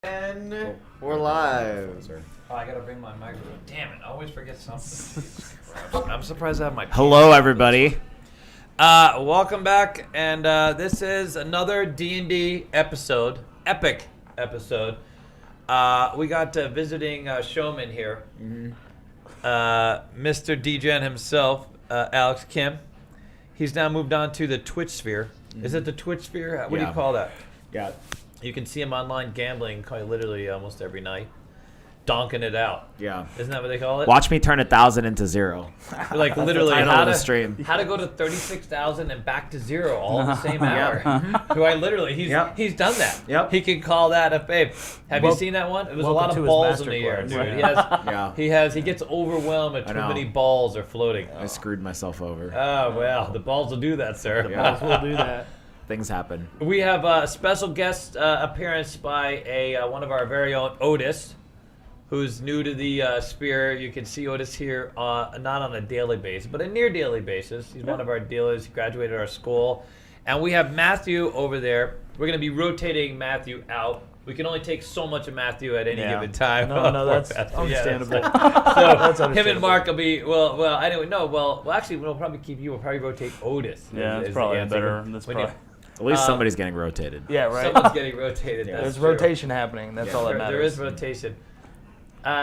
And we're live. Oh, I gotta bring my microphone. Damn it, I always forget something. I'm surprised I have my... Hello, everybody. Welcome back, and this is another D&D episode, epic episode. We got visiting showman here, Mr. D-Gen himself, Alex Kim. He's now moved on to the Twitch sphere. Is it the Twitch sphere? What do you call that? Yeah. You can see him online gambling quite literally almost every night. Donking it out. Yeah. Isn't that what they call it? Watch me turn 1,000 into 0. Like literally how to stream. How to go to 36,000 and back to 0 all in the same hour. Who I literally he's done that. Yep. He can call that a fame. Have you seen that one? It was a lot of balls in the air, dude. Right. He gets overwhelmed if too many balls are floating. I screwed myself over. Oh well, the balls will do that, sir. The Yeah. balls will do that. Things happen. We have a special guest appearance by one of our very own Otis, who's new to the sphere. You can see Otis here, not on a daily basis, but a near daily basis. He's one of our dealers. He graduated our school. And we have Matthew over there. We're going to be rotating Matthew out. We can only take so much of Matthew at any given time. No, that's understandable. So him and Mark will be, actually, we'll probably keep you. We'll probably rotate Otis. Yeah, that's probably better. At least somebody's getting rotated. Yeah, right. Someone's getting rotated. Yeah. There's rotation happening. That's all that matters. There is rotation.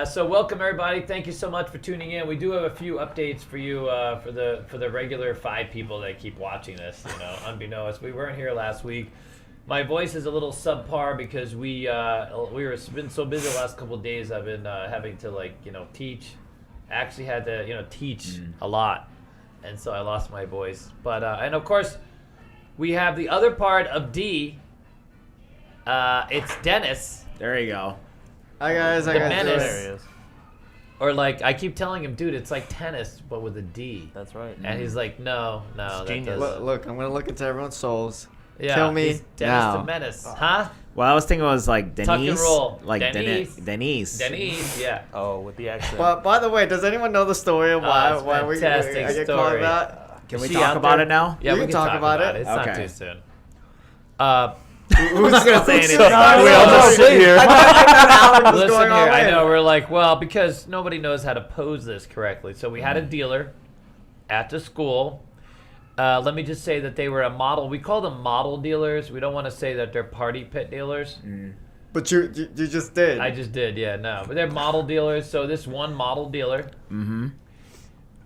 So welcome everybody. Thank you so much for tuning in. We do have a few updates for you for the regular 5 people that keep watching this. You know, unbeknownst, we weren't here last week. My voice is a little subpar because we were been so busy the last couple of days. I've been having to teach. I actually had to teach a lot, and so I lost my voice. But and of course, we have the other part of D. It's Dennis. There you go. Hi guys, The menace. There he is. Or I keep telling him, dude, it's like tennis, but with a D. That's right. And he's like, no, that genius. doesn't. Look, I'm gonna look into everyone's souls. Yeah, Kill me he's Dennis now. the Menace, huh? Well, I was thinking it was like Denise. Tuck and roll. Like Denise. Denise. Yeah. Oh, with the accent. But by the way, does anyone know the story of why we fantastic I get story. called that? Can we Is she talk out about there? it now? Yeah, You we can can talk about it. It's not Okay. too soon. Who's not gonna say anything? We all just sit here. I thought Alan was Listen going here, all I in. know we're like, well, because nobody knows how to pose this correctly. So we had a dealer at the school. Let me just say that they were a model. We call them model dealers. We don't want to say that they're party pit dealers. But you just did. I just did, yeah, no. But they're model dealers. So this one model dealer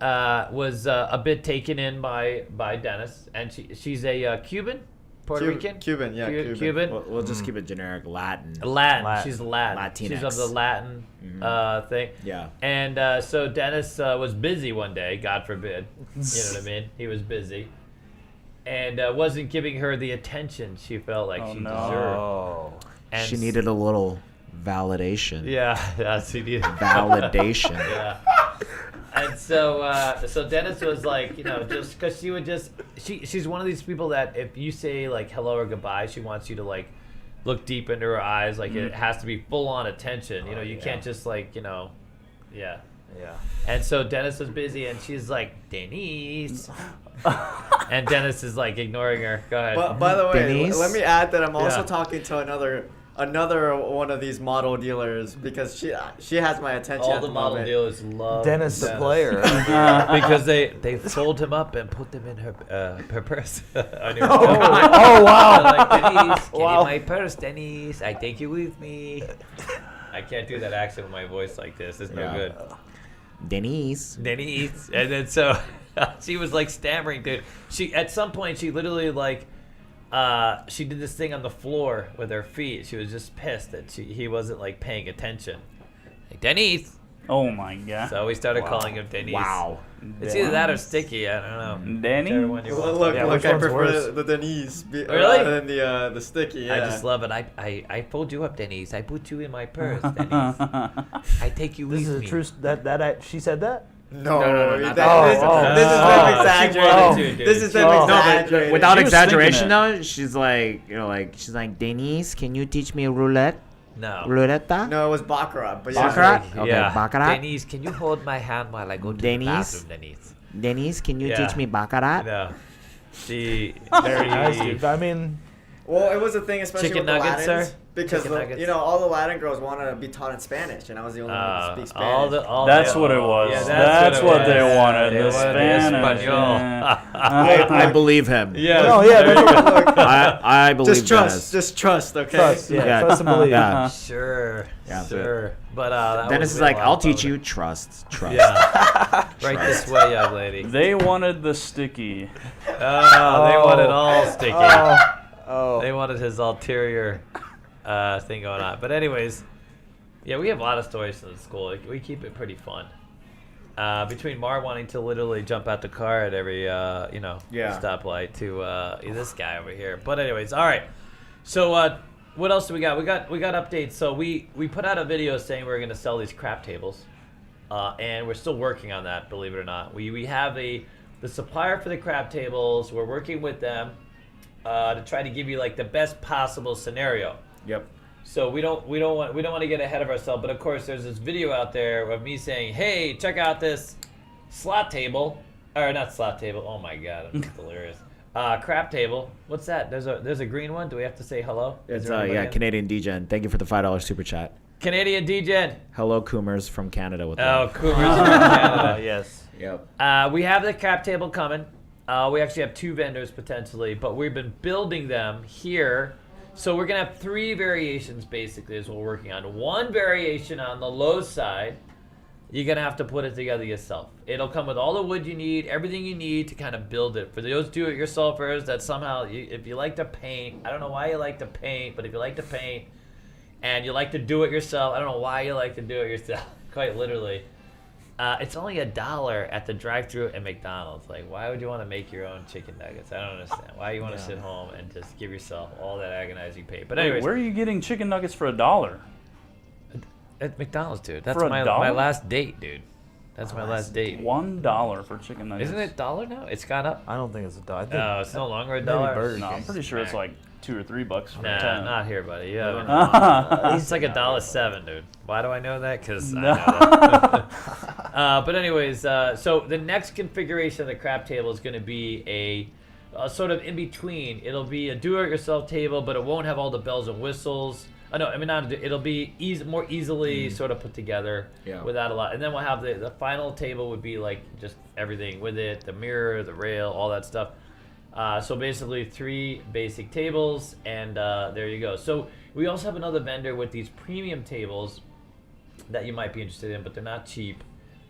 was a bit taken in by Dennis. And she's a Cuban? Puerto Rican? Cuban, yeah, Cuban. We'll just keep it generic Latin. Latin. She's Latin. Latinx. She's of the Latin thing. Yeah. And so Dennis was busy one day, God forbid. You know what I mean? He was busy. And wasn't giving her the attention she felt like she deserved. And She needed a little validation. Yeah, she needed Validation. Yeah. And so Dennis was like, just because she's one of these people that if you say like hello or goodbye, she wants you to like look deep into her eyes, like it has to be full on attention. You can't just like, yeah. And so Dennis was busy, and she's like, Denise. And Dennis is like ignoring her. Go ahead. But by the way, Denise? let me add that I'm also Yeah. talking to another one of these model dealers because she has my attention. All at the the model moment. dealers love Dennis the player. because they fold him up and put them in her purse. Oh, wow. Like, Denise, give Wow. me my purse, Denise. I take you with me. I can't do that accent with my voice like this. It's no Yeah. good. Denise. Denise, and then so she was like stammering, dude. She at some point she literally like. She did this thing on the floor with her feet. She was just pissed that he wasn't like paying attention. Like, Denise. Oh my god. So we started calling him Denise. Wow. It's either that or Sticky. I don't know. Danny? Whichever one you want. Look, Yeah, look, which I one's prefer worse? the Denise Really? rather than the sticky. Yeah. I just love it. I fold you up, Denise. I put you in my purse, Denise. I take you This with is me. a true. She said that? No, not this is them She exaggerating. wanted to, dude. This is them Oh. No, but exaggerating. Without She was exaggeration, thinking though, she's like, Denise, can you teach me roulette? No. Roulette? No, it was Baccarat. But yeah. Baccarat? Okay, Yeah. Baccarat. Denise, can you hold my hand while I go to Denise? the bathroom, Denise? Denise, can you Yeah. teach me Baccarat? No. She. Very nice, dude. I mean, Well, it was a thing, especially Chicken with the nuggets, Latins, sir? Because chicken nuggets. all the Latin girls want to be taught in Spanish, and I was the only one who speaks Spanish. That's what it was. Yeah, that's what they wanted. They The wanted Spanish. I believe him. Yeah. No, yeah, that's I believe Just trust, okay? trust. Yeah, Yeah. trust and believe. Yeah. Sure. Yeah. Sure. But that Dennis was is like, a I'll lot teach of you trust. Yeah. Right this way, young lady. They wanted the sticky. They wanted all sticky. Oh. They wanted his ulterior thing going on. But anyways, yeah, we have a lot of stories in the school. We keep it pretty fun. Between Mar wanting to literally jump out the car at every stoplight to this guy over here. But anyways, all right. So what else do we got? We got updates. So we put out a video saying we were going to sell these crap tables, and we're still working on that. Believe it or not, we have the supplier for the crap tables. We're working with them to try to give you like the best possible scenario. Yep. So we don't want to get ahead of ourselves, but of course there's this video out there of me saying, "Hey, check out this slot table, or not slot table. Oh my god, it's delirious. Crap table. What's that? There's a green one. Do we have to say hello? It's Is there anybody in? Canadian DGen. Thank you for the $5 super chat. Canadian DGen. Hello, Coomers from Canada with Oh, love. Cougars in Canada. Yes. Yep. We have the crap table coming. We actually have 2 vendors potentially, but we've been building them here. So we're going to have 3 variations basically is what we're working on. 1 variation on the low side, you're going to have to put it together yourself. It'll come with all the wood you need, everything you need to kind of build it. For those do-it-yourselfers that somehow, if you like to paint, I don't know why you like to paint, but if you like to paint and you like to do it yourself, I don't know why you like to do it yourself, quite literally. It's only $1 at the drive-thru at McDonald's. Like, why would you want to make your own chicken nuggets? I don't understand. Why you want to sit home and just give yourself all that agonizing pain? But anyways, Where are you getting chicken nuggets for $1? at McDonald's, dude. That's For my $1? last date, dude. That's my last date. $1 for chicken nuggets. Isn't it $1 now? It's gone up. I don't think it's $1. I think No, it's no longer $1. Burger No, I'm pretty sure it's like $2 or $3 for Nah, 10. not here, buddy. Yeah, it's like $1.07, dude. Why do I know that? Because I know that. But anyways, so the next configuration of the crap table is going to be a sort of in between. It'll be a do-it-yourself table, but it won't have all the bells and whistles. No, I mean not. It'll be more easily sort of put together without a lot. And then we'll have the final table would be like just everything with it, the mirror, the rail, all that stuff. So basically 3 basic tables, and there you go. So we also have another vendor with these premium tables that you might be interested in, but they're not cheap.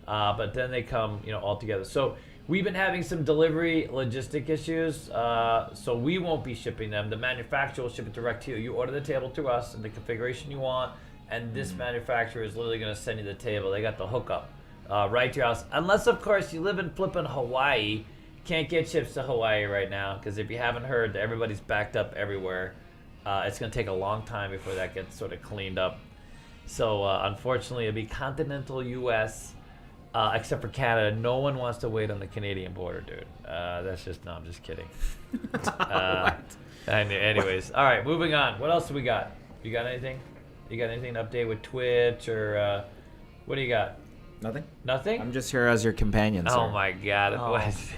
But then they come, all together. So we've been having some delivery logistic issues, so we won't be shipping them. The manufacturer will ship it direct to you. You order the table through us in the configuration you want, and this manufacturer is literally going to send you the table. They got the hookup right to your house. Unless, of course, you live in flippin' Hawaii. Can't get ships to Hawaii right now, because if you haven't heard, everybody's backed up everywhere. It's going to take a long time before that gets sort of cleaned up. So, unfortunately, it'll be continental U.S., except for Canada. No one wants to wait on the Canadian border, dude. That's just, no, I'm just kidding. Anyways, all right, moving on. What else do we got? You got anything? You got anything to update with Twitch, or what do you got? Nothing. Nothing? I'm just here as your companion, sir. Oh, my God.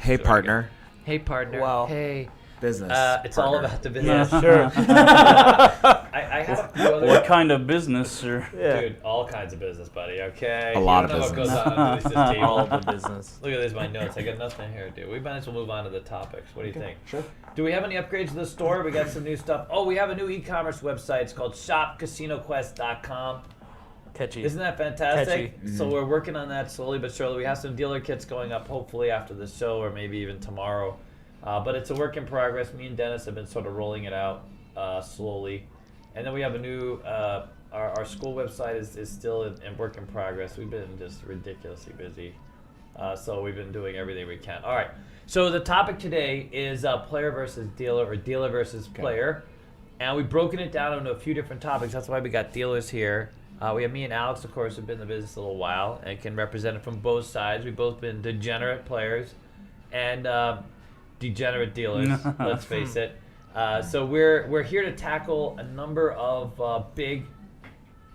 Hey, partner. Hey, partner. Wow. Hey. Business. It's partner. all about the business. Sure. I have a few other... What kind of business, sir? Dude, all kinds of business, buddy, okay? A lot You don't of know what business. goes on under this table. All the business. Look at this, my notes. I got nothing here, dude. We might as well move on to the topics. What do you think? Sure. Do we have any upgrades to the store? We got some new stuff. Oh, we have a new e-commerce website. It's called shopcasinoquest.com. Catchy. Isn't that fantastic? Catchy. So we're working on that slowly but surely. We have some dealer kits going up hopefully after the show, or maybe even tomorrow. But it's a work in progress. Me and Dennis have been sort of rolling it out slowly. And then we have a new, our school website is still in work in progress. We've been just ridiculously busy. So we've been doing everything we can. All right. So the topic today is player versus dealer, or dealer versus player. And we've broken it down into a few different topics. That's why we got dealers here. We have me and Alex, of course, who've been in the business a little while and can represent it from both sides. We've both been degenerate players and degenerate dealers, let's face it. So we're here to tackle a number of big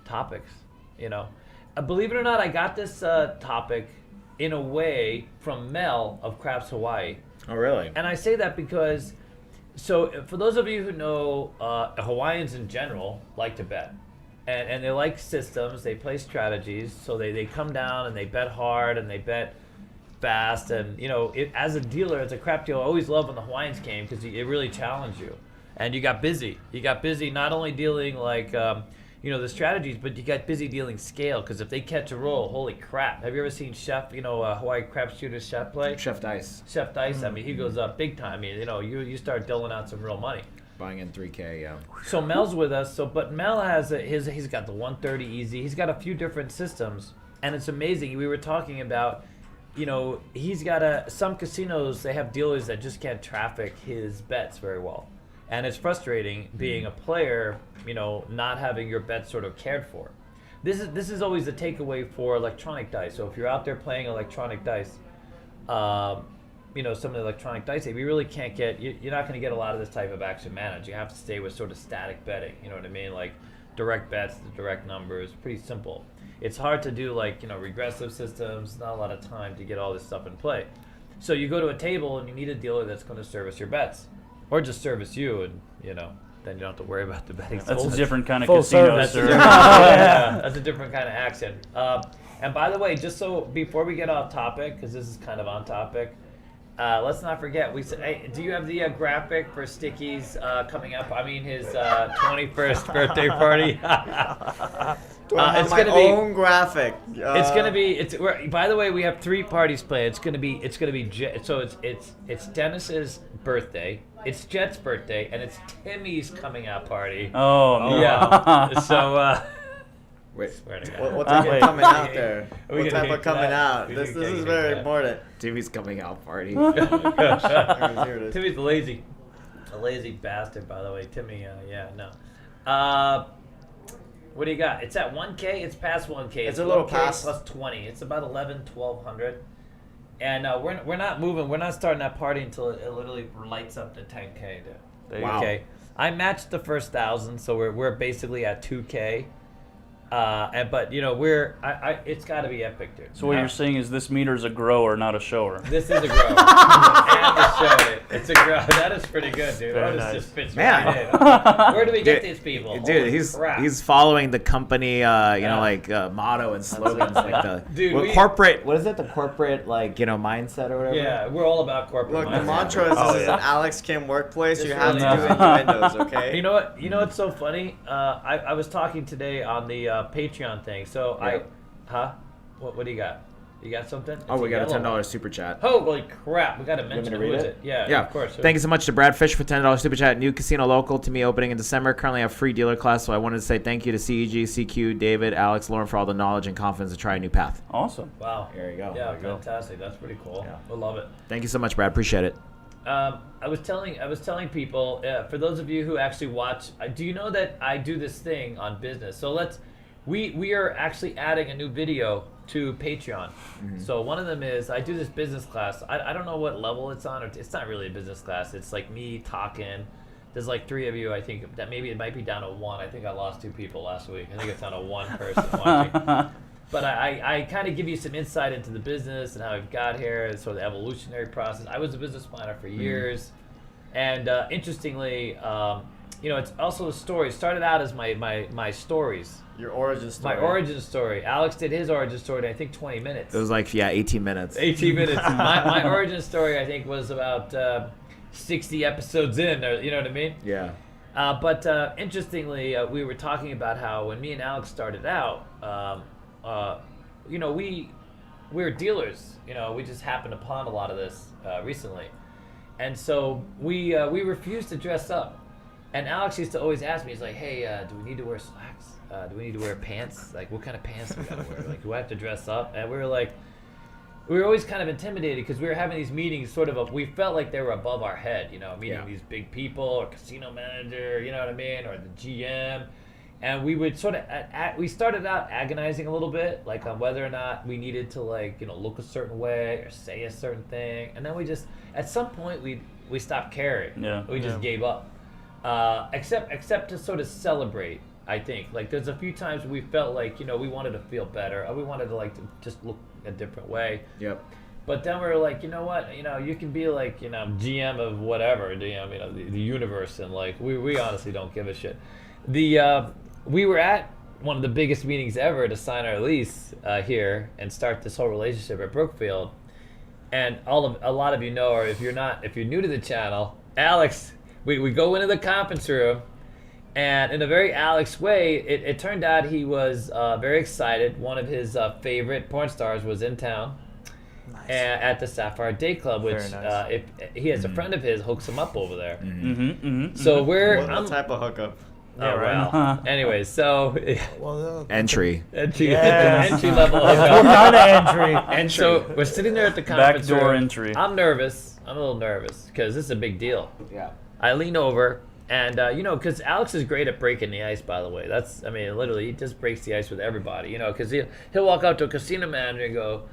topics, Believe it or not, I got this topic in a way from Mel of Craps Hawaii. Oh, really? And I say that because So for those of you who know, Hawaiians in general like to bet. And they like systems, they play strategies, so they come down and they bet hard and they bet fast. And, as a dealer, as a crap dealer, I always loved when the Hawaiians came because it really challenged you. And you got busy. You got busy not only dealing the strategies, but you got busy dealing scale because if they catch a roll, holy crap. Have you ever seen Chef, Hawaii crap shooter Chef play? Chef Dice. Chef Dice, I mean, he goes up big time. I mean, you start doling out some real money. Buying in 3K, yeah. So Mel's with us. But Mel has he's got the 130 easy. He's got a few different systems, and it's amazing. We were talking about, he's got some casinos. They have dealers that just can't traffic his bets very well, and it's frustrating being a player. Not having your bets sort of cared for. This is always the takeaway for electronic dice. So if you're out there playing electronic dice, some of the electronic dice, you really can't you're not going to get a lot of this type of action managed. You have to stay with sort of static betting, you know what I mean? Like direct bets, the direct numbers, pretty simple. It's hard to do regressive systems, not a lot of time to get all this stuff in play. So you go to a table and you need a dealer that's going to service your bets. Or just service you and, then you don't have to worry about the betting. That's a different kind of Full casino, service. sir. Yeah, that's a different kind of action. And by the way, just so before we get off topic, because this is kind of on topic, let's not forget. We said, hey, do you have the graphic for Sticky's coming up? I mean, his 21st birthday party. Do I have it's my gonna be- own graphic? It's gonna be. By the way, we have 3 parties planned. It's gonna be. So it's Dennis's birthday. It's Jet's birthday, and it's Timmy's coming out party. Oh, no. Yeah. So. Wait, Swear to God. What's it coming out there? Are we What gonna type get of coming that? out? We This can get is that. very important. Timmy's coming out party. Here it is. Timmy's lazy. A lazy bastard, by the way. Timmy, no. What do you got? It's at 1K. It's past 1K. It's a little 1K past. plus 20. It's about 1200. And we're not moving. We're not starting that party until it literally lights up to 10K. Wow. Okay. I matched the first 1,000, so we're basically at 2K. But it's got to be epic, dude. So what you're saying is this meter's a grower, not a shower. This is a grow. And it's showing it. It's a grow. That is pretty good, dude. Very Otis nice. just fits Man. right in. Where do we get Dude, these people? Dude, Holy he's crap. following the company, motto and slogans like the Dude, corporate. What is it? The corporate mindset or whatever. Yeah, we're all about corporate. Look, the mindset. mantra is this is an Alex Kim workplace. You have to do innuendos, okay? You know what? You know what's so funny? I was talking today on the Patreon thing. So Yeah. What do you got? You got something? Oh, It's we got a yellow $10 one. super chat. Holy crap! We got to mention me to who read is it? it? Yeah, Yeah, of course. Thank you so much to Brad Fish for $10 super chat. New casino local to me opening in December. Currently have free dealer class, so I wanted to say thank you to CEG, CQ, David, Alex, Lauren for all the knowledge and confidence to try a new path. Awesome. Wow. There you go. Yeah, There you go. fantastic. That's pretty cool. Yeah. We love it. Thank you so much, Brad. Appreciate it. I was telling people, for those of you who actually watch, do you know that I do this thing on business? So we are actually adding a new video to Patreon. Mm-hmm. So one of them is I do this business class. I don't know what level it's on. Or it's not really a business class. It's like me talking. There's like 3 of you. I think that maybe it might be down to 1. I think I lost 2 people last week. I think it's down to 1 person watching. But I kind of give you some insight into the business and how we've got here, and sort of the evolutionary process. I was a business planner for years, and interestingly, it's also a story. It started out as my stories, Your origin story. my origin story. Alex did his origin story in, I think, 20 minutes. It was like 18 minutes. 18 minutes. my origin story, I think, was about 60 episodes in. Or, you know what I mean? Yeah. But interestingly, we were talking about how when me and Alex started out, we were dealers. We just happened upon a lot of this recently, and so we refused to dress up. And Alex used to always ask me, he's like, "Hey, do we need to wear slacks? Do we need to wear pants? Like, what kind of pants do we gotta wear? Like, do I have to dress up?" And we were always kind of intimidated because we were having these meetings we felt like they were above our head, meeting these big people or casino manager, you know what I mean, or the GM. And we would sort of, we started out agonizing a little bit, like on whether or not we needed to look a certain way or say a certain thing. And then we just, at some point we stopped caring. Yeah. We just gave up. Except to sort of celebrate, I think. Like there's a few times we felt like, we wanted to feel better. Or we wanted to to just look a different way. Yep. But then we were like, you know what? You can be like, GM of whatever, the universe, and like we honestly don't give a shit. We were at one of the biggest meetings ever to sign our lease here and start this whole relationship at Brookfield. And a lot of you know, or if you're new to the channel, Alex, we go into the conference room, and in a very Alex way, it turned out he was very excited. One of his favorite porn stars was in town. Nice. At the Sapphire Day Club, which nice. If he has a friend of his hooks him up over there. So what type of hookup? Yeah, well. Anyways, so entry entry Yes. entry level What hookup. kind of entry? So we're sitting there at the conference Backdoor room. entry. I'm nervous. I'm a little nervous because this is a big deal. Yeah. I lean over, and because Alex is great at breaking the ice. By the way, literally, he just breaks the ice with everybody. Because he'll walk out to a casino manager and go,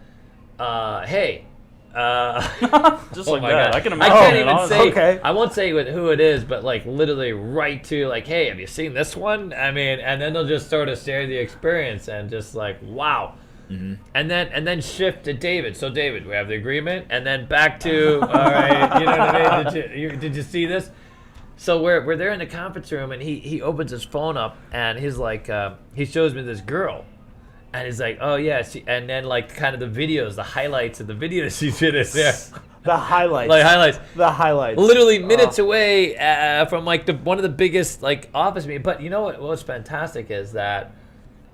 "Hey." Just like that. God. I can I imagine. can't it, even honestly. say. Okay. I won't say who it is, but like literally right to like, hey, have you seen this one? And then they'll just sort of share the experience and just like, wow. And then shift to David. So David, we have the agreement, and then back to all right. You know what I mean? Did you see this? So we're there in the conference room, and he opens his phone up, and he's like, he shows me this girl. And he's like, oh, yeah. And then, like, kind of the videos, the highlights of the videos she's in it there. The highlights. Like, highlights. The highlights. Literally minutes away from, like, one of the biggest, like, office meetings. But you know what's fantastic is that,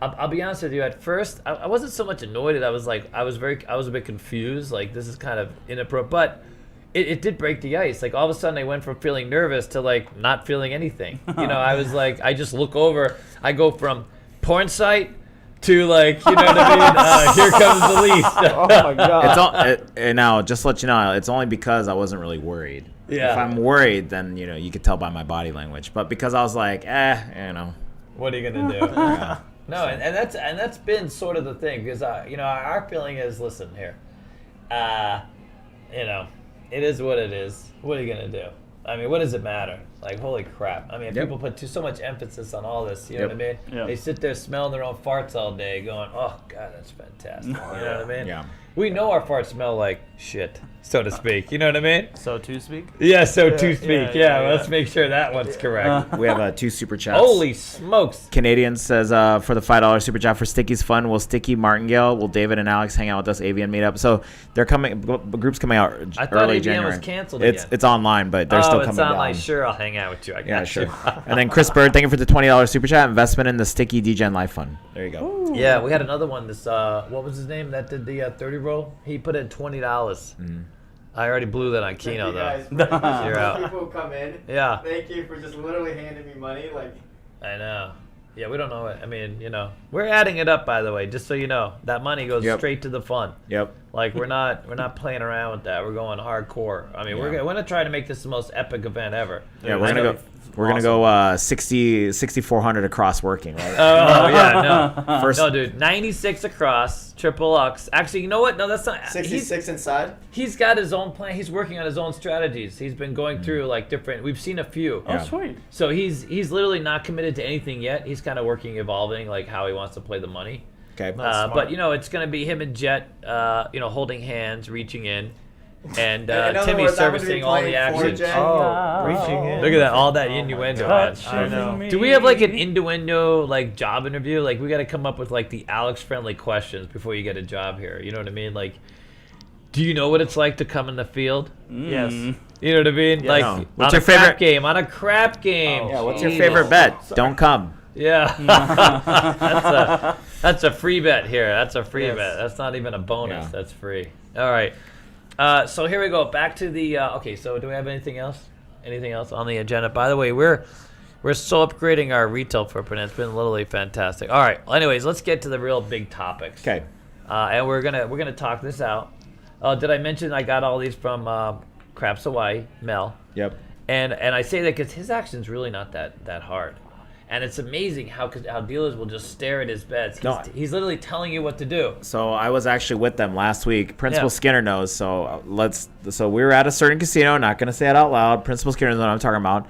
I'll be honest with you, at first, I wasn't so much annoyed at it. I was a bit confused. Like, this is kind of inappropriate. But it did break the ice. Like, all of a sudden, I went from feeling nervous to, like, not feeling anything. I was like, I just look over. I go from porn site to like, you know what I mean? Here comes the lease. Oh my god. Now, just to let you know, it's only because I wasn't really worried. Yeah. If I'm worried, then you could tell by my body language. But because I was like, What are you gonna do? No, and that's been sort of the thing because our feeling is, listen here, it is what it is. What are you gonna do? I mean, what does it matter? Like, holy crap. I mean, people put so much emphasis on all this, you know what I mean? Yeah. They sit there smelling their own farts all day going, oh, God, that's fantastic. You know what I mean? Yeah. We know our farts smell like shit, so to speak. You know what I mean? So to speak? Yeah, so to speak. yeah. Let's make sure that one's correct. We have 2 super chats. Holy smokes. Canadian says, for the $5 super chat for Sticky's Fun, will Sticky, Martingale, will David and Alex hang out with us, AVN meetup? So they're coming, group's coming out I thought early AVN January. was canceled It's again. It's online, but they're still coming it's online. down. Sure, I'll hang out with you. I got Yeah, you. sure. And then Chris Bird, thank you for the $20 super chat. Investment in the Sticky DGen Life Fund. There you go. Yeah, we had another one. This what was his name that did the 30 roll? He put in $20. I already blew that on Keno though. You're out. People come in. Yeah, Thank you for just literally handing me money. Like, I know. Yeah, we don't know it. I mean, we're adding it up, by the way, just so you know. That money goes straight to the fund. Yep. Like we're not playing around with that. We're going hardcore. I mean, we're gonna try to make this the most epic event ever. Yeah, we're gonna go. We're gonna go 6,400 across working, right? Oh yeah, no. First, No, dude, 96 across, triple X. Actually, you know what? No, that's not. 66 inside. He's got his own plan. He's working on his own strategies. He's been going through like different. We've seen a few. Oh, sweet. So he's literally not committed to anything yet. He's kind of working, evolving, like how he wants to play the money. okay. But it's gonna be him and Jet, holding hands, reaching in, and In other Timmy words, I'm gonna be servicing all the playing action. 4J. Oh, reaching in. Look at that, all that innuendo. man. I know. Do we have like an innuendo like job interview? Like we got to come up with like the Alex friendly questions before you get a job here. You know what I mean? Like, do you know what it's like to come in the field? Yes. You know what I mean? Like No. What's on your a crap favorite- game? On a crap game. Yeah. What's your Jesus. favorite bet? Don't come. Yeah, that's a free bet here. That's a free Yes. bet. That's not even a bonus. Yeah. That's free. All right. So here we go. Back to the. Okay. So do we have anything else? Anything else on the agenda? By the way, we're so upgrading our retail footprint. It's been literally fantastic. All right. Well, anyways, let's get to the real big topics. Okay. And we're gonna talk this out. Did I mention I got all these from Craps Hawaii, Mel? Yep. And I say that because his action's really not that hard. And it's amazing how dealers will just stare at his bets. He's literally telling you what to do. So I was actually with them last week. Principal Yeah. Skinner knows. So So we were at a certain casino. Not gonna say it out loud. Principal Skinner knows what I'm talking about.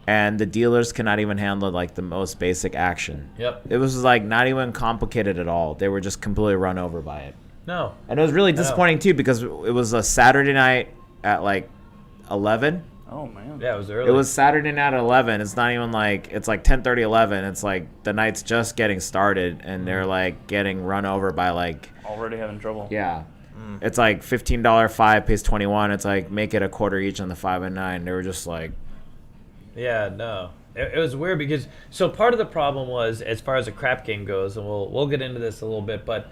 And the dealers cannot even handle like the most basic action. Yep. It was like not even complicated at all. They were just completely run over by it. No. And it was really disappointing too because it was a Saturday night at like 11. Oh man. Yeah, it was early. It was Saturday night at 11. It's not even like, it's like 10:30, 11. It's like the night's just getting started and they're like getting run over by like. Already having trouble. Yeah. It's like $15 5 pays 21. It's like make it a quarter each on the 5 and 9. They were just like. Yeah, no. It was weird because, so part of the problem was, as far as the crap game goes, and we'll get into this a little bit, but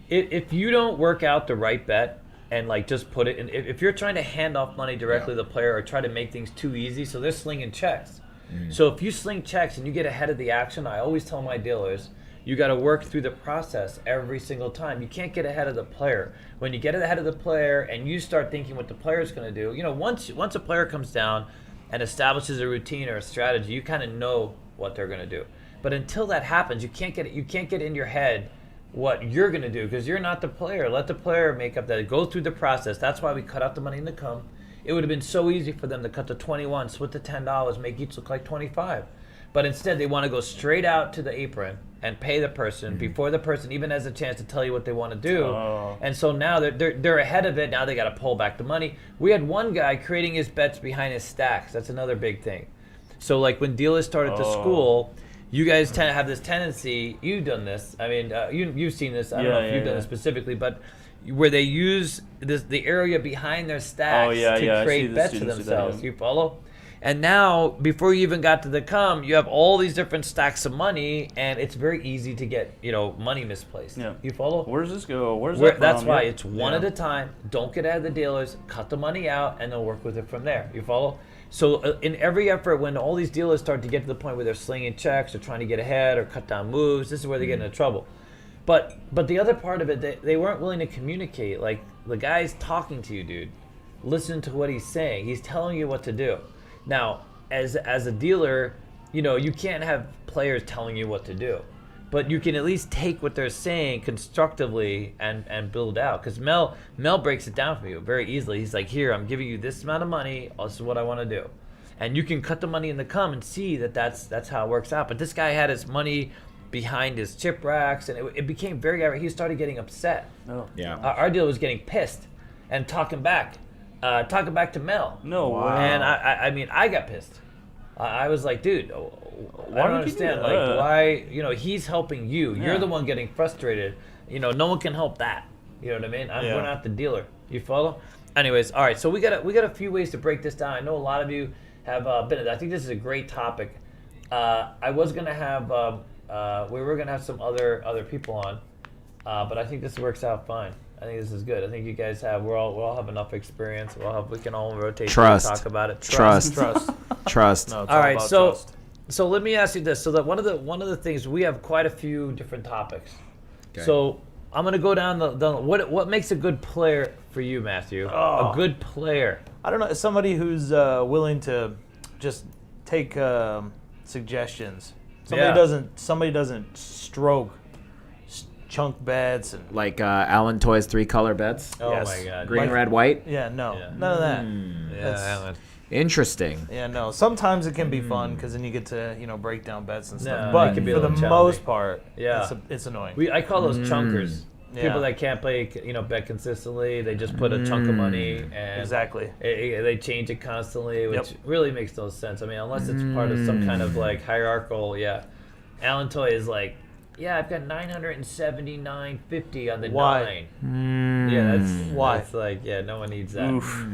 if you don't work out the right bet and like just put it in, if you're trying to hand off money directly to the player or try to make things too easy, so they're slinging checks. So if you sling checks and you get ahead of the action, I always tell my dealers, you got to work through the process every single time. You can't get ahead of the player. When you get ahead of the player and you start thinking what the player's going to do, you know, once a player comes down and establishes a routine or a strategy, you kind of know what they're going to do. But until that happens, you can't get in your head what you're going to do because you're not the player. Let the player make up that. Go through the process. That's why we cut out the money in the come. It would have been so easy for them to cut to 21, split the $10, make each look like 25. But instead, they want to go straight out to the apron and pay the person before the person even has a chance to tell you what they want to do. And so now they're ahead of it. Now they got to pull back the money. We had one guy creating his bets behind his stacks. That's another big thing. So like when dealers started to school, you guys tend to have this tendency. You've done this. I mean, you've seen this. I don't know if you've done this specifically, but where they use the area behind their stacks to create bets for themselves. You follow? And now, before you even got to the come, you have all these different stacks of money, and it's very easy to get, money misplaced. Yeah. You follow? Where does this go? Where's that from? That's why it's one at a time. Don't get out of the dealers. Cut the money out, and then work with it from there. You follow? So in every effort, when all these dealers start to get to the point where they're slinging checks or trying to get ahead or cut down moves, this is where they get into trouble. But the other part of it, they weren't willing to communicate. Like, the guy's talking to you, dude. Listen to what he's saying. He's telling you what to do. Now, as a dealer, you can't have players telling you what to do, but you can at least take what they're saying constructively and build out. Because Mel breaks it down for you very easily. He's like, here, I'm giving you this amount of money. This is what I want to do, and you can cut the money in the come and see that's how it works out. But this guy had his money behind his chip racks, and it became very. He started getting upset. Oh, yeah. Our dealer was getting pissed and talking back to Mel. No way. And I mean, I got pissed. I was like, dude, I don't understand. Like, why, he's helping you. Yeah. You're the one getting frustrated. No one can help that. You know what I mean? We're not the dealer. You follow? Anyways, all right. So we got a few ways to break this down. I know a lot of you have been. I think this is a great topic. I was gonna have we were gonna have some other people on, but I think this works out fine. I think this is good. I think you guys we all have enough experience. We can all rotate and talk about it. Trust. Trust. No, it's all right, trust. So let me ask you this. So that one of the things, we have quite a few different topics. Okay. So I'm gonna go down the what makes a good player for you, Matthew? A good player. I don't know. Somebody who's willing to just take suggestions. Somebody doesn't stroke chunk bets and like Alan Toy's 3-color bets. Oh my God! Green, red, white. Yeah, none of that. Alan. Interesting. Yeah, no. Sometimes it can be fun because then you get to break down bets and stuff. No, but it can be for the most part, yeah, it's annoying. I call those chunkers. Yeah. People that can't play, bet consistently. They just put a chunk of money and exactly. They change it constantly, which really makes no sense. I mean, unless it's part of some kind of like hierarchical. Yeah, Alan Toy is like, I've got 979.50 on the 9. Yeah, that's why. It's like, no one needs that. Oof.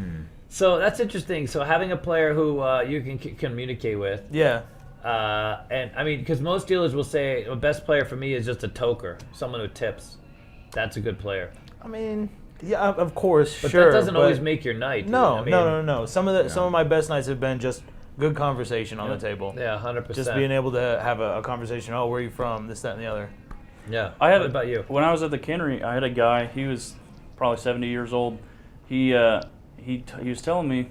So that's interesting. So having a player who you can communicate with. Yeah. And I mean, because most dealers will say the best player for me is just a toker, someone who tips. That's a good player. I mean, yeah, of course, but sure. That doesn't always make your night. No. Some of my best nights have been just good conversation on the table. Yeah, 100%. Just being able to have a conversation. Oh, where are you from? This, that, and the other. Yeah. What about you? When I was at the cannery, I had a guy. He was probably 70 years old. He was telling me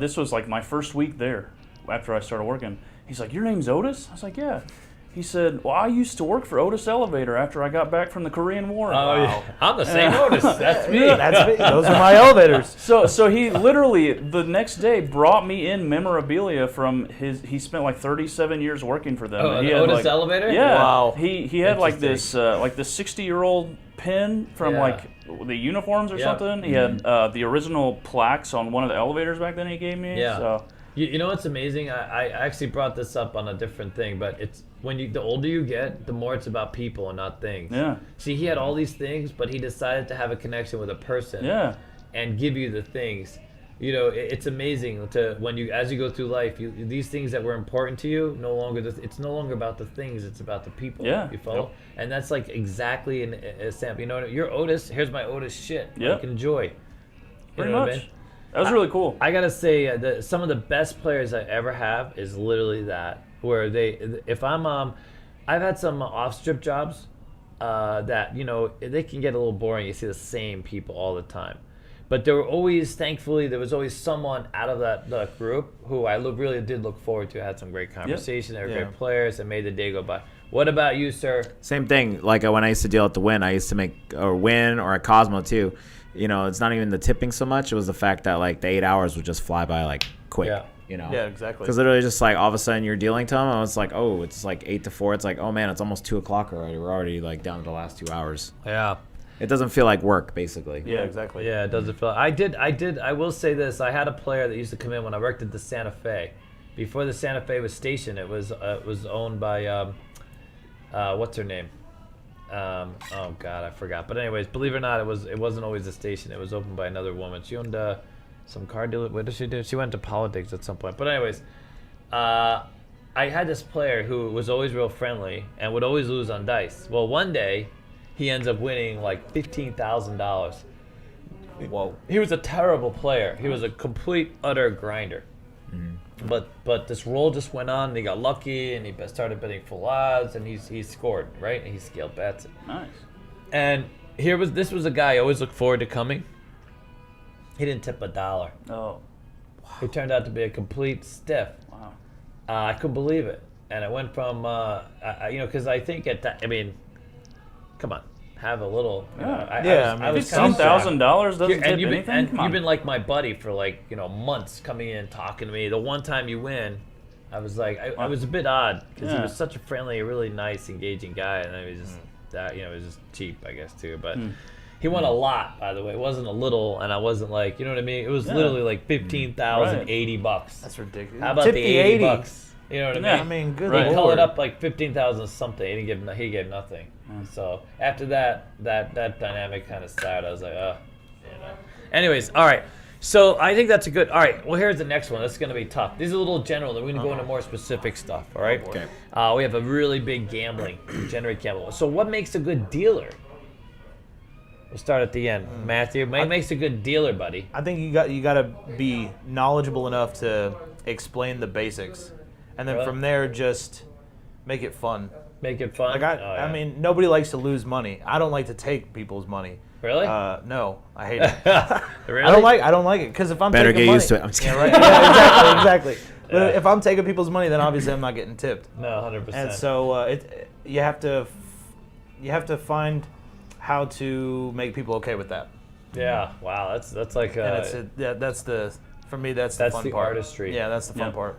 this was like my first week there after I started working. He's like, "Your name's Otis?" I was like, "Yeah." He said, "Well, I used to work for Otis Elevator after I got back from the Korean War." Oh, yeah. I'm the same Otis. That's me. That's me. Those are my elevators. So he literally the next day brought me in memorabilia from he spent like 37 years working for them. Oh, and the Otis Elevator? Yeah. Wow. He had like this 60-year-old pin from Yeah. like the uniforms or Yep. something. He had the original plaques on one of the elevators back then he gave me. Yeah. So You know what's amazing? I actually brought this up on a different thing, but it's the older you get, the more it's about people and not things. Yeah. See, he had all these things, but he decided to have a connection with a person. Yeah. And give you the things. You know, it's amazing as you go through life, these things that were important to you it's no longer about the things, it's about the people. Yeah. You follow? Yep. And that's like exactly a sample. You know, you're Otis. Here's my Otis shit. Yep. Like, enjoy. You Pretty know much. what I mean? That was really cool. I gotta say, some of the best players I ever have is literally that. Where I've had some off-strip jobs that they can get a little boring. You see the same people all the time, but thankfully, there was always someone out of that group who I really did look forward to. I had some great conversation. They were great players and made the day go by. What about you, sir? Same thing. Like when I used to deal at the Wynn, I used to make a Wynn or a Cosmo too. It's not even the tipping so much. It was the fact that like the 8 hours would just fly by like quick. Yeah. Yeah, exactly. Because literally just like all of a sudden you're dealing to them, and it's like, oh, it's like 8 to 4. It's like, oh man, it's almost 2 o'clock already. We're already like down to the last 2 hours. Yeah. It doesn't feel like work, basically. Yeah, exactly. Yeah, it doesn't feel. I will say this. I had a player that used to come in when I worked at the Santa Fe. Before the Santa Fe was stationed, it was owned by what's her name? Oh God, I forgot. But anyways, believe it or not, it wasn't always a station. It was opened by another woman. She owned some car dealer. What did she do? She went to politics at some point. But anyways, I had this player who was always real friendly and would always lose on dice. Well, one day, he ends up winning like $15,000. Whoa. He was a terrible player. He was a complete, utter grinder. But this roll just went on, and he got lucky, and he started betting full odds, and he scored, right? And he scaled bets. Nice. And this was a guy I always looked forward to coming. He didn't tip $1. Oh. He turned out to be a complete stiff. Wow. I couldn't believe it. And it went from, because I think come on, have a little. I was some $15,000 doesn't tip and anything. Come on. you've been like my buddy for like months, coming in talking to me. The one time you win, I was like, I was a bit odd because he was such a friendly, really nice, engaging guy, and I was just it was just cheap, I guess too. But he won a lot, by the way. It wasn't a little, and I wasn't like, you know what I mean? It was literally like $15,000, $80. That's ridiculous. How about Tip the $80? $80? You know what I mean? Yeah. I mean, good He lord. called it up like 15,000 something. He gave nothing. So after that dynamic kind of started. I was like, Anyways, all right. So I think that's a good. All right. Well, here's the next one. This is going to be tough. These are a little general. Then we're going to go into more specific stuff. All right. Okay. We have a really big gambling, generate gambling. So what makes a good dealer? We'll start at the end. Matthew, what makes a good dealer, buddy? I think you got to be knowledgeable enough to explain the basics, and then Really? from there just make it fun. Make it fun. Like I mean, nobody likes to lose money. I don't like to take people's money. Really? No, I hate it. Really? I don't like it because if I'm Better taking get money, used to it. I'm just kidding. Yeah, right. Yeah, exactly. But if I'm taking people's money, then obviously I'm not getting tipped. No, 100%. And so you have to find how to make people okay with that. Yeah. Wow. That's like. And that's the fun the part. artistry. Yeah, that's the fun Yeah. part.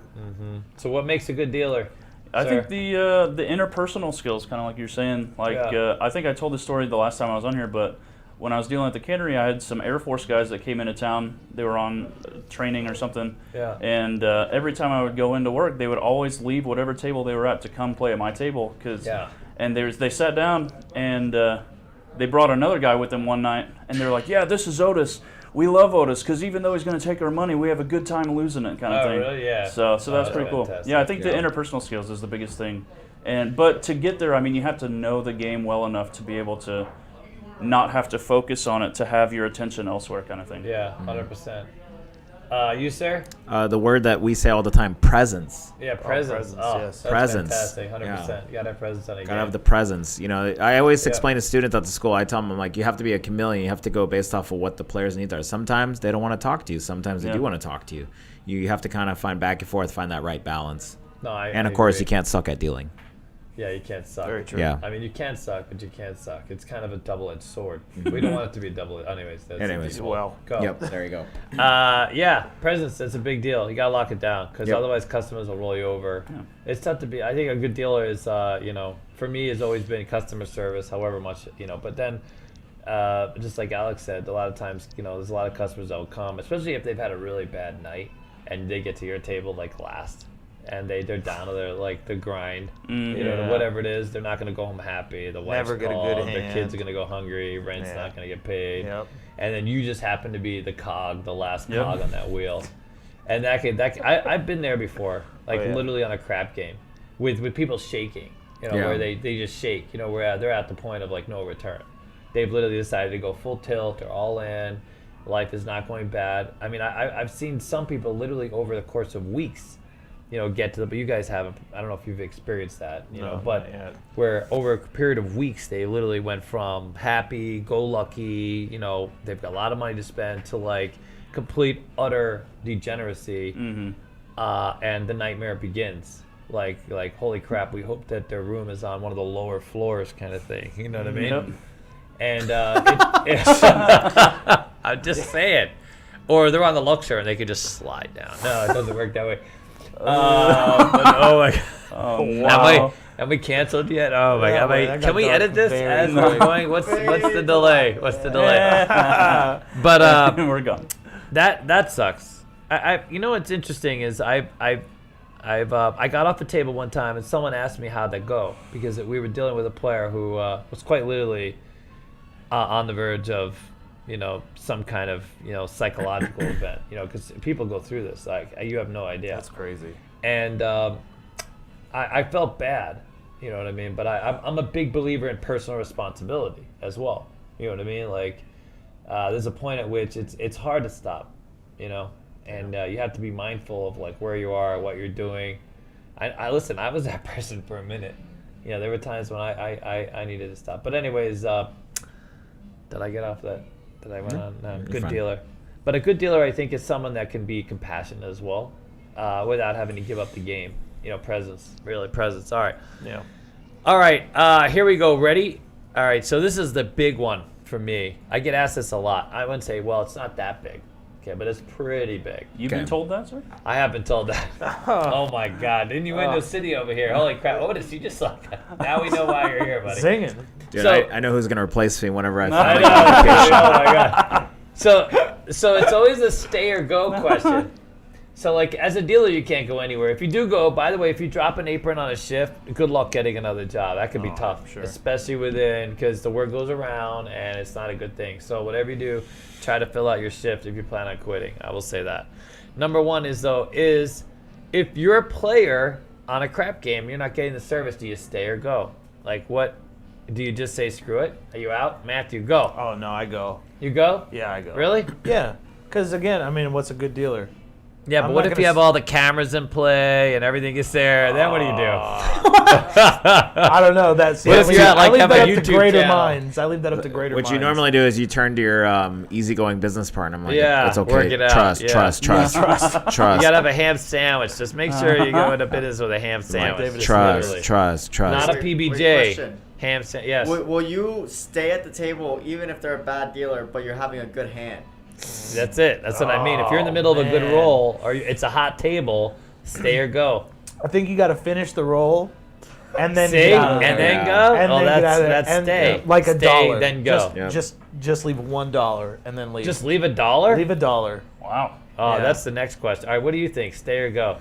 So what makes a good dealer? I sir? think the interpersonal skills, kind of like you're saying. Like Yeah. I think I told this story the last time I was on here, but when I was dealing at the cannery, I had some Air Force guys that came into town. They were on training or something. Yeah. And every time I would go into work, they would always leave whatever table they were at to come play at my table. And they sat down and they brought another guy with them one night, and they're like, "Yeah, this is Otis. We love Otis because even though he's going to take our money, we have a good time losing it," kind of thing. Really? Yeah. So that's pretty cool. fantastic. Yeah, I think the interpersonal skills is the biggest thing. But to get there, I mean, you have to know the game well enough to be able to not have to focus on it, to have your attention elsewhere, kind of thing. Yeah, 100%. You, sir? The word that we say all the time, presence. Yeah, presence. presence, yes. That's Presence. fantastic. 100%. Yeah. You gotta have presence on a game. Gotta have the presence. I always Yeah. explain to students at the school, I tell them, I'm like, you have to be a chameleon. You have to go based off of what the players' needs are. Sometimes they don't want to talk to you. Sometimes they do want to talk to you. You have to kind of find back and forth, find that right balance. No, And of course, you can't suck at dealing. Yeah, you can't suck. Very true. Yeah. I mean, you can suck, but you can't suck. It's kind of a double-edged sword. We don't want it to be double-edged. Anyways, that's Anyways, the well, go. Yep, there you go. Yeah, presence. That's a big deal. You gotta lock it down because Yep. otherwise customers will roll you over. Yeah. It's tough to be. I think a good dealer is, for me, has always been customer service. However much, but then just like Alex said, a lot of times, there's a lot of customers that will come, especially if they've had a really bad night and they get to your table like last, and they're down to their the grind, whatever it is. They're not going to go home happy. The wife's Never get a called, good their hand. kids are going to go hungry. Rent's not going to get paid. Yep. And then you just happen to be the last cog on that wheel. And I've been there before, literally on a crap game, with people shaking, where they just shake, where they're at the point of no return. They've literally decided to go full tilt, they're all in, life is not going bad. I mean, I've seen some people literally over the course of weeks, get to but you guys haven't, I don't know if you've experienced that, but where over a period of weeks, they literally went from happy, go lucky, they've got a lot of money to spend to complete utter degeneracy, and the nightmare begins. Like holy crap, we hope that their room is on one of the lower floors kind of thing, you know what I mean? Yep. And I'm just saying. Or they're on the Luxor and they could just slide down. No, it doesn't work that way. But, oh my God. Oh, wow. Have we canceled yet? Oh my God. man, Can we edit this as we're going? What's the delay? What's the delay? Yeah. But We're gone. that sucks. What's interesting is I got off the table one time and someone asked me how'd that go, because we were dealing with a player who was quite literally on the verge of some kind of psychological event, because people go through this, you have no idea. That's crazy. And I felt bad, you know what I mean, but I'm a big believer in personal responsibility as well, you know what I mean, there's a point at which it's hard to stop, and you have to be mindful of where you are, what you're doing. I listen, I was that person for a minute. There were times when I needed to stop. But anyways, did I get off that? Did I went on? No, good fine. dealer. But a good dealer, I think, is someone that can be compassionate as well, without having to give up the game. Presence. Really, presence. All right. Yeah. All right. Here we go. Ready? All right. So this is the big one for me. I get asked this a lot. I wouldn't say, well, it's not that big. Okay, but it's pretty big. You've been told that, sir? I have been told that. Oh my God! Innuendo City over here. Holy crap! What is he just like? Now we know why you're here, buddy. Singing. Dude, So- I know who's gonna replace me whenever I I find know. out. Oh my God! So it's always a stay or go question. So as a dealer, you can't go anywhere. If you do go, by the way, if you drop an apron on a shift, good luck getting another job. That could be tough, sure. especially because the word goes around and it's not a good thing. So whatever you do, try to fill out your shift if you plan on quitting. I will say that. Number one is if you're a player on a crap game, you're not getting the service, do you stay or go? What? Do you just say screw it? Are you out? Matthew, go. Oh, no, I go. You go? Yeah, I go. Really? Yeah. Because, again, what's a good dealer? Yeah, but I'm what not if you gonna have all the cameras in play and everything is there? Then what do you do? I don't know. That's What if you're at, I leave have that a up to YouTube greater channel? minds. I leave that up to greater minds. What you normally do is you turn to your easygoing business partner. I'm like, Yeah, it's okay. work it out. Trust, Yeah. trust, trust, trust, You trust, gotta have a ham sandwich. Just make sure you go into business with a ham sandwich. David Just literally. trust. Not a Wait, PBJ. question. Ham sandwich. Yes. Will you stay at the table even if they're a bad dealer, but you're having a good hand? That's it. That's what I mean. If you're in the middle of a good man. roll or it's a hot table, stay or go. I think you got to finish the roll and then See? get out of there. And then Yeah. go? And Oh, then get out of there. that's And, stay. like a Stay, dollar. then go. Just leave $1 and then leave. Just leave $1? leave $1. Wow. Oh, Yeah. that's the next question. All right, what do you think? Stay or go?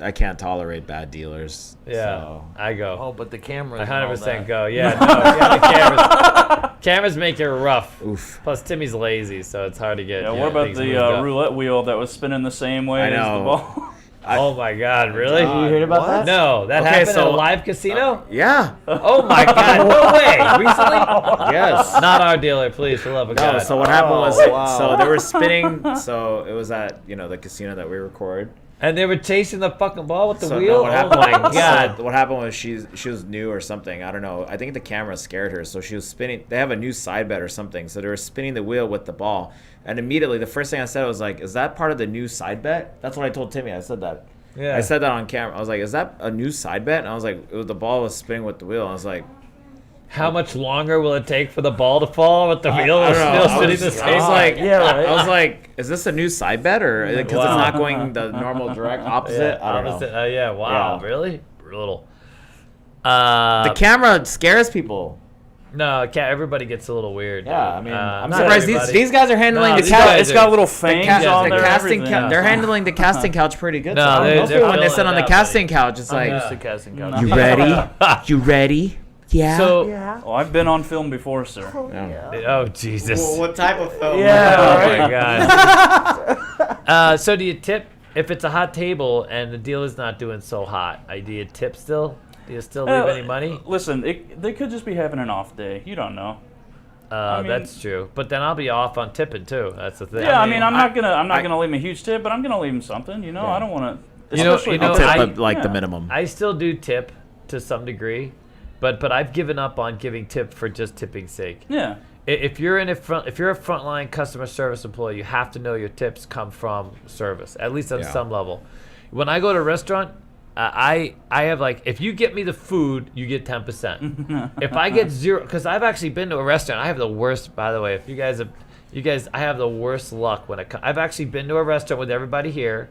I can't tolerate bad dealers. Yeah, So. I go. Oh, but the cameras. I and all 100% that. go. Yeah, no, yeah, the cameras. Cameras make it rough. Oof. Plus, Timmy's lazy, so it's hard to get. Yeah, what about things the moved up. roulette wheel that was spinning the same way I as the know. ball? Oh my God! Really? You heard about that? No, that Okay, happened at a so- live casino. Yeah. Oh my God! No way! Recently? Yes. Not our dealer, please, for love of No, God. so what happened was, wow. so they were spinning. So it was at the casino that we record. And they were chasing the fucking ball with the So wheel. no, what Oh happened, my so God! what happened was she was new or something. I don't know. I think the camera scared her, so she was spinning. They have a new side bet or something, so they were spinning the wheel with the ball. And immediately, the first thing I said was like, "Is that part of the new side bet?" That's what I told Timmy. I said that. Yeah. I said that on camera. I was like, "Is that a new side bet?" And I was like, the ball was spinning with the wheel. I was like, How much longer will it take for the ball to fall with the wheel I don't know. still sitting the I same? was like, Yeah, right. I was like, is this a new side bet or because Wow. it's not going the normal direct opposite? I don't know. Yeah, wow, Yeah. really? Brutal. The camera scares people. No, everybody gets a little weird. Yeah, dude. I mean, I'm not surprised everybody. these guys are handling No, the these couch. guys It's got little fangs on The there. casting everything. they're handling the casting couch pretty good. No, so they're most people when they filling sit on it the out, casting couch, it's like, Used to casting couch. you ready? You ready? Yeah. So, Well, I've been on film before, sir. oh Jesus. Well, what type of film? Yeah. Oh my God. So do you tip if it's a hot table and the dealer's not doing so hot? Do you tip still? Do you still leave any money? Listen, they could just be having an off day. You don't know. I mean- That's true. But then I'll be off on tipping too. That's the thing. Yeah, I mean, I'm not gonna leave him a huge tip, but I'm gonna leave him something. You know, I don't want to. You know, I'll tip I- like the minimum. I still do tip to some degree, but I've given up on giving tip for just tipping's sake. Yeah. If you're a frontline customer service employee, you have to know your tips come from service, at least on some level. When I go to a restaurant, I have like, if you get me the food, you get 10%. If I get zero, because I've actually been to a restaurant. I have the worst, by the way. If you guys, I have the worst luck when it comes. I've actually been to a restaurant with everybody here,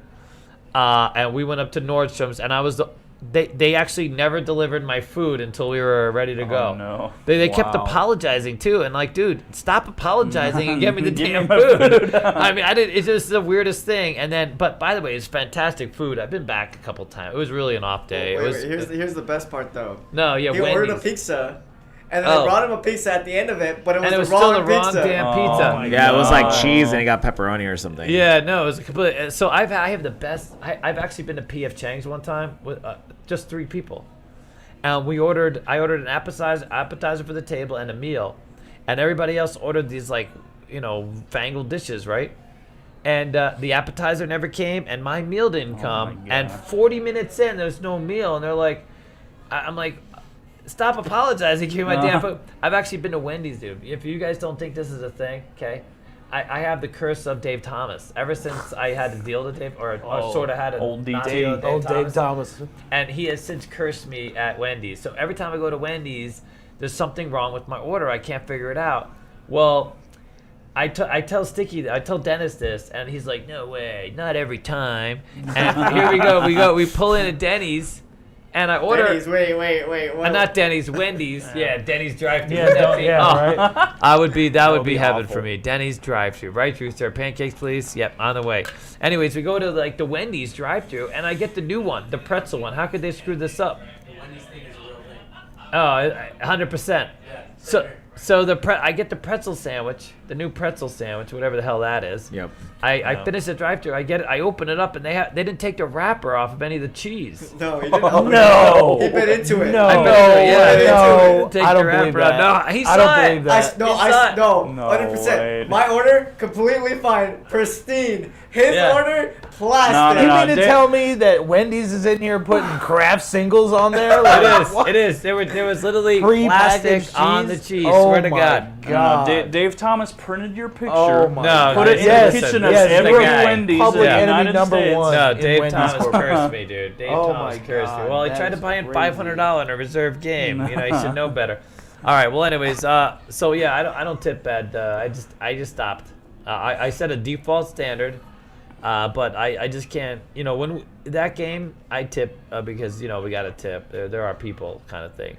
and we went up to Nordstrom's, and I was they actually never delivered my food until we were ready to go. Oh, no. They kept Wow. apologizing too, and like, dude, stop apologizing and get me the Give me damn my food. food. I mean, it's just the weirdest thing. And then, but by the way, it's fantastic food. I've been back a couple times. It was really an off day. Wait, It was here's the best part though. no, yeah, He ordered a Wendy's. pizza, and then Oh. I brought him a pizza at the end of it, but it was And it the was wrong still the wrong pizza. damn Oh, pizza. my Yeah, it was like God. cheese and it got pepperoni or something. Yeah, no, it was a complete. So I have the best. I've actually been to P.F. Chang's one time with just 3 people, and I ordered an appetizer for the table and a meal, and everybody else ordered these like fangled dishes, right? And the appetizer never came, and my meal didn't come. my And God. 40 minutes in, there's no meal, and they're like, I'm like, stop apologizing, give me my damn food. I've actually been to Wendy's, dude. If you guys don't think this is a thing, okay? I have the curse of Dave Thomas. Ever since I had to deal with Dave, or sort of had to old not DT. deal with Old Dave Thomas. and he has since cursed me at Wendy's. So every time I go to Wendy's, there's something wrong with my order. I can't figure it out. Well, I tell Dennis this, and he's like, no way, not every time. And here we go. We pull in at Denny's, and I order. Denny's, wait. What? Not Denny's, Wendy's. Yeah, Denny's drive-thru. Yeah, Wouldn't that don't- be- yeah, oh, right. that would be be heaven awful. for me. Denny's drive-thru, right through, sir. Pancakes, please. Yep, on the way. Anyways, we go to like the Wendy's drive-thru, and I get the new one, the pretzel one. How could they screw this up? Oh, 100%. So I get the pretzel sandwich, the new pretzel sandwich, whatever the hell that is. Yep. I finish the drive-thru. I get it. I open it up, and they didn't take the wrapper off of any of the cheese. No, he didn't. open No. it. He bit into it. No, I bet it, yeah. no, Take I the don't believe wrapper out. that. No, he I saw don't it. believe that. No, No 100%. way. My order, completely fine, pristine. His Yeah. order, plastic. You No, mean to Dave- tell me that Wendy's is in here putting Kraft singles on there? Like, It is. There was literally Pre-packaged plastic on the cheese? cheese. Oh Swear to my God. God. Dave Thomas printed your picture. Oh my No, Put it in Yes, the kitchen of yes, every the guy. Wendy's Public in the enemy United number States. one. No, in Dave Wendy's Thomas Corporation. cursed me, dude. Dave Oh Thomas my cursed me. God, Well, he that tried to is buy in crazy. $500 in a reserve game. You should know better. All right. Well, anyways, so yeah, I don't tip bad. I just stopped. I set a default standard, but I just can't. When that game, I tip because we got to tip. There are people, kind of thing.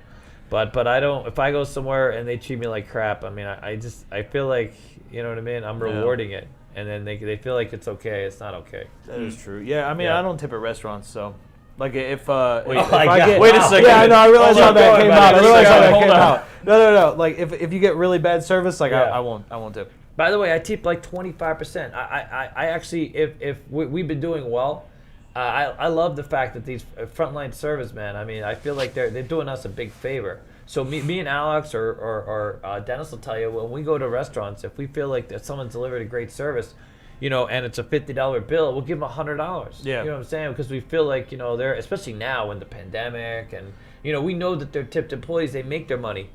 But I don't. If I go somewhere and they treat me like crap, I mean, I feel like what I mean. I'm rewarding it, and then they feel like it's okay. It's not okay. That is true. Yeah, I mean, Yeah. I don't tip at restaurants, so like if my I God. get Wait a second. Yeah, I know. I realize Hold how on, that go came ahead, out. I buddy. realize how that Hold came on. out. No. Like if you get really bad service, like Yeah. I won't tip. By the way, I tip like 25%. I actually, if we've been doing well, I love the fact that these frontline servicemen. I mean, I feel like they're doing us a big favor. So me and Alex or Dennis will tell you, when we go to restaurants, if we feel like that someone's delivered a great service, and it's a $50 bill, we'll give them $100. Yeah. You know what I'm saying? Because we feel like they're, especially now in the pandemic, and we know that they're tipped employees. They make their money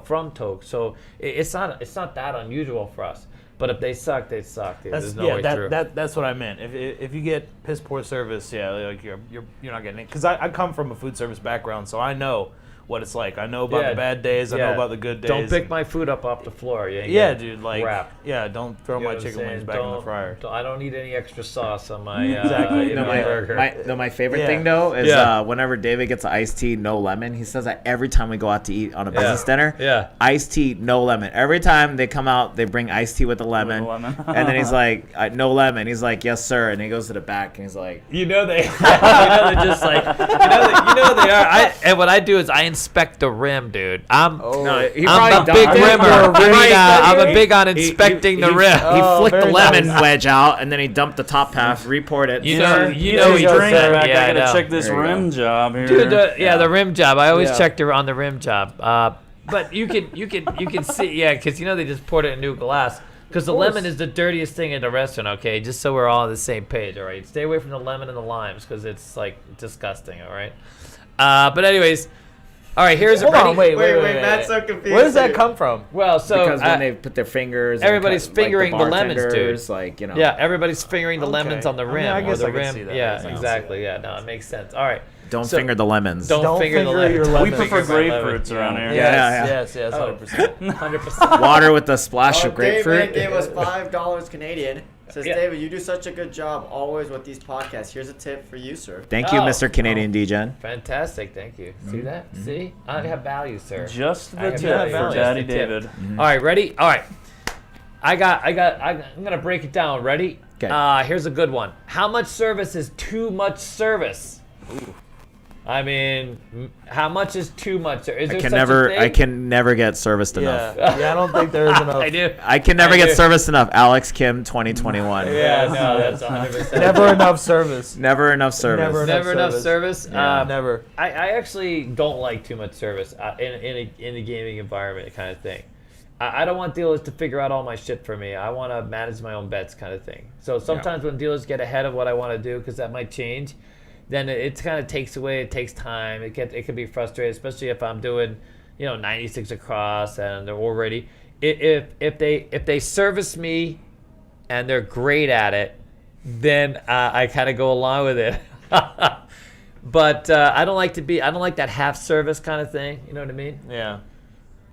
from Toke, so it's not that unusual for us. But if they suck, they suck. Dude. There's no way through. That's what I meant. If you get piss poor service, yeah, like you're not getting it. Because I come from a food service background, so I know what it's like. I know about the bad days. I know about the good days. Don't pick my food up off the floor. Yeah, dude. Like, crap. Yeah, don't throw You know my what I'm chicken wings saying? back in the fryer. I don't need any extra sauce on my Exactly. my burger. My favorite Yeah. thing though is Yeah. whenever David gets an iced tea, no lemon. He says that every time we go out to eat on a business dinner. Yeah. Iced tea, no lemon. Every time they come out, they bring iced tea with a lemon. And then he's like, no lemon. He's like, yes, sir. And he goes to the back and he's like, You know they, they're just like, you know they are. And what I do is I inspect the rim, dude. I'm a big rimmer. I'm a big on inspecting the rim. He flicked the very lemon nice. wedge out and then he dumped the top half, repoured it. You know He's he drink does that. back. Yeah, I I gotta know. check this There you rim job here. Dude, the rim job. I always Yeah. checked her on the rim job. But you can see, yeah, because they just poured it in new glass. Because the lemon is the dirtiest thing in the restaurant. Okay, just so we're all on the same page. All right, stay away from the lemon and the limes because it's like disgusting. All right. But anyways, all right. Here's Hold a on, wait. Matt's so confused. Where does that come from? Well, so Because when they put their fingers, and everybody's cut, fingering like the lemons, dude. bartenders, like, you know. yeah, everybody's fingering the Okay. lemons on the I mean, rim. I guess or the I can rim. see that. Yeah, I can see exactly. Yeah, no, it makes sense. All right. Don't So- finger the lemons. Don't finger the lemons. your We lemons. prefer Finger my lemon. grapefruits around here. Yeah. Yes, 100%. 100%. Water with a splash of David grapefruit. gave us $5 Canadian. Says, Yeah. David, you do such a good job always with these podcasts. Here's a tip for you, sir. Thank you, Oh. Mr. Canadian DGen. Fantastic, thank you. See that? See, I have value, sir. Just I the have tip value. for Just Daddy the tip. David. All right, ready? All right. I'm gonna break it down. Ready? 'Kay. Here's a good one. How much service is too much service? I mean, how much is too much? Is there such a thing? I can never get serviced enough. Yeah, I don't think there is enough. I do. I can never I get do. serviced enough. Alex Kim 2021. Yeah, no, that's 100%. Never enough service. Never enough service. Never Never enough service. Yeah. Never. I actually don't like too much service in a gaming environment kind of thing. I don't want dealers to figure out all my shit for me. I want to manage my own bets kind of thing. So sometimes when dealers get ahead of what I want to do, because that might change, then it kind of takes away. It takes time. It can be frustrating, especially if I'm doing, 96 across and they're already. If they service me, and they're great at it, then I kind of go along with it. But I don't like that half service kind of thing. You know what I mean? Yeah.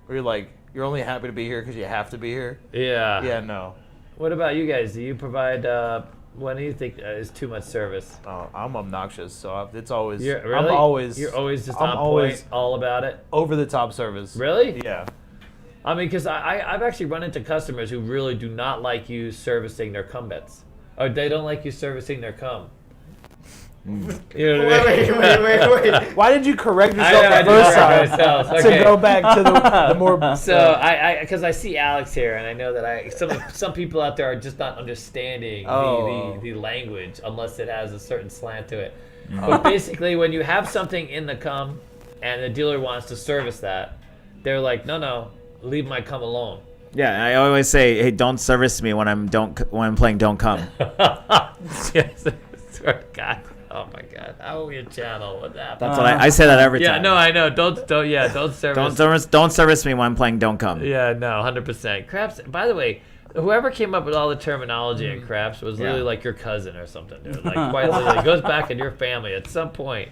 Where you're like, you're only happy to be here because you have to be here. Yeah. Yeah, no. What about you guys? Do you provide? When do you think is too much service? Oh, I'm obnoxious, so it's always. You're I'm always. You're always just I'm on always point, all about it. over the top service. Really? Yeah. I mean, because I've actually run into customers who really do not like you servicing their cum bets, or they don't like you servicing their cum. You know what I mean? Wait. Why did you correct I yourself know, I the just first corrected time myself. to Okay. go back to the more? So because I see Alex here, and I know that some people out there are just not understanding the language unless it has a certain slant to it. But basically, when you have something in the cum, and the dealer wants to service that, they're like, no, leave my cum alone. Yeah, I always say, hey, don't service me when I'm playing Don't Come. Yes, I swear to God. Oh my God! How are we a channel? What happened? That's what I say that every Yeah, time. no, I know. Don't service. Don't service me when I'm playing Don't Come. Yeah, no, 100%. Craps. By the way, whoever came up with all the terminology in craps was literally like your cousin or something, dude. Like quite literally, it goes back in your family at some point.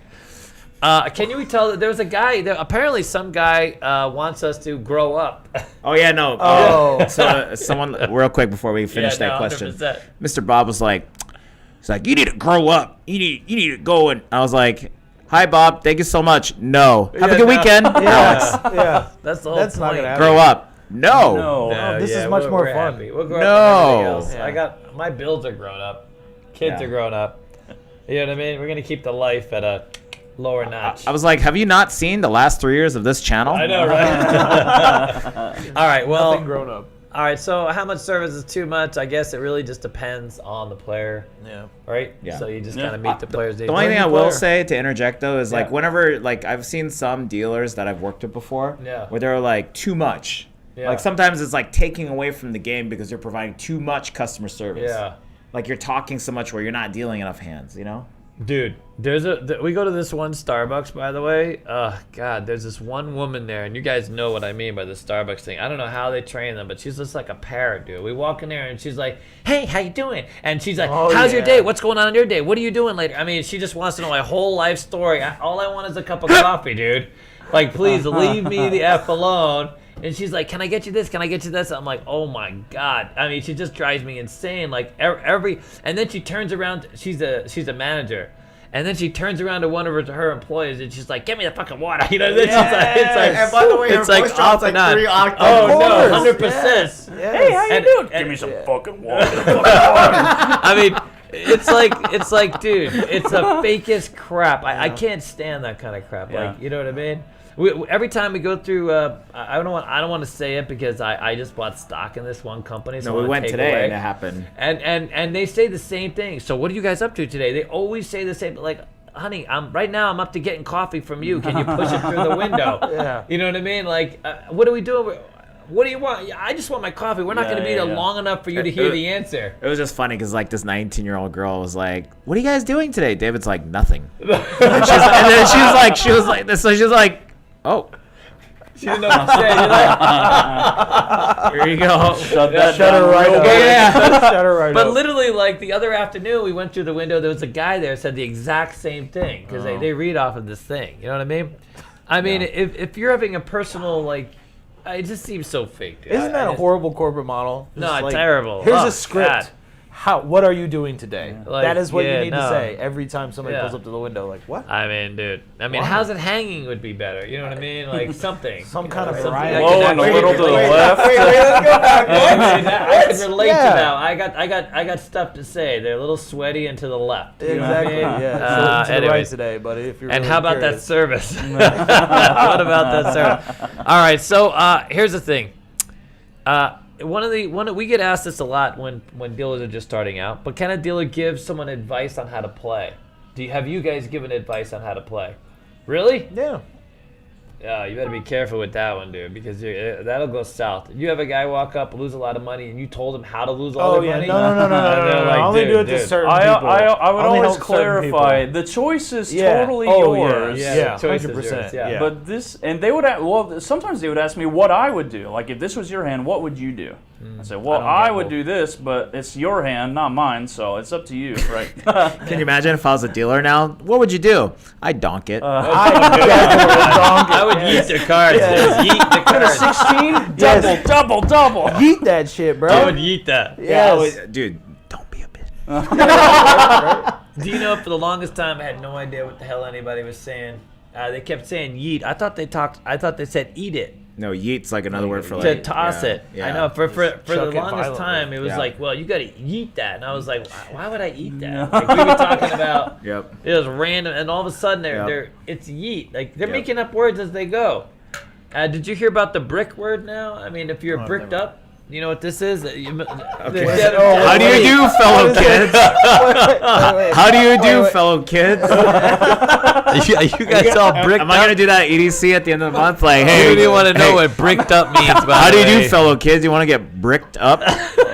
Can you tell that there was a guy? Apparently, some guy wants us to grow up. Oh yeah, no. Oh. So someone real quick before we finish Yeah, that no, question. 100%. Mr. Bob was like, he's like, you need to grow up. You need to go. And I was like, hi Bob, thank you so much. No, have a good weekend, Alex. Yeah. That's the whole That's not point. gonna happen. Grow up. No. No. No, this is much we're- more we're fun. happy. We'll grow No. up with everything else. Yeah. I got my bills are grown up, kids Yeah. are grown up. You know what I mean? We're gonna keep the life at a lower notch. I was like, have you not seen the last 3 years of this channel? I know, right? All right, well, Nothing grown up. all right. So, how much service is too much? I guess it really just depends on the player, Yeah. right? Yeah. So you just Yeah. kind of meet the player's needs. The only thing I Player. will say to interject though is like Yeah. whenever like I've seen some dealers that I've worked with before Yeah. where they're like too much. Yeah. Like sometimes it's like taking away from the game because you're providing too much customer service. Yeah. Like you're talking so much where you're not dealing enough hands, you know? Dude, we go to this one Starbucks, by the way. God, there's this one woman there, and you guys know what I mean by the Starbucks thing. I don't know how they train them, but she's just like a parrot, dude. We walk in there, and she's like, "Hey, how you doing?" And she's like, Oh, "How's your yeah. day? What's going on in your day? What are you doing later?" I mean, she just wants to know my whole life story. All I want is a cup of coffee, dude. Like, please leave me the F alone. And she's like, can I get you this? Can I get you this? I'm like, oh my God. I mean, she just drives me insane. Like and then she turns around. She's a manager. And then she turns around to one of her employees and she's like, "Get me the fucking water." You know, it's like, and by the way, her voice drops like 3 octaves. Oh no, 100%. Yes. Hey, how you doing? Give me some fucking water. I mean, it's like, dude, it's the fakest crap. I can't stand that kind of crap. Yeah. Like, you know what I mean? Every time we go through, I don't want to say it because I just bought stock in this one company. So No, we went today and it happened. And they say the same thing. So what are you guys up to today? They always say the same. Like, honey, right now I'm up to getting coffee from you. Can you push it through the window? Yeah. You know what I mean? Like, what are we doing? What do you want? I just want my coffee. We're not going to be there long enough for you to hear the answer. It was just funny because like this 19-year-old girl was like, "What are you guys doing today?" David's like, "Nothing." and then she was like, this. So she was like, "Oh." She didn't know what to say. You're like, Here you go. Shut her right up. Shut her right but up. literally, like the other afternoon, we went through the window. There was a guy there said the exact same thing because they read off of this thing. You know what I mean? I mean, if you're having a personal like, it just seems so fake. Dude. Isn't that a horrible corporate model? No, Just like, terrible. Here's Oh, a script. God. What are you doing today? Like, that is what you need no. to say every time somebody Yeah. pulls up to the window. Like, what? I mean, dude. I mean, Why? how's it hanging would be better. You know what I mean? Like something. Some kind of something variety. that Low can and a actually little to the relate. left. Wait, let's go back. I can relate Yeah. to that. I got stuff to say. They're a little sweaty and to the left. You know what I Exactly. mean? Yeah. To the right anyways. today, buddy. If you're And really how about curious. that service? What about that service? All right, so here's the thing. We get asked this a lot when dealers are just starting out. But can a dealer give someone advice on how to play? Have you guys given advice on how to play? Really? Yeah. Yeah, you better be careful with that one, dude, because that'll go south. You have a guy walk up, lose a lot of money, and you told him how to lose all Oh their yeah. money. No. And they're like, I only dude, do it to dude. certain I people. would Only always help certain clarify people. the choice is Yeah. totally Oh, yours. Yeah. the choice is 100%. yours, yeah. Yeah. But and they would sometimes they would ask me what I would do. Like if this was your hand, what would you do? I said, well, I would do this, but it's your hand, not mine, so it's up to you, right? Can you imagine if I was a dealer now? What would you do? I'd donk it. I would yeet the cards. dude. Yeet the cards. 16, Yes. double. Yeet that shit, bro. I would yeet that. Yes. Dude, don't be a bitch. Do you know for the longest time I had no idea what the hell anybody was saying? They kept saying yeet. I thought they said eat it. No, yeet's like another word for like To toss yeah, it. Yeah. I know for the Chuck it longest violently. time it was Yeah. like, well, you got to yeet that, and I was like, why would I eat that? Like, we were talking about Yep. it was random, and all of a sudden it's yeet. Like they're making up words as they go. Did you hear about the brick word now? I mean, if you're bricked up, you know what this is? How do you do, fellow kids? How do you do, fellow kids? you guys all bricked Am I gonna do that EDC at the end of the month? Like, hey, You don't even want to know what bricked up means. How do you do, fellow kids? You want to get bricked up?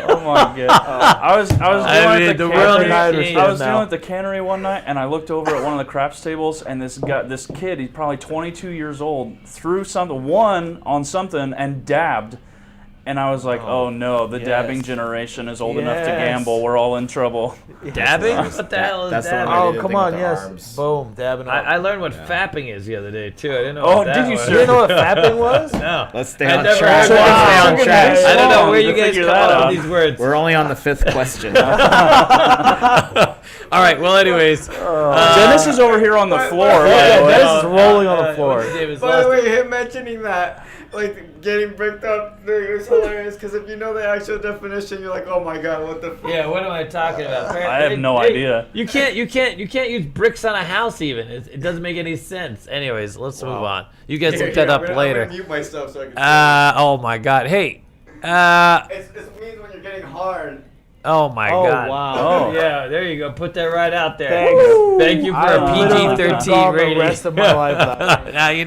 Oh my god! I was doing at the world cannery. changed I was now. doing at the cannery one night, and I looked over at one of the craps tables, and this kid, he's probably 22 years old, threw won on something and dabbed. And I was like, oh no, the dabbing generation is old enough to Yes. gamble. We're all in trouble. Dabbing? What the hell is That's the one dabbing? I Oh, did come think on, with the yes. arms. Boom, dabbing up. I learned what fapping is the other day too. I didn't know. Oh, what that did you was. You didn't know what fapping was? No. Let's stay I on never track. heard Let's stay that. on track. I don't know where To you guys figure come that up out. with these words. We're only on the 5th question. All right. Well, anyways. Dennis is over here on the floor. by Yeah, the way. Dennis is rolling on the floor. By the way, him mentioning that, like getting bricked up, dude, it was hilarious. Because if you know the actual definition, you're like, oh my god, what the? Yeah. What am I talking about? I have no idea. You can't use bricks on a house even. It doesn't make any sense. Anyways, let's move on. You guys look that up later. I'm gonna mute myself so I can. Oh my God. Hey. It means when you're getting hard. Oh my Oh, God. wow. Oh. Yeah, there you go. Put that right out there. Thanks. Thank you for I a literally PG-13 could go rating. the rest of my life without it. Now you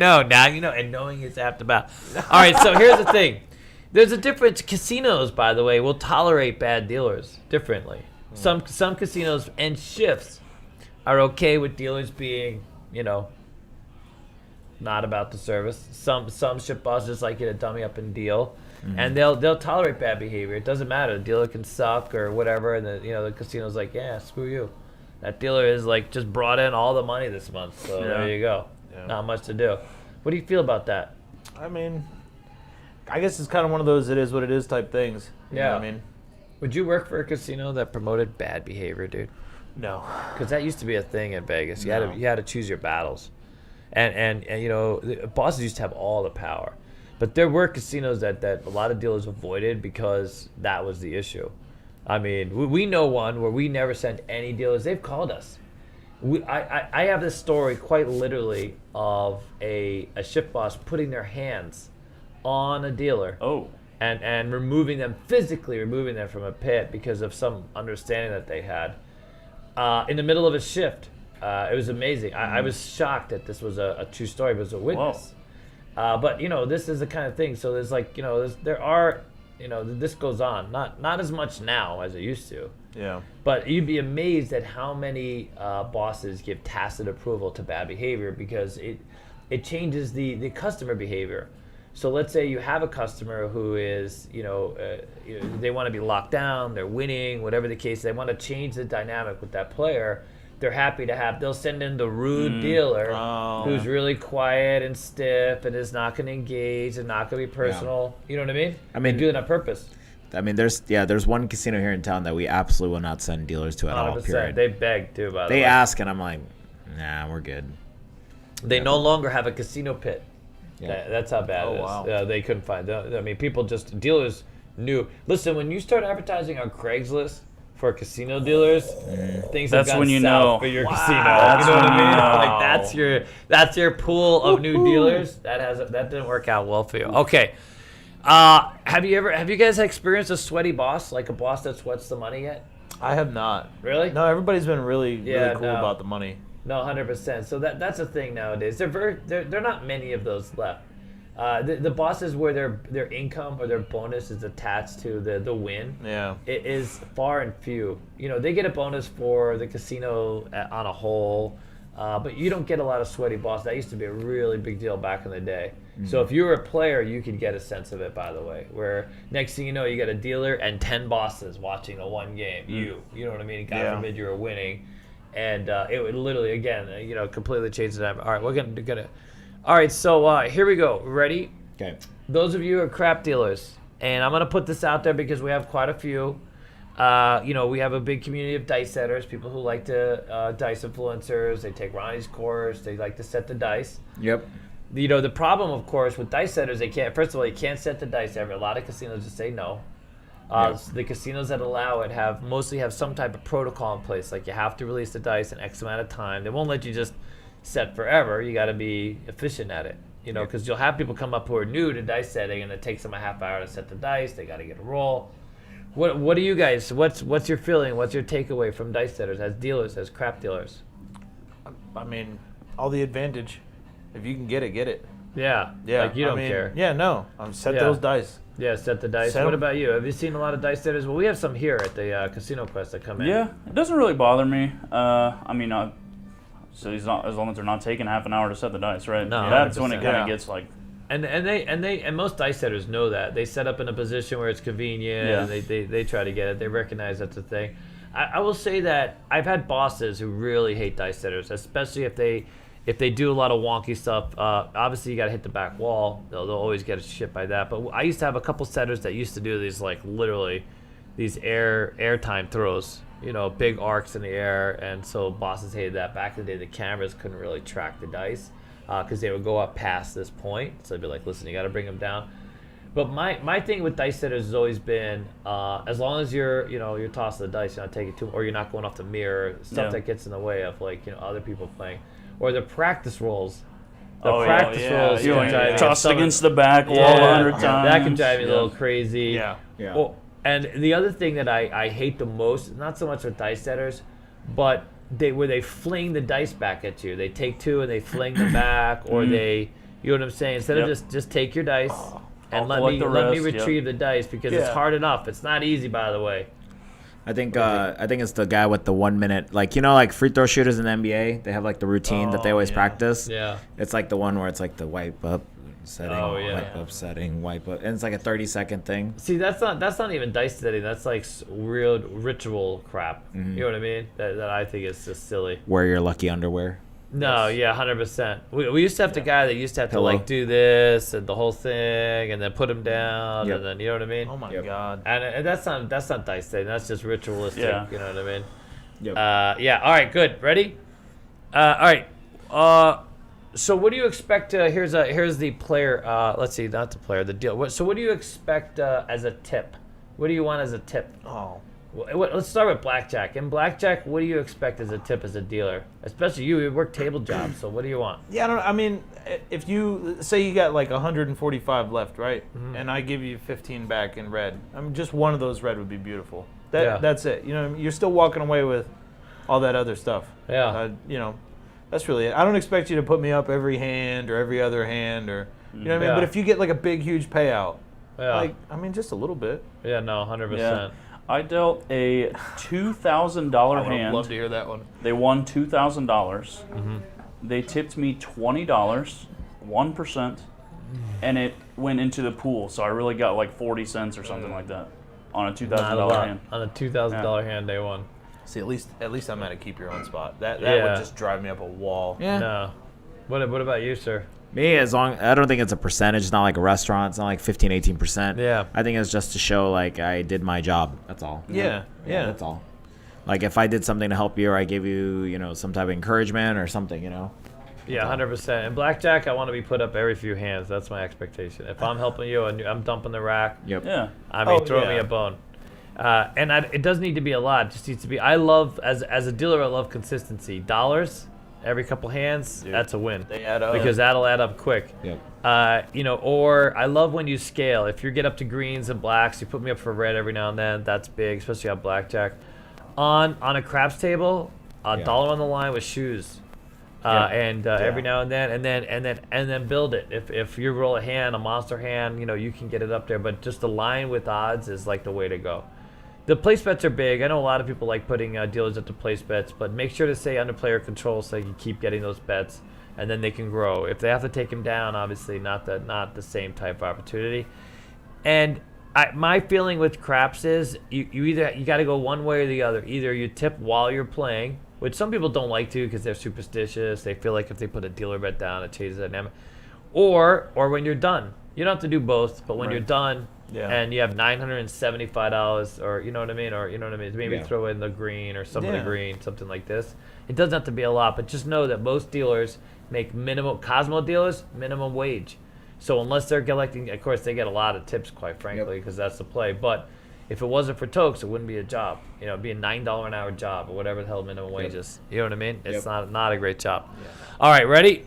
know, and knowing is half the battle. All right, so here's the thing. There's a difference. Casinos, by the way, will tolerate bad dealers differently. Some casinos and shifts are okay with dealers being, not about the service. Some shift bosses just like you to dummy up and deal. And they'll tolerate bad behavior. It doesn't matter. The dealer can suck or whatever, and the casino's like, yeah, screw you. That dealer is like just brought in all the money this month, so there you go. Not much to do. What do you feel about that? I mean, I guess it's kind of one of those it is what it is type things. You know what I mean? Would you work for a casino that promoted bad behavior, dude? No. Because that used to be a thing in Vegas. You had to choose your battles, and you know, the bosses used to have all the power, but there were casinos that a lot of dealers avoided because that was the issue. I mean, we know one where we never sent any dealers. They've called us. I have this story quite literally of a shift boss putting their hands on a dealer. Oh. And physically removing them from a pit because of some understanding that they had. In the middle of a shift. It was amazing. I was shocked that this was a true story, but it was a witness. But, you know, this is the kind of thing. So there's like, you know, this goes on. Not as much now as it used to. Yeah. But you'd be amazed at how many bosses give tacit approval to bad behavior because it changes the customer behavior. So let's say you have a customer who is, they want to be locked down, they're winning, whatever the case, they want to change the dynamic with that player. They're happy to they'll send in the rude dealer who's really quiet and stiff and is not going to engage and not going to be personal. Yeah. You know what I mean? I mean, they do it on purpose. I mean, there's one casino here in town that we absolutely will not send dealers to at all, period. They beg, too, by the way. They ask, and I'm like, nah, we're good. They no longer have a casino pit. Yeah. That's how bad it is. Wow. They couldn't find it. I mean, dealers knew. Listen, when you start advertising on Craigslist for casino dealers, things have That's gone when you south know. for your casino. That's You know what when you I mean? know. Like that's your pool of new dealers. That didn't work out well for you. Okay. Have you guys experienced a sweaty boss, like a boss that sweats the money yet? I have not. Really? No, everybody's been really cool about the money. No, 100%. So that's a thing nowadays. There are not many of those left. The bosses where their income or their bonus is attached to the win. Yeah. It is far and few. You know, they get a bonus for the casino on a whole, but you don't get a lot of sweaty bosses. That used to be a really big deal back in the day. Mm-hmm. So if you were a player, you could get a sense of it, by the way, where next thing you know, you got a dealer and 10 bosses watching the one game. You know what I mean? God forbid you were winning. And it would literally, again, completely change the dynamic. All right, we're gonna. All right, so here we go. Ready? Okay. Those of you who are crap dealers, and I'm gonna put this out there because we have quite a few. We have a big community of dice setters, people who like to dice influencers. They take Ronnie's course. They like to set the dice. Yep. The problem, of course, with dice setters, they can't. First of all, you can't set the dice ever. A lot of casinos just say no. The casinos that allow it mostly have some type of protocol in place, like you have to release the dice in X amount of time. They won't let you just set forever. You got to be efficient at it, because you'll have people come up who are new to dice setting, and it takes them a half hour to set the dice. They got to get a roll. What do you guys? What's your feeling? What's your takeaway from dice setters as dealers, as crap dealers? I mean, all the advantage. If you can get it, get it. Yeah. Like you don't care. Yeah, no. Set those dice. Yeah, set the dice. What about you? Have you seen a lot of dice setters? Well, we have some here at the Casino Quest that come in. Yeah, it doesn't really bother me. So as long as they're not taking half an hour to set the dice, right? No, that's when it 100%. kind of gets like. And most dice setters know that. They set up in a position where it's convenient. Yeah. And they try to get it. They recognize that's a thing. I will say that I've had bosses who really hate dice setters, especially if they do a lot of wonky stuff. Obviously you got to hit the back wall. They'll always get shit by that. But I used to have a couple setters that used to do these literally these air time throws. Big arcs in the air, and so bosses hated that. Back in the day, the cameras couldn't really track the dice because they would go up past this point. So they'd be like, listen, you got to bring them down. But my thing with dice setters has always been, as long as you're tossing the dice, you're not taking too, or you're not going off the mirror, stuff that gets in the way of other people playing, or the practice rolls. Rolls you're can drive you tossed against the back wall 100 times. That can drive you a little crazy. Yeah. Well, and the other thing that I hate the most, not so much with dice setters, but where they fling the dice back at you. They take two and they fling them back, or they, you know what I'm saying? Instead of just take your dice and let me retrieve the dice, because it's hard enough. It's not easy, by the way. I think it's the guy with the 1 minute, like free throw shooters in the NBA. They have the routine that they always practice. Yeah. It's the one where it's the wipe up setting, wipe up setting, wipe up, and it's a 30-second thing. See, that's not even dice setting. That's real ritual crap. Mm-hmm. You know what I mean? That I think is just silly. Wear your lucky underwear. No, Yes. yeah, 100%. We used to have the guy that used to have to Pillow. like do this and the whole thing, and then put him down, Yep. and then you know what I mean. Oh my Yep. God. And that's not dice thing. That's just ritualistic. Yeah. You know what I mean. Yep. Yeah. All right. Good. Ready? All right. So what do you expect? Here's the player. Let's see, not the player. The deal. So what do you expect as a tip? What do you want as a tip? Oh. Let's start with blackjack. In blackjack, what do you expect as a tip as a dealer? Especially you work table jobs. So what do you want? Yeah, I mean, if you say you got like 145 left, right, and I give you 15 back in red, I mean, just one of those red would be beautiful. That's it. You know, you're still walking away with all that other stuff. Yeah. You know, that's really it. I don't expect you to put me up every hand or every other hand or you know what I mean. Yeah. But if you get like a big, huge payout, Yeah. like I mean, just a little bit. Yeah. No. 100%. Yeah. I dealt a $2,000 I would hand. love to hear that one. They won $2,000. They tipped me $20, 1%, and it went into the pool. So I really got like 40 cents or something like that on a Not a $2,000 lot. hand. On a $2,000 hand, they won. See, at least I'm at a keep your own spot. That Yeah. would just drive me up a wall. Yeah. No. What about you, sir? Me, I don't think it's a percentage. It's not like a restaurant. It's not like 15, 18%. Yeah. I think it's just to show like I did my job. That's all. Yeah. That's all. Like if I did something to help you or I gave you, you know, some type of encouragement or something, you know. Yeah, 100%. In blackjack, I want to be put up every few hands. That's my expectation. If I'm helping you and I'm dumping the rack, Yep. Yeah. I mean, Oh, throw yeah. me a bone. It doesn't need to be a lot. It just needs to be. I love as a dealer. I love consistency. Dollars every couple hands. Dude, that's a win. They add up. Because that'll add up quick. Yep. You know, or I love when you scale. If you get up to greens and blacks, you put me up for red every now and then. That's big, especially on blackjack. On a craps table, a Yeah. dollar on the line with shoes. Every now and then build it. If you roll a hand, a monster hand, you know, you can get it up there. But just the line with odds is like the way to go. The place bets are big. I know a lot of people like putting dealers up to place bets, but make sure to stay under player control so you can keep getting those bets, and then they can grow. If they have to take him down, obviously not the same type of opportunity. And my feeling with craps is you got to go one way or the other. Either you tip while you're playing, which some people don't like to because they're superstitious. They feel like if they put a dealer bet down, it changes the dynamic. Or when you're done. You don't have to do both, but when Right. you're done Yeah. and you have $975, or you know what I mean, maybe Yeah. throw in the green or some of the Yeah. green, something like this. It doesn't have to be a lot, but just know that most dealers make Cosmo dealers, minimum wage. So unless they're collecting, of course, they get a lot of tips, quite frankly, because that's the play. But if it wasn't for Tokes, it wouldn't be a job. You know, it'd be a $9 an hour job or whatever the hell minimum wage is. You know what I mean? It's not a great job. All right, ready?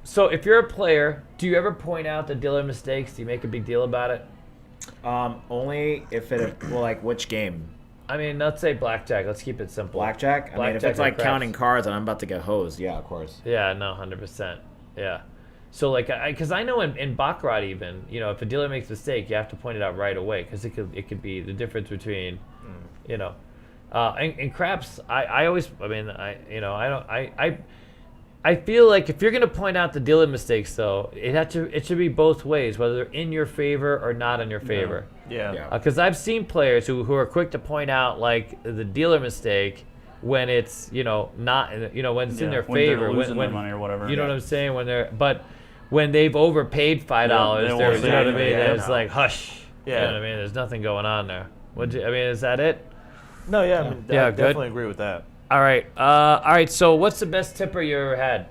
So if you're a player, do you ever point out the dealer mistakes? Do you make a big deal about it? Only if it like which game? I mean, let's say blackjack. Let's keep it simple. Blackjack? I mean, if Blackjack it's or like craps. counting cards and I'm about to get hosed, yeah, of course. Yeah, no, 100%. Yeah. So like, because I know in Baccarat even, you know, if a dealer makes a mistake, you have to point it out right away because it could be the difference between, you know, in craps. I feel like if you're gonna point out the dealer mistakes, though, it should be both ways, whether they're in your favor or not in your favor. Yeah. Yeah. Because I've seen players who are quick to point out like the dealer mistake when it's not when it's in their when they're favor, losing their money or whatever. You know what I'm saying? When they've overpaid $5, they you won't know say what I mean? anything. It's like hush. Yeah. You know what I mean? There's nothing going on there. Is that it? No, yeah, I mean, Yeah, I good. definitely agree with that. All right. All right. So what's the best tipper you ever had?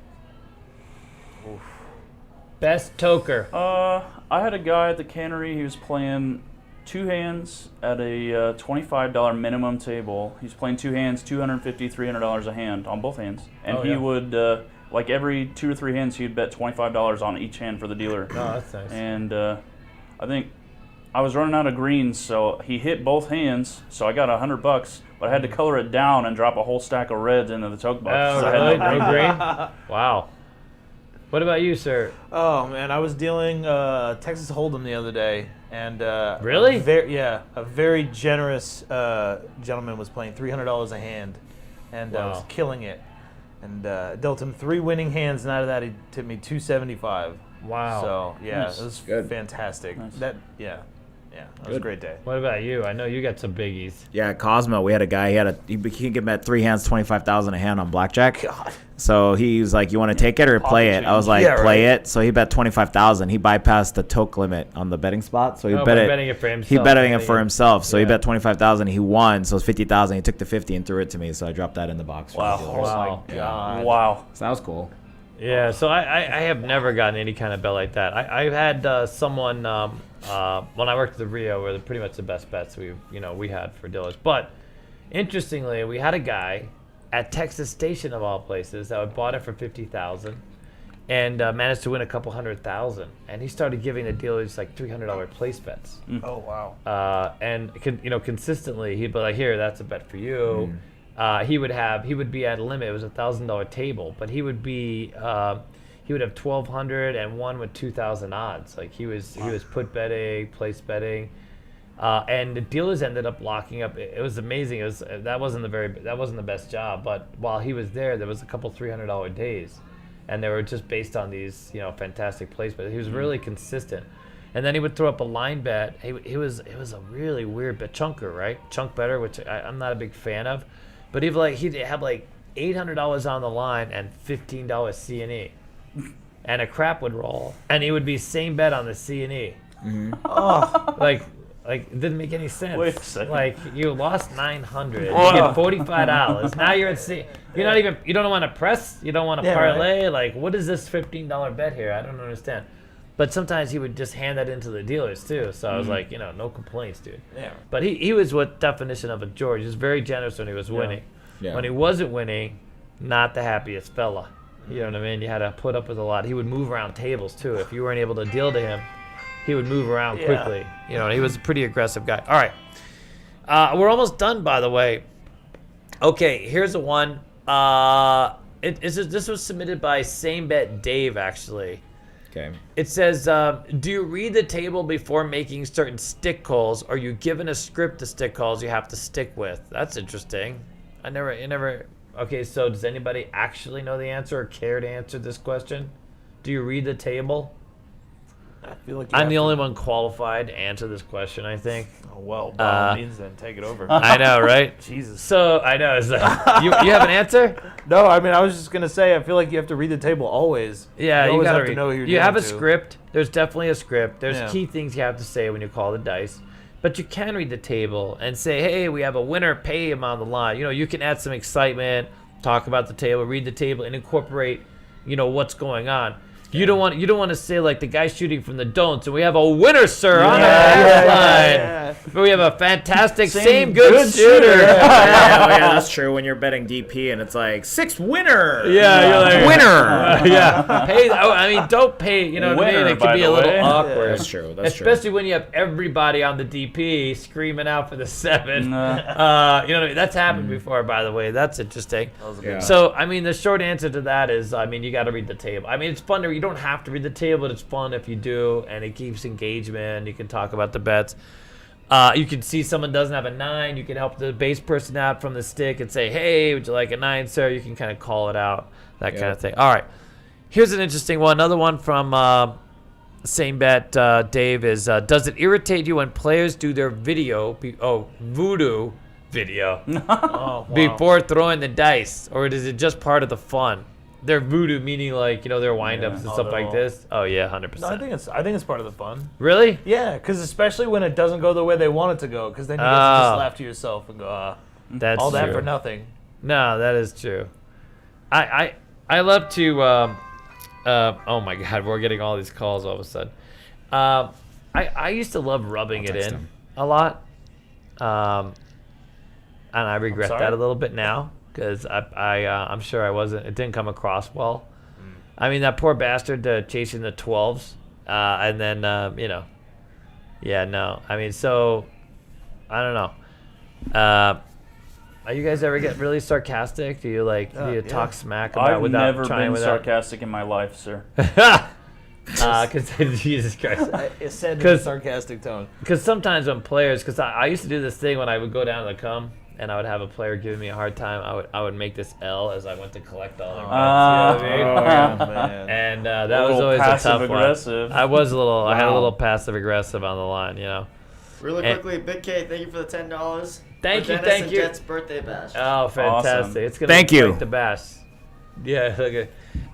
Best toker. I had a guy at the cannery. He was playing two hands at a $25 minimum table. He's playing two hands, $250, $300 a hand on both hands. And Oh, he yeah. would, like every 2 or 3 hands, he'd bet $25 on each hand for the dealer. Oh, that's nice. And I think I was running out of greens, so he hit both hands. So I got $100, but I had to color it down and drop a whole stack of reds into the toke box. Oh, so I had really? no No green. green? Wow. What about you, sir? Oh man, I was dealing Texas Hold'em the other day, and Really? a very generous gentleman was playing $300 a hand, and Wow. was killing it, and dealt him 3 winning hands, and out of that he tipped me $275. Wow. So yeah, Nice. it was Good. fantastic. Nice. That yeah. Yeah, that was a great day. What about you? I know you got some biggies. Yeah, Cosmo. We had a guy. He could get at 3 hands, 25,000 a hand on blackjack. God. So he was like, "You want to take it or play it?" I was like, "Play it." So he bet 25,000. He bypassed the toke limit on the betting spot. So he betting it for himself. He betting it for himself. So he bet 25,000. He won. So it's 50,000. He took the 50 and threw it to me. So I dropped that in the box. Wow. For the Oh dealers. my God. Wow. So that was cool. Yeah, so I have never gotten any kind of bet like that. I've had someone when I worked at the Rio were pretty much the best bets we had for dealers. But interestingly, we had a guy at Texas Station of all places that bought it for 50,000 and managed to win a couple $100,000. And he started giving the dealers like $300 place bets. Oh wow. And consistently he'd be like, "Here, that's a bet for you." He would be at a limit. It was $1,000 table, but he would have 1,200 and one with 2,000 odds. Like he was put betting, place betting, and the dealers ended up locking up. It was amazing. That wasn't the best job, but while he was there was a couple $300 days, and they were just based on these fantastic place bets. He was really consistent. And then he would throw up a line bet. It was a really weird bet, chunker, right? Chunk better, which I'm not a big fan of. But he'd have like $800 on the line and $15 C&E, and a crap would roll, and he would be same bet on the C&E. Oh, like it didn't make any sense. Wait a second. Like you lost $900, you get $45. Now you're at C. You don't want to press. You don't want to parlay. Right. Like what is this $15 bet here? I don't understand. But sometimes he would just hand that into the dealers too. So I was like, no complaints, dude. Yeah. But he was what definition of a George. He was very generous when he was winning. Yeah. When he wasn't winning, not the happiest fella. You know what I mean? You had to put up with a lot. He would move around tables too. If you weren't able to deal to him, he would move around quickly. He was a pretty aggressive guy. All right. We're almost done, by the way. Okay, here's the one. This was submitted by Same Bet Dave, actually. Okay. It says, do you read the table before making certain stick calls, or are you given a script of stick calls you have to stick with? That's interesting. I never. Okay, so does anybody actually know the answer or care to answer this question? Do you read the table? I feel like I'm the only one qualified to answer this question, I think. Oh well, by all means, then take it over. I know, right? Jesus. So I know. Is that, you have an answer? No, I mean I was just gonna say I feel like you have to read the table always. Yeah, you you always gotta have read. to know who you're You doing have a to. script. There's definitely a script. There's Yeah. key things you have to say when you call the dice. But you can read the table and say, "Hey, we have a winner. Pay him on the line." You can add some excitement, talk about the table, read the table, and incorporate, what's going on. You don't want to say like the guy shooting from the don'ts, and we have a winner, sir, on the line. But we have a fantastic, same good shooter. Yeah, that's true. When you're betting DP and it's like 6 winner. Yeah, you're like winner. Yeah, pay. I mean, don't pay. You know what I mean? Winner, It can by be the a little way. awkward. That's true. That's Especially when you have everybody on the DP screaming out for the 7. You know what I mean? That's happened before, by the way. That's interesting. Yeah. So, I mean, the short answer to that is, you got to read the table. I mean, it's fun you don't have to read the table, but it's fun if you do, and it keeps engagement. You can talk about the bets. You can see someone doesn't have a 9. You can help the base person out from the stick and say, "Hey, would you like a 9, sir?" You can kind of call it out, that kind of thing. All right. Here's an interesting one. Another one from Same Bet Dave is, does it irritate you when players do their voodoo video before throwing the dice, or is it just part of the fun? Their voodoo meaning like their wind-ups and stuff like this. Oh yeah, 100%. No, I think it's part of the fun. Really? Yeah, because especially when it doesn't go the way they want it to go, because then you get to just laugh to yourself and go, That's all that true. for nothing. No, that is true. I love to. Oh my God, we're getting all these calls all of a sudden. I used to love rubbing it in a lot, and I regret that a little bit now. Because I'm sure it didn't come across well. I mean, that poor bastard chasing the 12s, and then yeah, no. I mean, so I don't know. Are you guys ever get really sarcastic? Do you talk smack about I've without never trying been without? sarcastic in my life, sir. Because Jesus Christ. It's said in a sarcastic tone. Because sometimes when players, because I used to do this thing when I would go down to the cum, and I would have a player giving me a hard time. I would make this L as I went to collect all their bets. You know what I mean? Man. And that was always a tough one. Passive-aggressive. I had a little passive aggressive on the line, Really And- quickly, Big K, thank you for the $10. Thank for you, Dennis thank and you. Jet's birthday bash. Oh, fantastic! Awesome. It's gonna Thank be you. like the best. Yeah. Okay.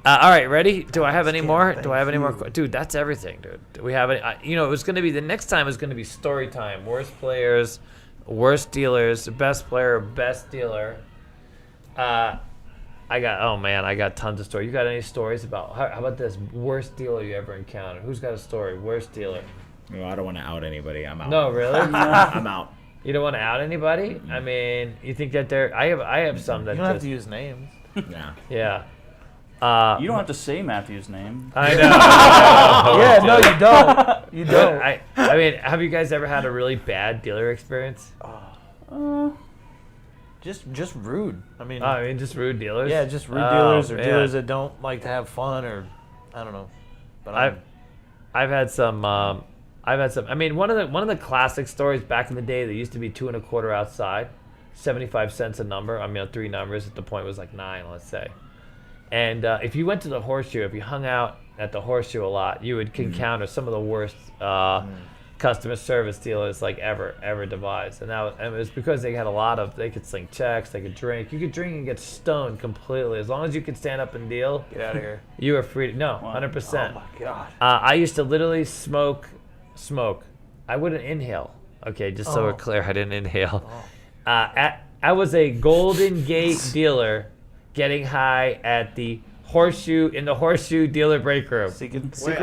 All right, ready? Do I have any more? Do I have any more? Dude, that's everything, dude. Do we have any? It was gonna be the next time is gonna be story time. Worst players, worst dealers, best player, best dealer. I got tons of stories. You got any stories about? How about this worst dealer you ever encountered? Who's got a story? Worst dealer? No, I don't want to out anybody. I'm out. No, really? I'm out. You don't want to out anybody? I mean, you think that I have some that You don't have just to use names. Yeah. yeah. You don't have to say Matthew's name. I know. Yeah, no, you don't. You But don't. I mean, have you guys ever had a really bad dealer experience? Just rude. I mean, Just rude dealers. yeah, just rude Oh, dealers or man. dealers that don't like to have fun or I don't know. But I've had some. I mean, one of the classic stories back in the day. There used to be 2 1/4 outside, 75 cents a number. I mean, 3 numbers. At the point, it was like 9, let's say. And if you went to the Horseshoe, if you hung out at the Horseshoe a lot, you would encounter some of the worst customer service dealers like ever devised. And it was because they had they could sling checks, they could drink. You could drink and get stoned completely. As long as you could stand up and deal, get out of here. you were free. No, Wow. 100%. Oh my god. I used to literally smoke. I wouldn't inhale. Okay, just so we're clear, I didn't inhale. I was a Golden Gate dealer getting high at the Horseshoe dealer break room. Wait, I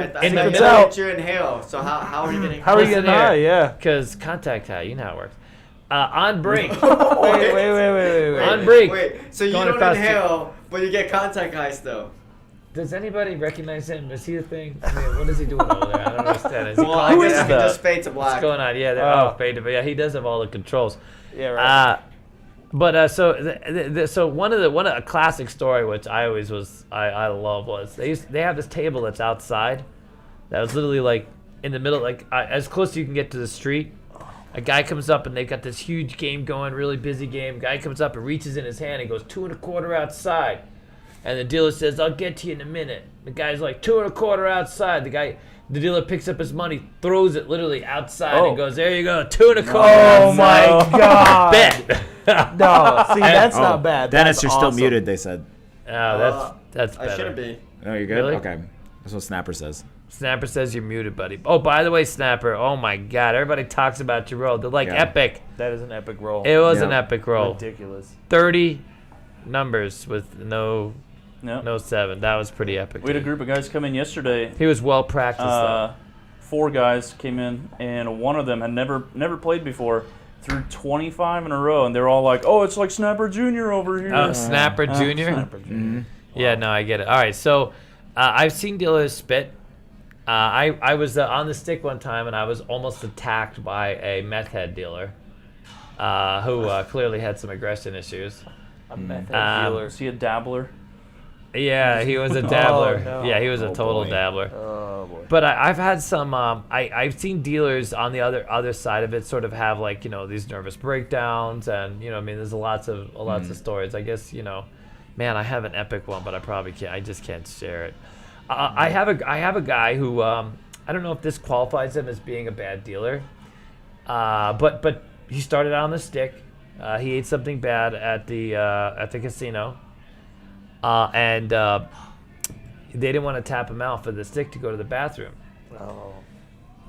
thought in the you middle- let you inhale. So how are you getting? How are you Listen getting high? here. Yeah. Because contact high, you know how it works. On brink. Wait. On brink. Wait, so you Going don't across inhale, but you get contact highs though. Does anybody recognize him? Is he a thing? I mean, what is he doing over there? I don't understand. Is he Well, I calling guess us you can the- just fade to black. What's going on? Yeah, fade to, but yeah, he does have all the controls. Yeah, right. So one of a classic story which I love was they have this table that's outside, that was literally like in the middle, like as close as you can get to the street. A guy comes up and they've got this huge game going, really busy game. Guy comes up and reaches in his hand and goes 2 1/4 outside, and the dealer says, "I'll get to you in a minute." The guy's like 2 1/4 outside. The dealer picks up his money, throws it literally outside, and goes, "There you go, 2 1/4." Oh my god. Bet. No, see, that's not bad. Dennis, That's you're still awesome. muted, they said. Oh, that's better. I shouldn't be. Oh, you're good? Really? Okay. That's what Snapper says. Snapper says you're muted, buddy. Oh, by the way, Snapper. Oh my God, everybody talks about your roll. They're like Yeah. epic. That is an epic roll. It was Yeah. an epic roll. Ridiculous. 30 numbers with no No. 7. That was pretty epic. We had a dude. group of guys come in yesterday. He was well practiced though. 4 guys came in, and one of them had never played before. Threw 25 in a row, and they're all like, "Oh, it's like Snapper Jr. over here." Oh, Snapper Jr. Snapper Jr. Yeah, no, I get it. All right, so I've seen dealers spit. I was on the stick one time, and I was almost attacked by a meth head dealer who clearly had some aggression issues. A method dealer. Is he a dabbler? Yeah, he was a dabbler. no. Yeah, he was a Oh, total boy. dabbler. Oh boy. But I've had some. I've seen dealers on the other side of it sort of have like these nervous breakdowns, and I mean there's lots of stories. I guess man, I have an epic one, but I just can't share it. I have a guy who I don't know if this qualifies him as being a bad dealer, but he started out on the stick. He ate something bad at the casino, and they didn't want to tap him out for the stick to go to the bathroom. Oh.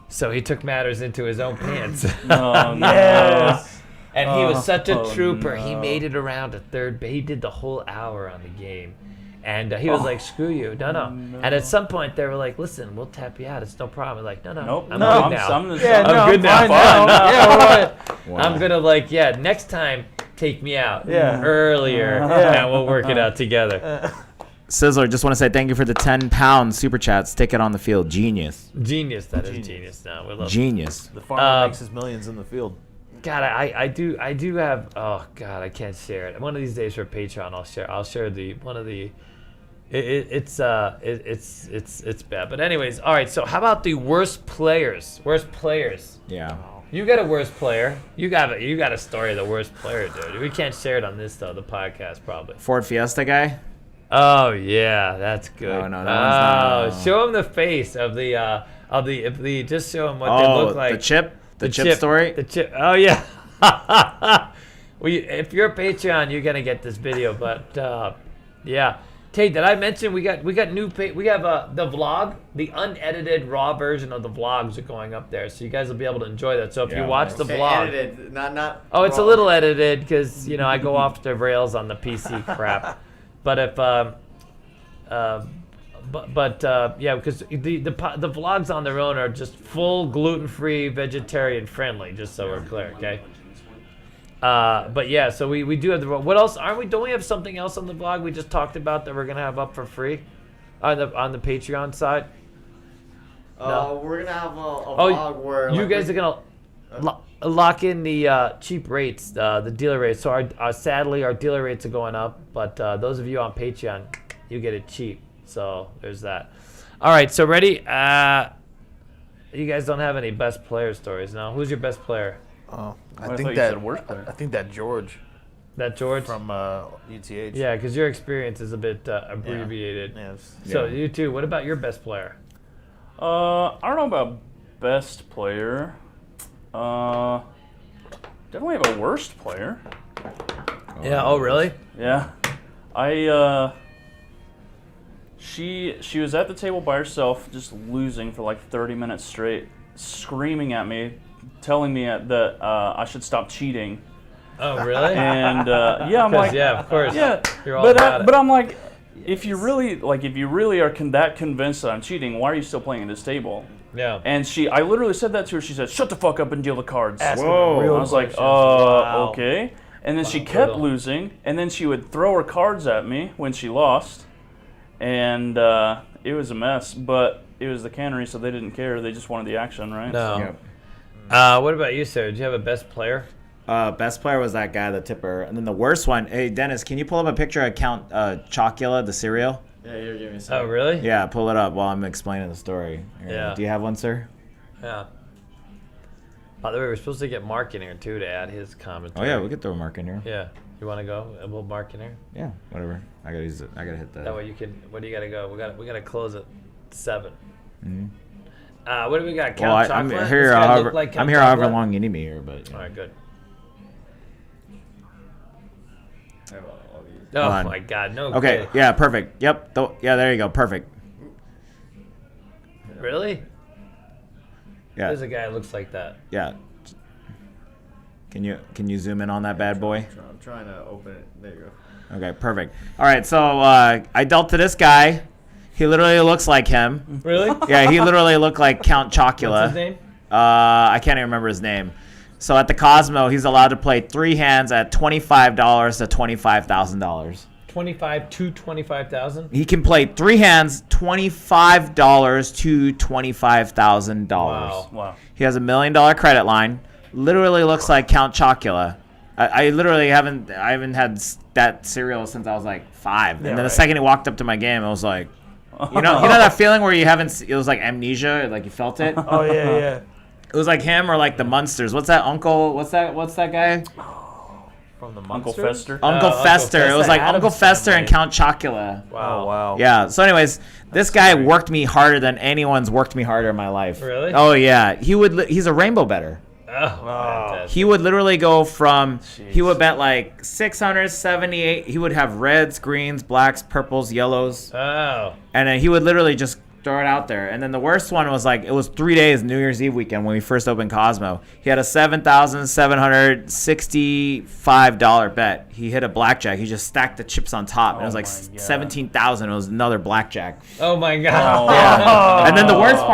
So he took matters into his own pants. Oh, no. Yes. And he was such a Oh, trooper. He no. made it around to third base. He did the whole hour on the game. And he was like, screw you. No. And at some point, they were like, listen, we'll tap you out. It's no problem. Like, no. Nope. I'm no, good now. I'm I'm good now. fine Fine. now. Yeah, all right. Wow. I'm going to next time, take me out earlier. Yeah. And we'll work it out together. Sizzler, just want to say thank you for the 10-pound super chat. Stick it on the field. Genius. Genius. That is genius now. We love it. Genius. The farmer Um, makes his millions in the field. God, I do have. Oh God, I can't share it. One of these days for Patreon, I'll share it's bad. But anyways, all right. So how about the worst players? Worst players. Yeah. You got a worst player. You got a story of the worst player, dude. We can't share it on this though. The podcast probably. Ford Fiesta guy? Oh yeah, that's good. Oh, no, that one's not. Show him the face of the just show him what they look like. the chip? The chip story? The chip. Oh yeah. If you're a Patreon, you're gonna get this video. But yeah. Tay, did I mention we got new? We have the vlog, the unedited raw version of the vlogs are going up there, so you guys will be able to enjoy that. So if you watch the vlog, edited, not. oh, it's raw. a little edited because I go off the rails on the PC crap. But if yeah, because the vlogs on their own are just full gluten-free, vegetarian friendly. Just so we're clear, okay. But yeah, so we do have the. What else? Don't we have something else on the vlog we just talked about that we're gonna have up for free, on the Patreon side? No? We're gonna have a vlog where you guys are gonna lock in the cheap rates, the dealer rates. So sadly our dealer rates are going up, but those of you on Patreon, you get it cheap. So there's that. All right, so ready? You guys don't have any best player stories, no? Who's your best player? Oh, I I thought think you that said worst player. I think that George That George? from UTH. Yeah, because your experience is a bit abbreviated. Yes. So Yeah. you too. What about your best player? I don't know about best player. Definitely have a worst player. Yeah. Oh, really? Yeah, she was at the table by herself, just losing for like 30 minutes straight, screaming at me, telling me that I should stop cheating. Oh, really? And yeah, I'm 'Cause, like, yeah, of course. yeah, You're all about it. but I'm like, if you really are that convinced that I'm cheating, why are you still playing at this table? Yeah. And I literally said that to her. She said, "Shut the fuck up and deal the cards." Whoa. I was like, Wow. okay. And then she Wow, kept brutal. losing, and then she would throw her cards at me when she lost, and it was a mess. But it was the cannery, so they didn't care. They just wanted the action, right? No. Yep. What about you, Sarah? Do you have a best player? Best player was that guy, the tipper. And then the worst one, hey, Dennis, can you pull up a picture of Count Chocula, the cereal? Yeah, you're giving me some. Oh, really? Yeah, pull it up while I'm explaining the story. Here, Yeah. Do you have one, sir? Yeah. By the way, we're supposed to get Mark in here too to add his Oh, commentary. yeah, we could throw a mark in here. Yeah. You want to go? We'll Mark in here. Yeah, whatever. I gotta use it. I gotta hit that. That way you can. Where do you gotta go? We gotta close at 7. Mhm. What do we got? Well, Count I'm Chocolate? here. This guy However, look like Count I'm here however Chocolate? long you need me here, but. All right, good. I have all these. Oh Hold on. my God, no. Okay. kidding. Yeah. Perfect. Yep. Yeah. There you go. Perfect. Really? Yeah. There's a guy that looks like that. Yeah. Can you zoom in on that bad boy? I'm trying to open it. There you go. Okay. Perfect. All right. So I dealt to this guy. He literally looks like him. Really? Yeah. He literally looked like Count Chocula. What's his name? I can't even remember his name. So at the Cosmo, he's allowed to play 3 hands at $25 to $25,000. 25 to 25,000. He can play 3 hands, $25 to $25,000. Wow. Wow. He has $1 million credit line. Literally looks like Count Chocula. I literally haven't had that cereal since I was like 5. And then the second he walked up to my game, I was like, you know that feeling where you haven't. It was like amnesia, like you felt it. Oh yeah, yeah. It was like him or like the Munsters. What's that Uncle? What's that guy? From the Uncle Munsters? Fester. Uncle Uncle Fester. It was Fester. like Addams Uncle Fester and family. Count Chocula. Oh wow. Yeah. So, anyways, this guy worked me harder than anyone's worked me harder in my life. Really? Oh yeah. He's a rainbow better. Oh, fantastic. He would literally go from. He Jeez. would bet like 678. He would have reds, greens, blacks, purples, yellows, Oh. and then he would literally just throw it out there. And then the worst one was like, it was 3 days, New Year's Eve weekend when we first opened Cosmo. He had a $7,765 bet. He hit a blackjack. He just stacked the chips on top. And it was Oh like my God. 17,000. It was another blackjack. Oh my God. Yeah. And then the worst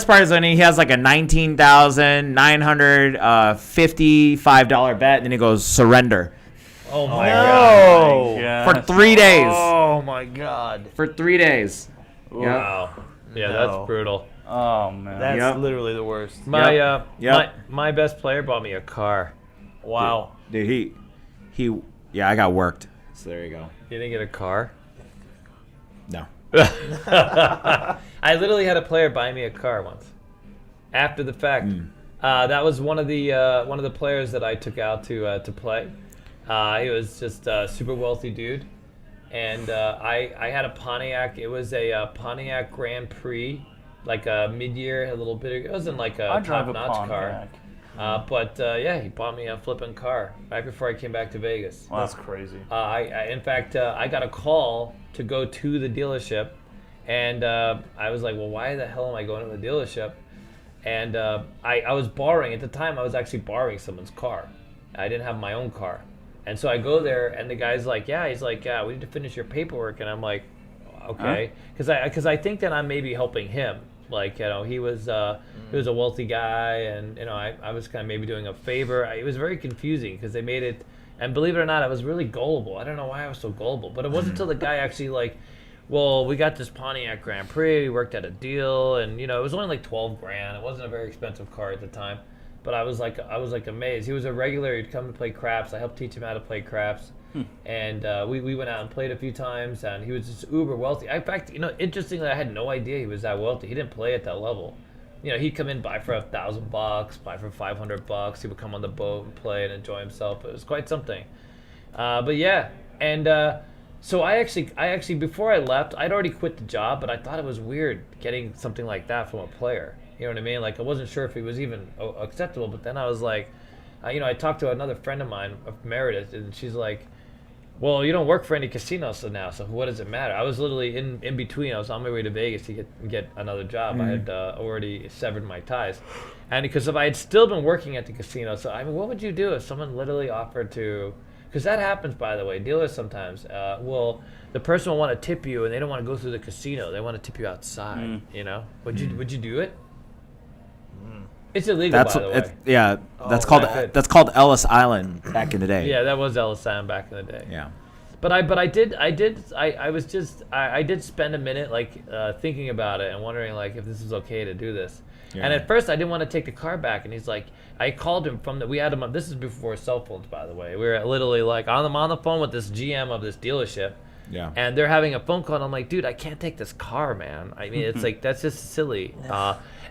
part is when he has like a $19,955 bet, and then he goes surrender Oh my No. God. Yeah. for 3 days. Oh my God. For 3 days. Wow. Yeah, No. that's brutal. Oh man. That's Yep. literally the worst. My Yep. my best player bought me a car. Wow. Dude, yeah, I got worked. So there you go. You didn't get a car? No. I literally had a player buy me a car once. After the fact. That was one of the players that I took out to play. He was just a super wealthy dude. And I had a Pontiac. It was a Pontiac Grand Prix, like a mid-year, a little bit. It wasn't like I a drive a top-notch car. Pontiac. But he bought me a flipping car right before I came back to Vegas. Wow. That's crazy. In fact, I got a call to go to the dealership, and I was like, well, why the hell am I going to the dealership? And I was borrowing, at the time I was actually borrowing someone's car. I didn't have my own car. And so I go there, and the guy's like, he's like, we need to finish your paperwork. And I'm like, okay. Because I think that I'm maybe helping him. Like, he was a wealthy guy, and, I was kind of maybe doing a favor. It was very confusing because they made it, and believe it or not, I was really gullible. I don't know why I was so gullible, but it wasn't until the guy actually like, well, we got this Pontiac Grand Prix, we worked out a deal, and, it was only like 12 grand. It wasn't a very expensive car at the time. But I was like amazed. He was a regular. He'd come to play craps. I helped teach him how to play craps, and we went out and played a few times. And he was just uber wealthy. In fact, interestingly, I had no idea he was that wealthy. He didn't play at that level. He'd come in, buy for $1,000, buy for $500. He would come on the boat and play and enjoy himself. It was quite something. So I actually before I left, I'd already quit the job, but I thought it was weird getting something like that from a player. You know what I mean? Like, I wasn't sure if it was even acceptable, but then I was like, I talked to another friend of mine, Meredith, and she's like, well, you don't work for any casinos now, so what does it matter? I was literally in between. I was on my way to Vegas to get another job. I had already severed my ties. And because if I had still been working at the casino, so I mean, what would you do if someone literally offered to, because that happens, by the way, dealers sometimes, the person will want to tip you and they don't want to go through the casino. They want to tip you outside, Would you do it? It's illegal, by the way. That's called Ellis Island back in the day. Yeah, that was Ellis Island back in the day. Yeah. But I did spend a minute thinking about it and wondering like if this is okay to do this. Yeah. And at first I didn't want to take the car back, and he's like, I called him we had him on, this is before cell phones, by the way. We were literally like on the phone with this GM of this dealership. Yeah. And they're having a phone call, and I'm like, dude, I can't take this car, man. I mean, it's like, that's just silly.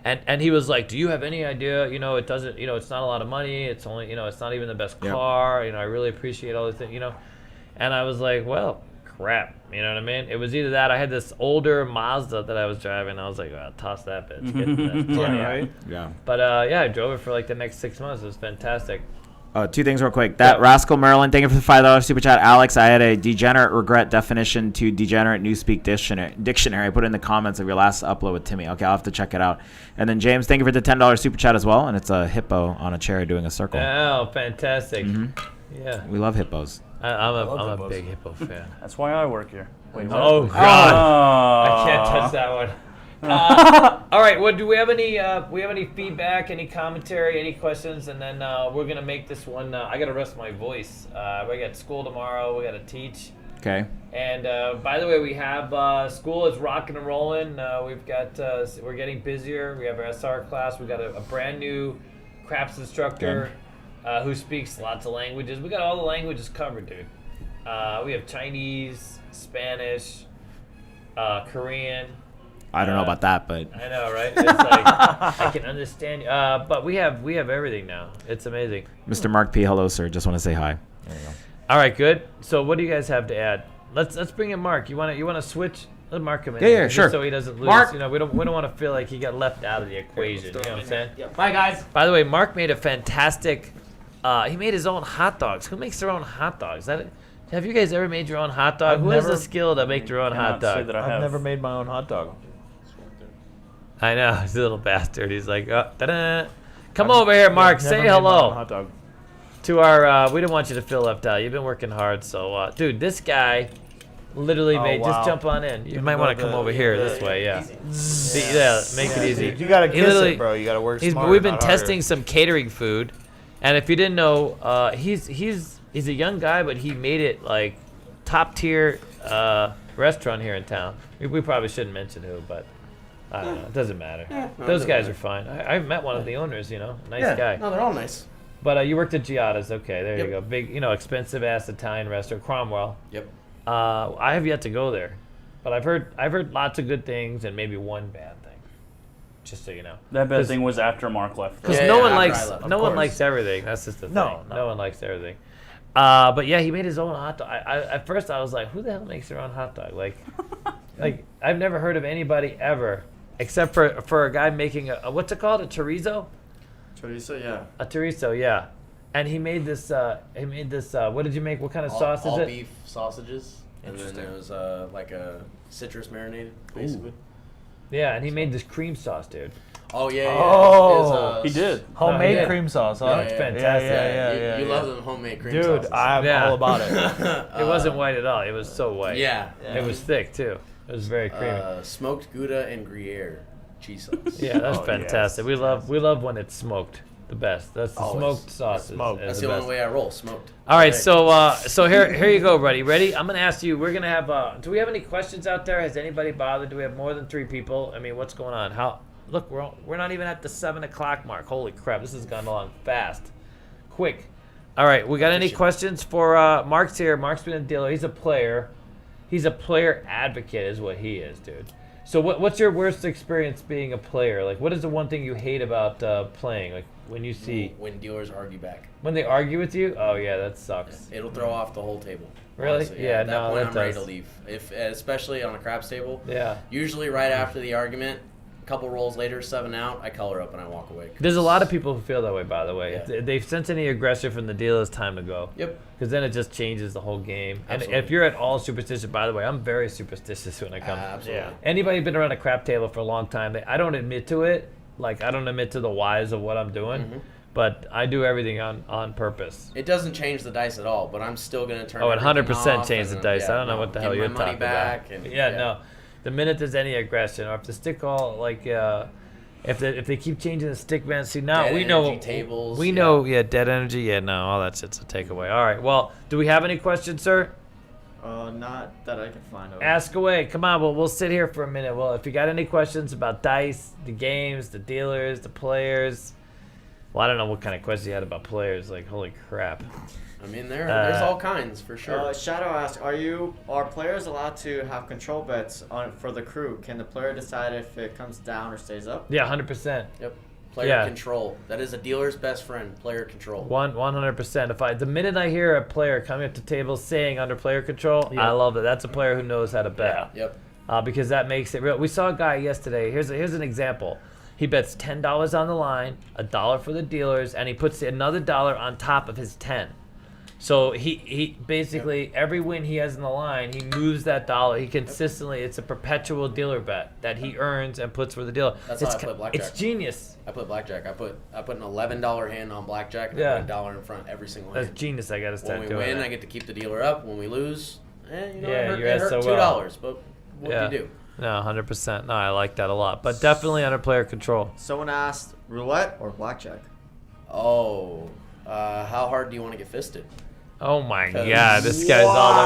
And he was like, do you have any idea, it doesn't, it's not a lot of money. It's only, it's not even the best car. I really appreciate all the things, And I was like, well, crap. You know what I mean? It was either that. I had this older Mazda that I was driving. I was like, well, toss that bitch. Get that Right? Yeah. But, I drove it for like the next 6 months. It was fantastic. Two things real quick. Rascal Merlin, thank you for the $5 super chat. Alex, I had a degenerate regret definition to degenerate Newspeak dictionary. I put it in the comments of your last upload with Timmy. Okay, I'll have to check it out. And then James, thank you for the $10 super chat as well. And it's a hippo on a chair doing a circle. Oh, fantastic. Yeah. We love hippos. I'm a big hippo fan. That's why I work here. Wait, what? Oh, God. I can't touch that one. All right. Well, do we have any feedback, any commentary, any questions? And then we're gonna make this one. I gotta rest my voice. We got school tomorrow. We gotta teach. Okay. And by the way, we have school is rocking and rolling. We've got we're getting busier. We have our SR class. We got a brand new craps instructor who speaks lots of languages. We got all the languages covered, dude. We have Chinese, Spanish, Korean. I don't know about that, but I know, right? It's like I can understand you. But we have everything now. It's amazing. Mr. Mark P, hello, sir. Just want to say hi. There you go. All right, good. So what do you guys have to add? Let's bring in Mark. You want to switch? Let Mark come in. Yeah, sure. So he doesn't lose. Mark. We don't want to feel like he got left out of the equation. You know what I'm saying? Yep. Bye, guys. By the way, Mark made a fantastic. He made his own hot dogs. Who makes their own hot dogs? Have you guys ever made your own hot dog? Who has the skill to make their own hot dog? I've never made my own hot dog. I know, he's a little bastard. He's like, ta-da. Come over here, Mark. Say hello Hot dog. to our. We don't want you to feel left out. You've been working hard, so dude, this guy literally made. Just jump on in. You might want to come over here this way. Yeah, make it easy. You gotta kiss it, bro. You gotta work smart. We've been testing some catering food, and if you didn't know, he's a young guy, but he made it like top tier restaurant here in town. We probably shouldn't mention who, but. I don't know. It doesn't matter. Those guys are fine. I met one of the owners, nice guy. No, they're all nice. But you worked at Giada's. Okay, there you go. Big, expensive-ass Italian restaurant, Cromwell. Yep. I have yet to go there. But I've heard lots of good things and maybe one bad thing. Just so you know. That bad thing was after Mark left. Because no one likes everything. That's just the thing. No one likes everything. But yeah, he made his own hot dog. At first I was like, who the hell makes their own hot dog? Like I've never heard of anybody ever. Except for a guy making what's it called? A chorizo? Chorizo, yeah. A chorizo, yeah. And he made this. What did you make? What kind of sauce is all it? beef sausages, and then it was like a citrus marinated, basically. Yeah, and he made this cream sauce, dude. Oh yeah. Oh, He did. Homemade yeah. cream sauce, huh? Yeah, It's yeah, fantastic. Yeah, You love them homemade cream Dude, sauces. I'm Yeah. all about it. It wasn't white at all. It was so white. Yeah. It was thick too. It was very creamy. Smoked Gouda and Gruyere cheese sauce. Yeah, that's Oh, fantastic. yes. We love when it's smoked. The best. That's the Always. smoked sauce. Smoked. That's the the only best. way I roll, smoked. All right, Okay. so here you go, buddy. Ready? I'm gonna ask you. We're gonna have. Do we have any questions out there? Has anybody bothered? Do we have more than 3 people? I mean, what's going on? How? Look, we're not even at the 7 o'clock mark. Holy crap! This has gone along fast, quick. All right, we got any questions for Mark's here? Mark's been a dealer. He's a player. He's a player advocate, is what he is, dude. So what's your worst experience being a player? Like, what is the one thing you hate about playing? Like when you see when dealers argue back. when they argue with you? Oh yeah, that sucks. It'll throw off the whole table. Really? Honestly. Yeah, At that no, point, that I'm ready does. to leave. Especially on a craps table. Yeah. Usually right after the argument, a couple rolls later, 7 out, I color up and I walk away. There's a lot of people who feel that way, by the way. Yeah. If they sense any aggression from the dealer, it's time to go. Yep. Because then it just changes the whole game. And Absolutely. if you're at all superstitious, by the way, I'm very superstitious when it comes. Absolutely. Anybody been around a crap table for a long time? I don't admit to it. Like I don't admit to the whys of what I'm doing, Mm-hmm. but I do everything on purpose. It doesn't change the dice at all, but I'm still going to turn Oh, it everything 100% off changed the and, dice. yeah, I don't know no, what the give hell my you're money talking back about. And, Yeah, no. The minute there's any aggression, or if the stick all like, if they keep changing the stick man, see now Dead we know energy tables, we yeah. know dead energy, no, all that shit's a takeaway. All right, well, do we have any questions, sir? Not that I can find. Ask away. Come on, we'll sit here for a minute. Well, if you got any questions about dice, the games, the dealers, the players. Well, I don't know what kind of questions you had about players. Like, holy crap. I mean, there's all kinds for sure. Shadow asked, are players allowed to have control bets for the crew? Can the player decide if it comes down or stays up? Yeah, 100%. Yep. Player Yeah. control. That is a dealer's best friend. Player control. 100%. The minute I hear a player coming up to table saying under player control, I love it. That's a player who knows how to bet. Yep. Because that makes it real. We saw a guy yesterday. Here's an example. He bets $10 on the line, $1 for the dealers, and he puts another $1 on top of his 10. So he basically every win he has in the line, he moves that $1. He consistently, it's a perpetual dealer bet that he earns and puts for the dealer. That's how I play blackjack. It's genius. I put blackjack. I put an $11 hand on blackjack and I put $1 in front every single That's hand. genius. I gotta When start we doing win, that. I get to keep the dealer up. When we lose, Yeah, it you're hurt SOL. $2, but what do you do? No, 100%. No, I like that a lot. But definitely under player control. Someone asked, roulette or blackjack? Oh, how hard do you want to get fisted? Oh my God, this guy's all the way.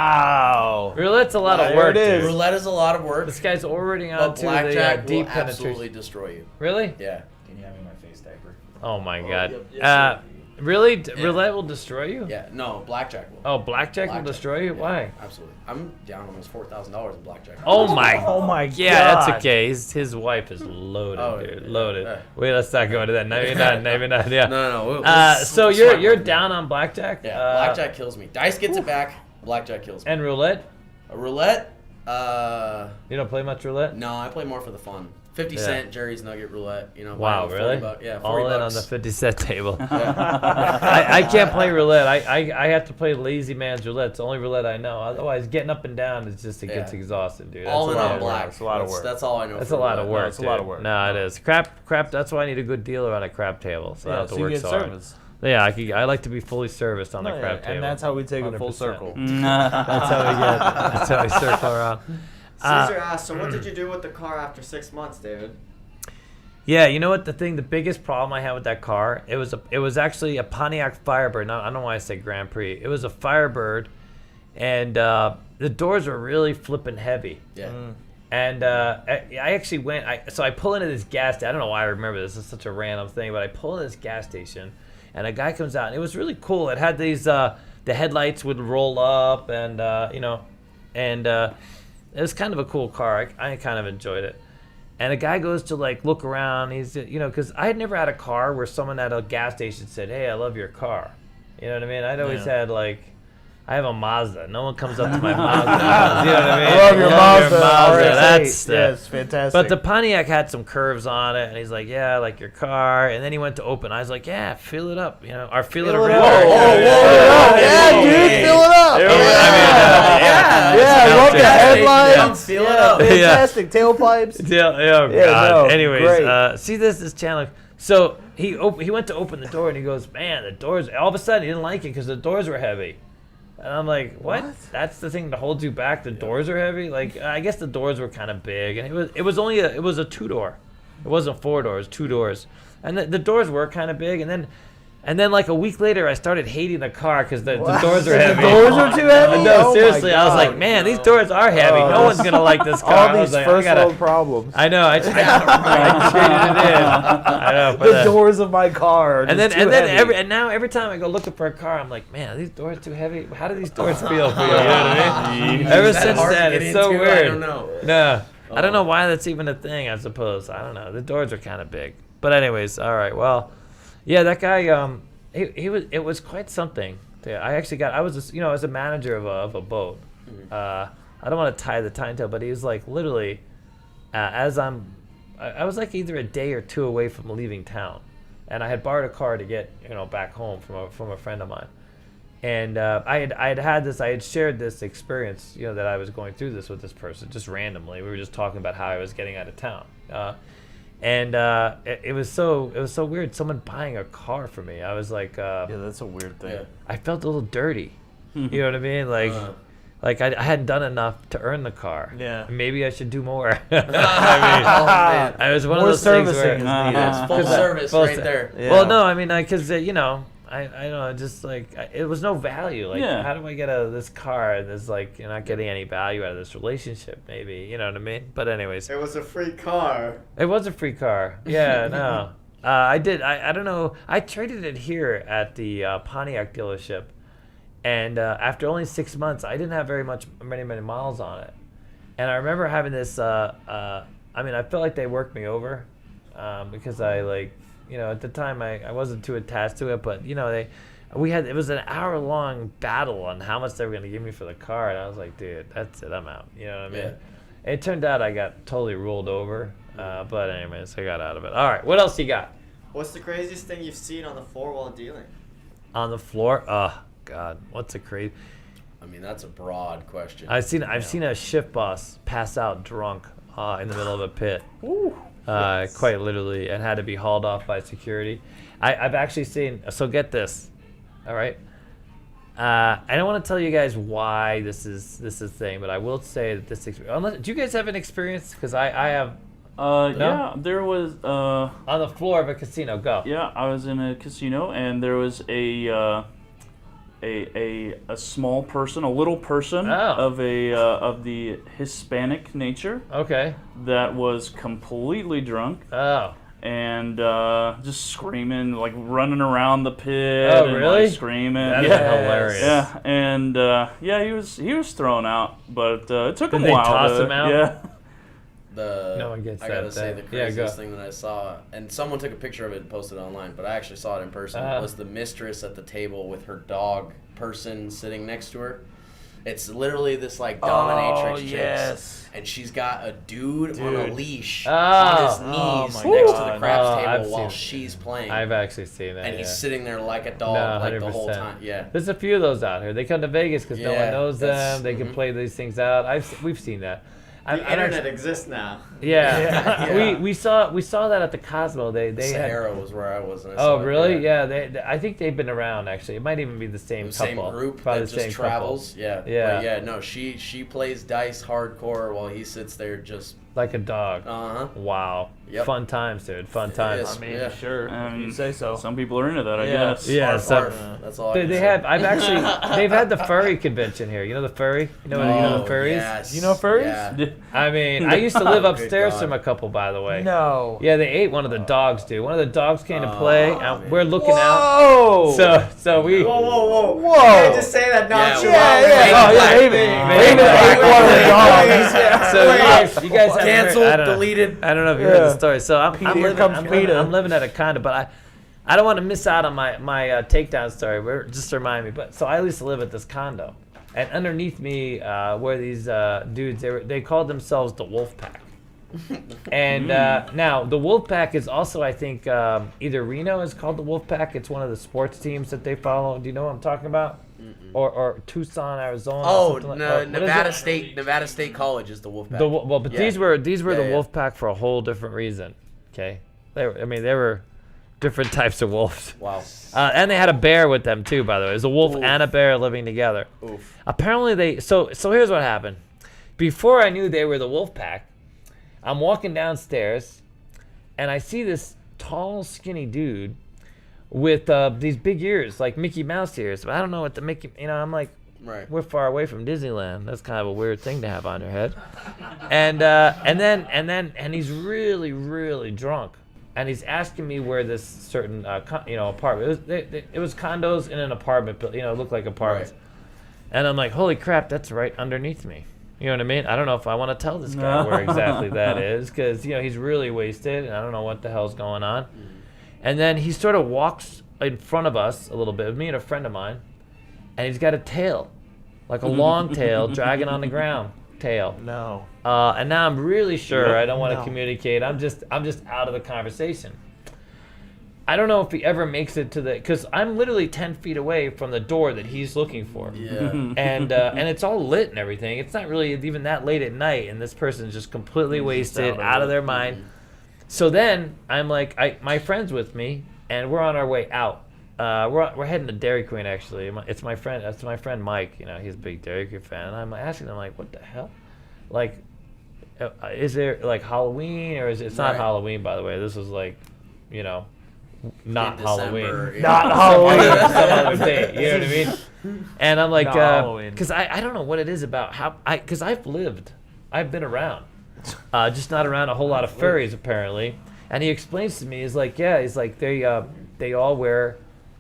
Wow. Roulette's a lot of There work, it is. dude. Roulette is a lot of work, This guy's already but on to the blackjack deep will absolutely penetration. destroy you. Really? Yeah. Can you hand me my face diaper? Oh my God. yep, yes, Really? Yeah. Roulette will destroy you? Yeah. No, blackjack will. Oh, blackjack will destroy you? Yeah, Why? Absolutely. I'm down almost $4,000 in blackjack. Oh my. Oh my Yeah, God. that's okay. His wife is loaded, Oh, dude. yeah. Loaded. Wait, let's not go into that. Maybe not. Maybe not. Yeah. No. So you're down on blackjack? Yeah, blackjack kills me. Dice gets it back. Blackjack kills me. And roulette? A roulette? You don't play much roulette? No, I play more for the fun. 50 cent Jerry's Nugget roulette. Wow, buy really? 40 bucks. Yeah, 40 All in on bucks. the 50 cent table. Yeah. I can't play roulette. I have to play lazy man's roulette. It's the only roulette I know. Otherwise, getting up and down is just, it gets Yeah. exhausting, dude. All in a lot on of work. black. It's a lot of work. That's all I know. That's for a lot of roulette. work. it's a lot of dude. work. No, it is. Crap. That's why I need a good dealer on a crap table. So I don't have to so you work get so hard. service. Yeah, I like to be fully serviced on the No, yeah, crap table. and that's how we take it full 100%. circle. That's how we get. That's how we circle around. Caesar asked, so what did you do with the car after 6 months, David? Yeah, you know what? The biggest problem I had with that car, it was actually a Pontiac Firebird. I don't know why I say Grand Prix. It was a Firebird, and the doors were really flipping heavy. Yeah. And I actually went. So I pull into this gas station. I don't know why I remember this. It's such a random thing, but I pull into this gas station, and a guy comes out, and it was really cool. It had these the headlights would roll up, and it was kind of a cool car. I kind of enjoyed it. And a guy goes to like look around. He's because I had never had a car where someone at a gas station said, "Hey, I love your car." You know what I mean? I'd always had like I have a Mazda. No one comes up to my Mazda. You know what I mean? I love your Mazda. That's yes, fantastic. But the Pontiac had some curves on it, and he's like, "Yeah, I like your car." And then he went to open. I was like, "Yeah, fill it up, you know, or fill it around." Yeah, dude, fill it up. I love the headlines. Fill it up. Fantastic tailpipes. Yeah, God. no, Anyways, great. see this channel. So he went to open the door, and he goes, "Man, the doors." All of a sudden, he didn't like it because the doors were heavy. And I'm like, what? That's the thing that holds you back. The doors are heavy. Like, I guess the doors were kind of big, and it was a 2-door. It wasn't 4 doors, 2 doors, and the doors were kind of big. And then like a week later, I started hating the car because the doors are heavy. The doors are too heavy. No, seriously, I was like, man, these doors are heavy. No one's gonna like this car. All these first world problems. I know. I traded it in. I know. The doors of my car. Are And just then too heavy. now every time I go looking for a car, I'm like, man, are these doors too heavy? How do these doors feel for you? You know what I mean? Ever since then, it's so weird. I don't know. No, I don't know why that's even a thing. I suppose I don't know. The doors are kind of big. But anyways, all right. Well, yeah, that guy. It was quite something. I was a manager of a boat. I don't want to tie the time tail, but he was like literally, I was like either a day or 2 away from leaving town, and I had borrowed a car to get back home from a friend of mine, and I had shared this experience that I was going through this with this person just randomly. We were just talking about how I was getting out of town. And it was so weird. Someone buying a car for me. I was like, yeah, that's a weird thing. Yeah. I felt a little dirty. You know what I mean? Like I hadn't done enough to earn the car. Yeah. Maybe I should do more. I mean, I was one of those things where servicing is needed. It's full service right there. Yeah. Well, no, I mean, because I don't know, just like it was no value. Like, how do I get out of this car and there's like you're not getting any value out of this relationship? Maybe you know what I mean. But anyways, It was a free car. it was a free car. Yeah, no. I did. I don't know. I traded it here at the Pontiac dealership, and after only 6 months, I didn't have many miles on it. And I remember having this. I felt like they worked me over because I like. At the time I wasn't too attached to it, but it was an hour-long battle on how much they were going to give me for the car, and I was like, dude, that's it, I'm out. You know what I mean? Yeah. It turned out I got totally ruled over, but anyways, I got out of it. All right, what else you got? What's the craziest thing you've seen on the floor while dealing? On the floor? Oh, God, what's a crazy... I mean, that's a broad question. I've seen a shift boss pass out drunk in the middle of a pit. Ooh. Quite literally, and had to be hauled off by security. I've actually seen. So get this, all right. I don't want to tell you guys why this is a thing, but I will say that this. Do you guys have an experience? Because I have. No? Yeah, there was. On the floor of a casino. Go. Yeah, I was in a casino, and there was a small person, a little person of the Hispanic nature. Okay. That was completely drunk. Oh. And just screaming, like running around the pit. Oh, and, really? like, screaming. That is yeah. hilarious. Yeah, and he was thrown out, but it took him Did a while. they toss him out? Yeah. No one gets I that gotta say thing. the Yeah, craziest go. thing that I saw, and someone took a picture of it and posted it online, but I actually saw it in person, was the mistress at the table with her dog person sitting next to her. It's literally this like dominatrix chick, and she's got a dude on a leash on his knees next to the craps table while she's playing. I've actually seen that. And he's sitting there like a dog, like the whole 100%. time. Yeah. There's a few of those out here. They come to Vegas because no one knows them. They can play these things out. We've seen that. The internet exists now. Yeah. We saw that at the Cosmo. They Sahara was where I was. And I saw Oh, really? it, Yeah. I think they've been around actually. It might even be the same couple. Same group Probably that the just same travels. couple. Yeah. Yeah. But yeah. No, she plays dice hardcore while he sits there just. Like a dog. Wow. Yep. Fun times, dude. Fun times. Yes, I mean, yeah. sure. You say so. Some people are into that, I Yeah. guess. Yeah. That's all. They have. They've had the furry convention here. You know the furry? You know the furries? Yes. You know furries? Yeah. I mean, I used to live upstairs God. from a couple, by the way. No. Yeah, they ate one of the dogs, dude. One of the dogs came to play, and man. we're looking Whoa! out. So we. Whoa. Whoa. You can't just say that nonchalant. Maybe ate one of the dogs. So you guys haven't Canceled, heard, deleted. I don't know if you heard the story. So I'm Here comes PETA. living at a condo, but I don't want to miss out on my takedown story. Just to remind me. But so I used to live at this condo, and underneath me were these dudes. They called themselves the Wolf Pack. And now the Wolf Pack is also, I think, either Reno is called the Wolf Pack. It's one of the sports teams that they follow. Do you know what I'm talking about? Or Tucson, Arizona. Oh, Nevada State College is the Wolf Pack. But these were the yeah. Wolf Pack for a whole different reason. Okay, they were different types of wolves. Wow. And they had a bear with them too, by the way. It was a wolf and a bear living together. Oof. Apparently so here's what happened. Before I knew they were the Wolf Pack, I'm walking downstairs, and I see this tall, skinny dude with these big ears, like Mickey Mouse ears. But I don't know what the Mickey. I'm like, right. We're far away from Disneyland. That's kind of a weird thing to have on your head. And he's really, really drunk, and he's asking me where this certain apartment. It was condos in an apartment, but it looked like apartments. Right. And I'm like, holy crap, that's right underneath me. You know what I mean? I don't know if I want to tell this guy where exactly that is, because he's really wasted, and I don't know what the hell's going on. And then he sort of walks in front of us a little bit, me and a friend of mine, and he's got a tail, like a long tail, dragging on the ground tail. No. And now I'm really sure I don't want to communicate. I'm just out of the conversation. I don't know if he ever makes it to because I'm literally 10 feet away from the door that he's looking for. Yeah. And it's all lit and everything. It's not really even that late at night, and this person's just completely wasted, out of their mind. So then I'm like, my friend's with me, and we're on our way out. We're heading to Dairy Queen, actually. It's my friend Mike. He's a big Dairy Queen fan. And I'm asking him, like, what the hell? Like, is there like Halloween, or is it's not Halloween, by the way? This was like, not Halloween. Yeah. Not Halloween. Some other day. You know what I mean? And I'm like, because I don't know what it is about because I've been around, just not around a whole lot of furries apparently. And he explains to me, he's like they all wear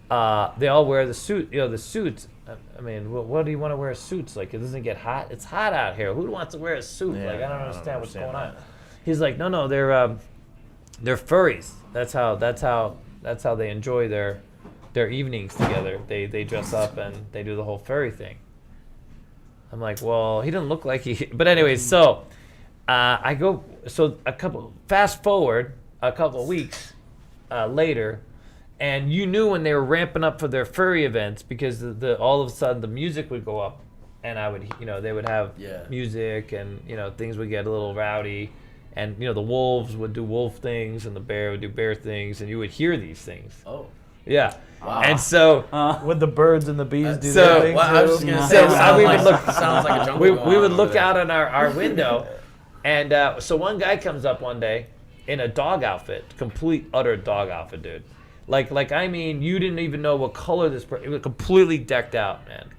the suit, the suits. I mean, what do you want to wear suits? Like, it doesn't get hot. It's hot out here. Who wants to wear a suit? Yeah, like, I don't understand what's going on. He's like, no, they're furries. That's how they enjoy their evenings together. They dress up and they do the whole furry thing. I'm like, well, he didn't look like he. But anyways, so fast forward a couple weeks later. And you knew when they were ramping up for their furry events, because all of a sudden the music would go up, and they would have music, and things would get a little rowdy, and the wolves would do wolf things, and the bear would do bear things, and you would hear these things. Oh. Yeah. Wow. And so would the birds and the bees do their thing too? I was just gonna say, sounds like a jungle. We would look out on our window, and so one guy comes up one day in a dog outfit, complete utter dog outfit, dude. Like I mean, you didn't even know what color it was completely decked out, man.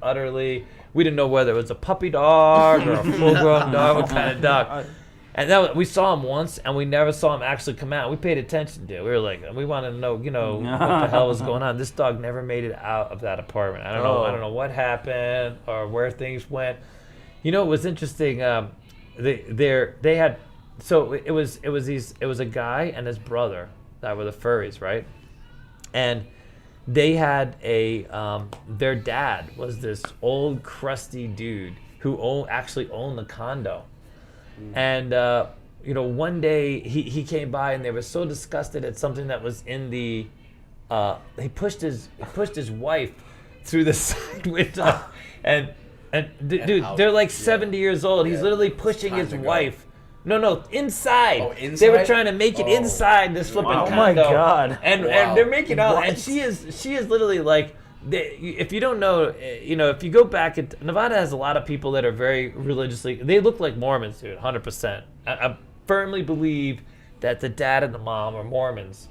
Utterly. We didn't know whether it was a puppy dog or a full-grown dog, what kind of dog. And we saw him once, and we never saw him actually come out. We paid attention to it. We were like, we wanted to know, what the hell was going on. This dog never made it out of that apartment. I don't know what happened or where things went. It was interesting. They had, so it was a guy and his brother that were the furries, right? And they had their dad was this old crusty dude who actually owned the condo. And one day he came by, and they were so disgusted at something that was in the he pushed his wife through the side window, and dude, they're like 70 years old. He's literally pushing his wife. No, inside. Oh, inside. They were trying to make it inside this flipping condo. Oh my God! And they're making out, and she is literally like, if you don't know, if you go back, Nevada has a lot of people that are very religiously. They look like Mormons, dude, 100%. I firmly believe that the dad and the mom are Mormons,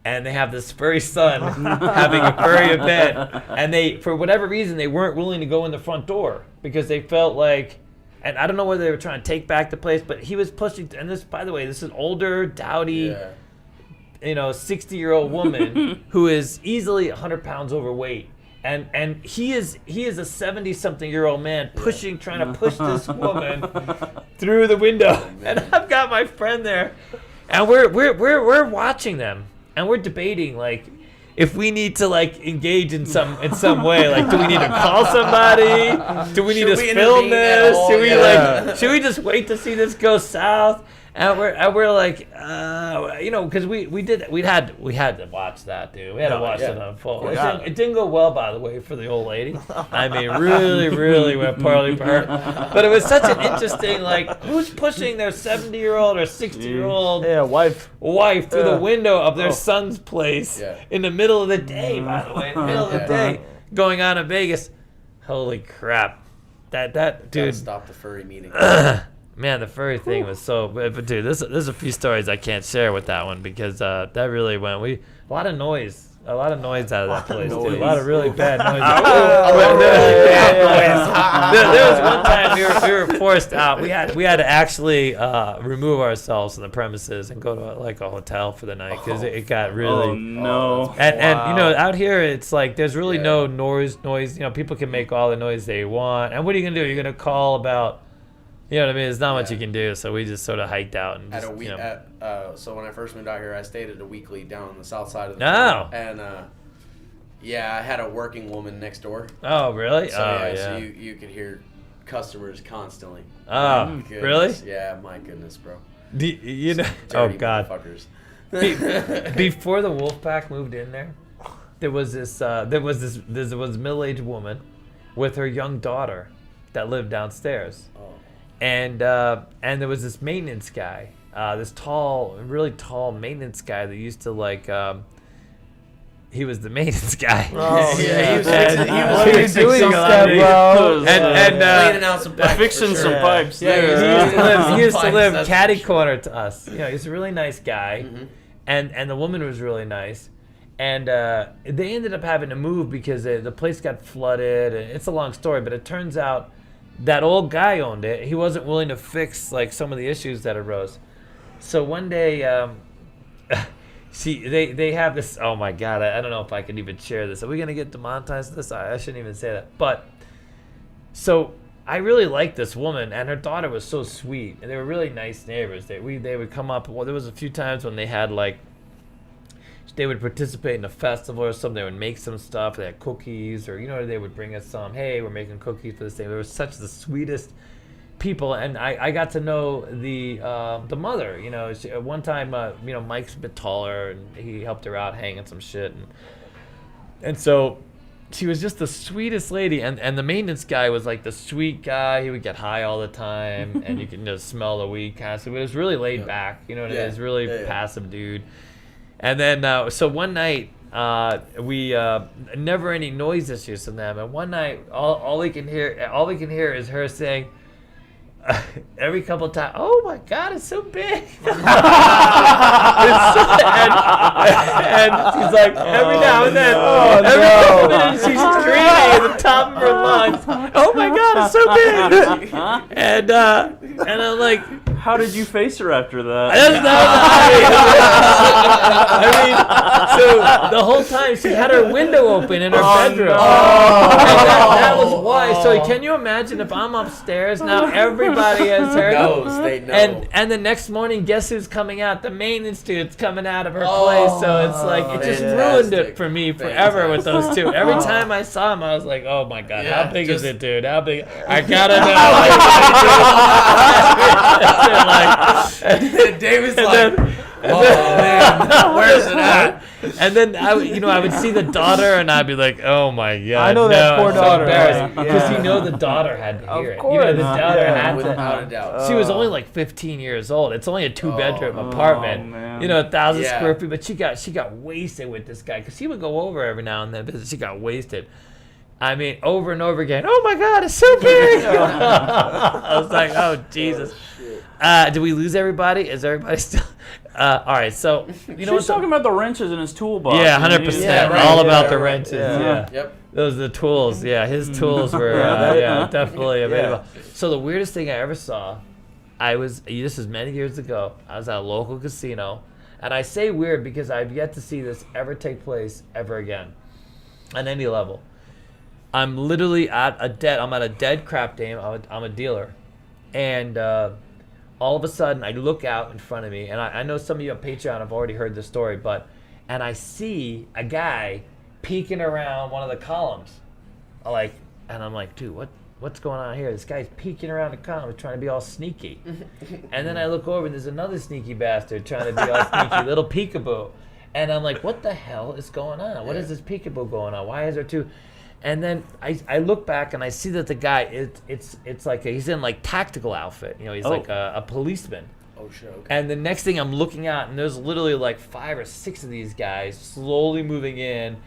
and they have this furry son having a furry event, and they, for whatever reason, they weren't willing to go in the front door because they felt like. And I don't know whether they were trying to take back the place, but he was pushing. And this, by the way, this is an older, dowdy, 60-year-old woman who is easily 100 pounds overweight, and he is a 70-something-year-old man trying to push this woman through the window. And I've got my friend there, and we're watching them, and we're debating like if we need to like engage in some way. Like, do we need to call somebody? Do we need to film this? Should we just wait to see this go south? And we're like, because we had to watch that, dude. We had to watch it unfold. It didn't go well, by the way, for the old lady. I mean, really went poorly for her. But it was such an interesting, like, who's pushing their 70-year-old or 60-year-old wife through the window of their son's place in the middle of the day, by the way, in the middle of the day, going on in Vegas. Holy crap. That dude. Gotta stop the furry meeting. Man, the furry thing was so. But dude, there's a few stories I can't share with that one because that really went. A lot of noise out of that place. Dude. A lot of really bad noise. There was one time we were forced out. We had to actually remove ourselves from the premises and go to like a hotel for the night because it got really. Oh no! And out here it's like there's really no noise. People can make all the noise they want. And what are you gonna do? You're gonna call about. You know what I mean? There's not much you can do, so we just sort of hiked out and just, so when I first moved out here, I stayed at a weekly down on the south side of the town. And I had a working woman next door. Oh, really? So you could hear customers constantly. Oh, really? Yeah, my goodness, bro. Oh God. Before the Wolfpack moved in there was this middle-aged woman with her young daughter that lived downstairs. And there was this maintenance guy, this really tall maintenance guy that used to like. He was the maintenance guy. Oh yeah, he was fixing doing stuff, bro. And cleaning out some pipes. Fixing some pipes. Yeah, he used to live catty corner to us. He's a really nice guy, and the woman was really nice. And they ended up having to move because the place got flooded. And it's a long story, but it turns out. That old guy owned it. He wasn't willing to fix like some of the issues that arose. So one day, they have this. Oh my God! I don't know if I can even share this. Are we gonna get demonetized? This I shouldn't even say that. But so I really liked this woman, and her daughter was so sweet, and they were really nice neighbors. They would come up. Well, there was a few times when they had like. They would participate in a festival or something. They would make some stuff. They had cookies, or they would bring us some. Hey, we're making cookies for this thing. They were such the sweetest people, and I got to know the mother. One time, Mike's a bit taller, and he helped her out hanging some shit, and so she was just the sweetest lady. And the maintenance guy was like the sweet guy. He would get high all the time, and you could just smell the weed constantly. It was really laid back. You know what I mean? It was really passive dude. And then, so one night, we never any noise issues from them. And one night, all we can hear is her saying, every couple of times, "Oh my God, it's so big!" and she's like, every now and then, every couple of minutes, she's screaming at the top of her lungs, "Oh my God, it's so big!" and I'm like. How did you face her after that? So the whole time she had her window open in her bedroom. And that was why. So can you imagine if I'm upstairs now? Everybody has heard. They know. And the next morning, guess who's coming out? The maintenance dude's coming out of her place. So it's like it just ruined it for me forever with those two. Every time I saw him, I was like, "Oh my God, how big is it, dude? How big? I gotta know." David's like, man, where's it at? And then I would see the daughter, and I'd be like, "Oh my God!" I know that poor daughter, because the daughter had to hear it. Course. The daughter had without to. a doubt. She was only like 15 years old. It's only a 2-bedroom apartment. Man. 1,000 square feet. But she got wasted with this guy because he would go over every now and then. But she got wasted. I mean, over and over again. "Oh my God, it's so big!" I was like, "Oh Jesus." Did we lose everybody? Is everybody still? All right, so She was talking about the wrenches in his toolbox. Yeah, 100%. All about the wrenches. Yeah. Yep. Those are the tools. Yeah, his tools were definitely available. So the weirdest thing I ever saw, this is many years ago. I was at a local casino, and I say weird because I've yet to see this ever take place ever again, on any level. I'm literally at a dead crap game. I'm a dealer, and all of a sudden I look out in front of me, and I know some of you on Patreon have already heard this story, but and I see a guy peeking around one of the columns. And I'm like, dude, what's going on here? This guy's peeking around the column trying to be all sneaky. And then I look over and there's another sneaky bastard trying to be all sneaky, little peekaboo. And I'm like, what the hell is going on? What is this peekaboo going on? Why is there two? And then I look back and I see that the guy, it's like he's in like tactical outfit. You know, he's like a policeman. Oh, shit, okay. And the next thing I'm looking out, and there's literally like 5 or 6 of these guys slowly moving in.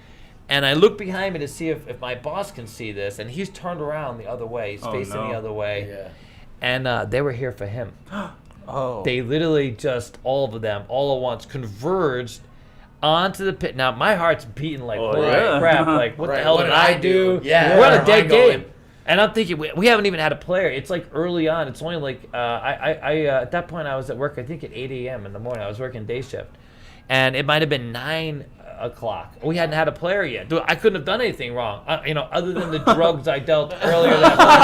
And I look behind me to see if my boss can see this, and he's turned around the other way. He's facing the other way. Yeah. And they were here for him. Oh. They literally just, all of them, all at once, converged onto the pit. Now, my heart's beating like, holy crap, like, what the hell did I do? Yeah. We're on a dead game. And I'm thinking, we haven't even had a player. It's like early on. It's only like, at that point I was at work, I think at 8 a.m. in the morning. I was working day shift. And it might have been 9 o'clock. We hadn't had a player yet. Dude, I couldn't have done anything wrong, other than the drugs I dealt earlier that morning.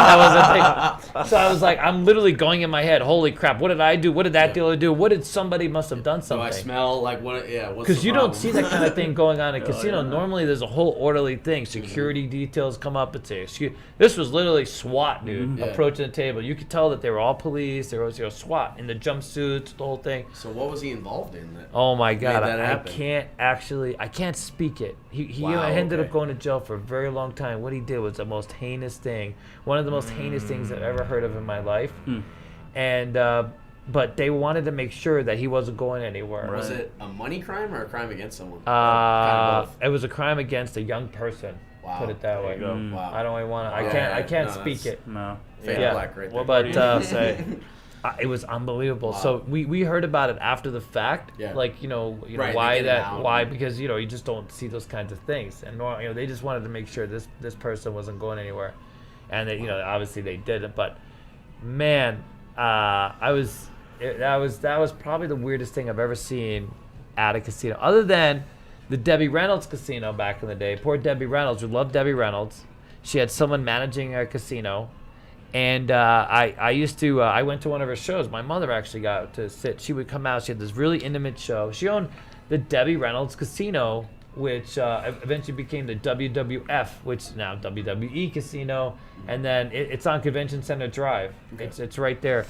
That was a thing. So I was like, I'm literally going in my head, holy crap, what did I do? What did that dealer do? What did somebody must have done something? Do I smell like what? Yeah, what's Because the you problem? don't see that kind of thing going on in a casino. Normally there's a whole orderly thing. Security details come up and say, excuse. This was literally SWAT, dude, approaching the table. You could tell that they were all police. There was SWAT in the jumpsuits, the whole thing. So what was he involved in? Oh my God, that I happen? can't speak it. He Wow, ended okay. up going to jail for a very long time. What he did was the most heinous thing. One of the most heinous things I've ever heard of in my life. And but they wanted to make sure that he wasn't going anywhere. Was it a money crime or a crime against someone? Uh, kind of both. It was a crime against a young person. Wow. Put it that way. Wow. I don't even want to. Yeah, I can't no, speak that's- it. No. Fade Yeah. black right there. But say? it was unbelievable. Wow. So we heard about it after the fact. Yeah. Like Right, why they get it that out. why because you just don't see those kinds of things, and they just wanted to make sure this person wasn't going anywhere, and they, obviously they didn't. But man, that was probably the weirdest thing I've ever seen at a casino, other than the Debbie Reynolds casino back in the day. Poor Debbie Reynolds. We loved Debbie Reynolds. She had someone managing her casino. And I went to one of her shows. My mother actually got to sit. She would come out. She had this really intimate show. She owned the Debbie Reynolds Casino, which eventually became the WWF, which is now WWE Casino. And then it's on Convention Center Drive. Okay. It's right there.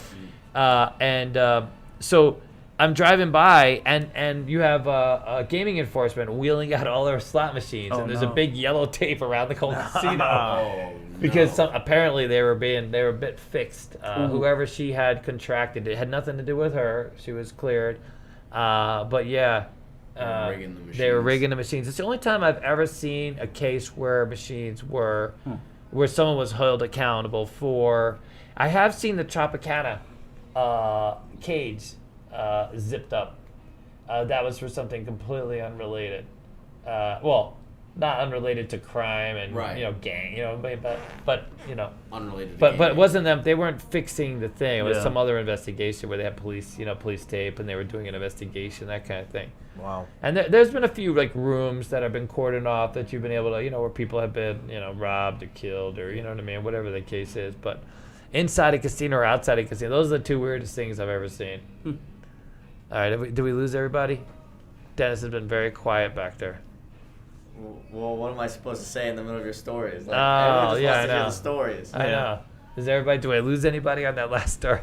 So I'm driving by, and you have a gaming enforcement wheeling out all their slot machines, and there's a big yellow tape around the whole casino. Oh, Because apparently they were a bit fixed. Whoever she had contracted, it had nothing to do with her. She was cleared. But yeah, they were rigging the machines. It's the only time I've ever seen a case where machines were, where someone was held accountable for. I have seen the Tropicana cage zipped up. That was for something completely unrelated. Not unrelated to crime and gang, but unrelated. But it wasn't them. They weren't fixing the thing. It was some other investigation where they had police tape, and they were doing an investigation, that kind of thing. Wow. And there's been a few like rooms that have been cordoned off that you've been able to, where people have been, robbed or killed or whatever the case is. But inside a casino or outside a casino, those are the two weirdest things I've ever seen. All right, did we lose everybody? Dennis has been very quiet back there. Well, what am I supposed to say in the middle of your stories? Like, Oh, everyone just yeah, wants I to hear know. the stories. I know. Do I lose anybody on that last story?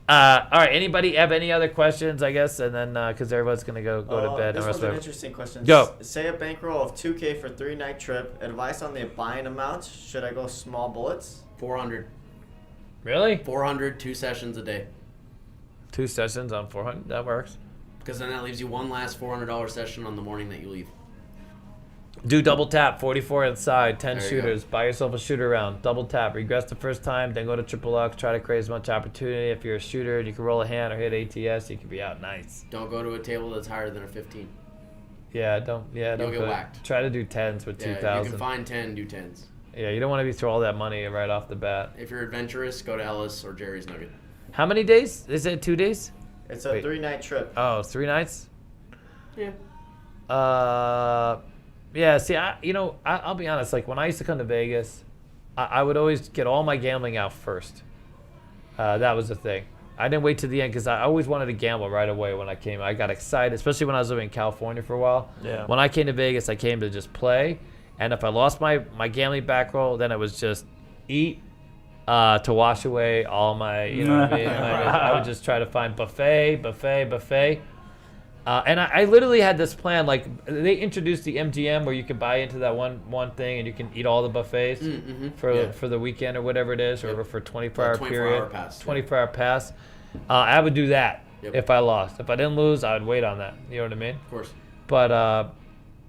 All right. Anybody have any other questions? I guess, and then because everyone's gonna go to bed. This and was an interesting question. Go. Say a bankroll of $2,000 for 3-night trip. Advice on the buying amounts. Should I go small bullets? 400. Really? 400, 2 sessions a day. 2 sessions on 400. That works. Because then that leaves you one last $400 session on the morning that you leave. Do double tap. 44 inside. 10 There you shooters. Buy yourself a shooter round. Double tap. Regress the first time. Then go to triple X. Try to create as much opportunity. If you're a shooter and you can roll a hand or hit ATS, you can be out nice. Don't go to a table that's higher than a 15. Don't get put- whacked. Try to do 10s with Yeah, 2,000. you can find 10, do 10s. Yeah, you don't want to be throw all that money right off the bat. If you're adventurous, go to Ellis or Jerry's Nugget. How many days? Is it 2 days? It's a 3-night trip. Oh, 3 nights? Yeah. Yeah, see, I'll be honest. Like, when I used to come to Vegas, I would always get all my gambling out first. That was the thing. I didn't wait to the end because I always wanted to gamble right away when I came. I got excited, especially when I was living in California for a while. Yeah. When I came to Vegas, I came to just play. And if I lost my gambling backroll, then it was just eat to wash away all my, you know what I mean? I would just try to find buffet. And I literally had this plan. Like, they introduced the MGM where you could buy into that one thing and you can eat all the buffets for the weekend or whatever it is, or for 24-hour period. 24-hour pass. I would do that if I lost. If I didn't lose, I would wait on that. You know what I mean? Of course. But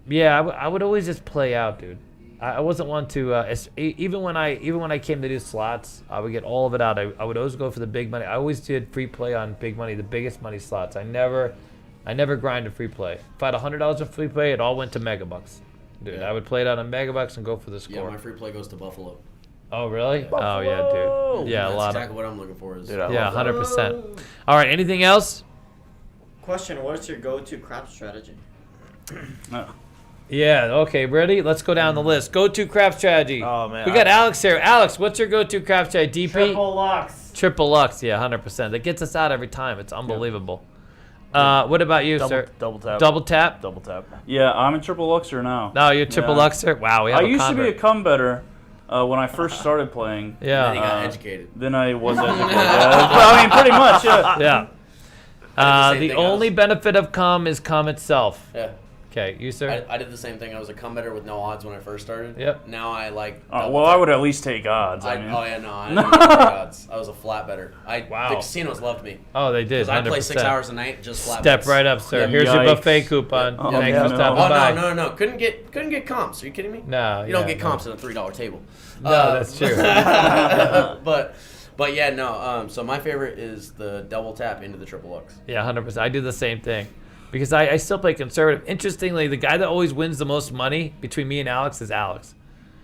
yeah, I would always just play out, dude. I wasn't one to even when I came to do slots, I would get all of it out. I would always go for the big money. I always did free play on big money, the biggest money slots. I never grinded free play. If I had $100 in free play, it all went to megabucks. Dude, I would play it on a megabucks and go for the score. Yeah, my free play goes to Buffalo. Oh, really? Buffalo! Oh, yeah, dude. Yeah, That's a lot exactly what I'm looking for. Dude, I yeah, love that. 100%. All right, anything else? Question: what's your go-to crap strategy? Yeah, okay, ready? Let's go down the list. Go-to crap strategy. Oh, man. We got Alex here. Alex, what's your go-to crap strategy? DP? Triple lux. Triple Lux, yeah, 100%. That gets us out every time. It's unbelievable. What about you, sir? Double tap. Double tap? Double tap. Yeah, I'm a triple luxer now. No, you're triple Yeah. Luxer? Wow, we have I a used to be convert. a come better when I first started playing. Then he Yeah. got educated. Then I was educated. I mean, pretty much, yeah. Yeah. I did the The same thing. only benefit of cum is cum itself. Yeah. Okay, you, sir? I did the same thing. I was a come better with no odds when I first started. Yep. Now I like. Well, I would at least take odds. I I mean. I didn't take odds. I was a flat better. Wow. The casinos loved me. Oh, they did. Because I play 6 100%. hours a night, just flat Step bets. right up, sir. Yeah. Here's your Yikes. buffet coupon. Oh, Thanks yeah, for no. stopping Oh by. no! Couldn't get comps. Are you kidding me? No, You don't yeah, get no. comps at a $3 table. No, that's true. But yeah, no. So my favorite is the double tap into the triple Lux. Yeah, 100%. I do the same thing. Because I still play conservative. Interestingly, the guy that always wins the most money between me and Alex is Alex.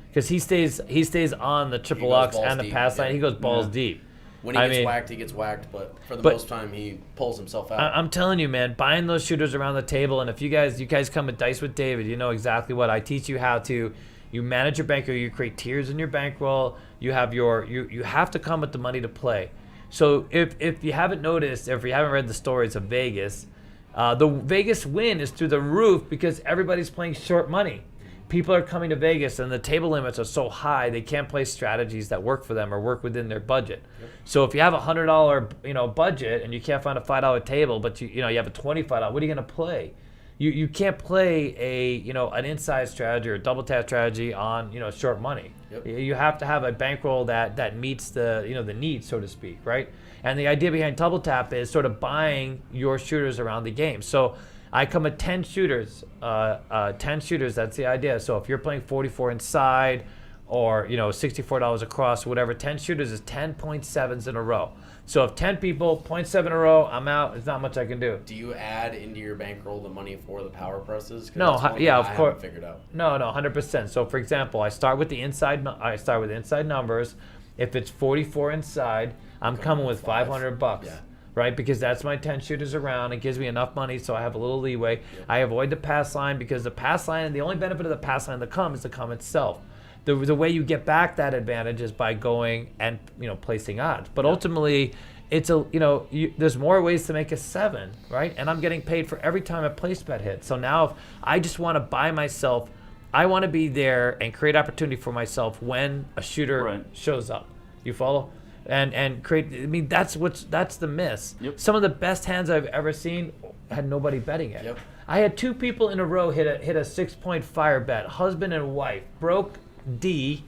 Because he stays on the triple goes Lux balls and the deep, pass line. yeah. He goes balls Yeah. deep. When he I gets mean- whacked, he gets whacked. But for the But- most time, he pulls himself out. I'm telling you, man, buying those shooters around the table, and if you guys come with Dice with David, you know exactly what I teach you how to. You manage your bankroll, you create tiers in your bankroll. You have you have to come with the money to play. So if you haven't noticed, if you haven't read the stories of Vegas, the Vegas win is through the roof because everybody's playing short money. People are coming to Vegas and the table limits are so high they can't play strategies that work for them or work within their budget. Yep. So if you have a $100 budget and you can't find a $5 table, but you have a $25, what are you going to play? You can't play an inside strategy or a double tap strategy on short money. Yep. You have to have a bankroll that meets the needs, so to speak, right? And the idea behind double tap is sort of buying your shooters around the game. So I come with 10 shooters. 10 shooters, that's the idea. So if you're playing 44 inside or $64 across or whatever, 10 shooters is 10.7s in a row. So if 10 people, 0.7 in a row, I'm out. There's not much I can do. Do you add into your bankroll the money for the power presses? 'Cause No, that's one yeah, thing of I course. haven't figured out. No, 100%. So for example, I start with the inside. I start with inside numbers. If it's 44 inside, I'm coming with $500. Yeah. Right, because that's my 10 shooters around. It gives me enough money, so I have a little leeway. Yep. I avoid the pass line because the pass line, the only benefit of the pass line, the come, is the come itself. The way you get back that advantage is by going and placing odds. But ultimately, it's there's more ways to make a 7, right? And I'm getting paid for every time a place bet hits. So now if I just want to buy myself, I want to be there and create opportunity for myself when a shooter shows up. You follow? And create. I mean, that's the miss. Yep. Some of the best hands I've ever seen had nobody betting it. Yep. I had 2 people in a row hit a 6-point fire bet, husband and wife, broke D,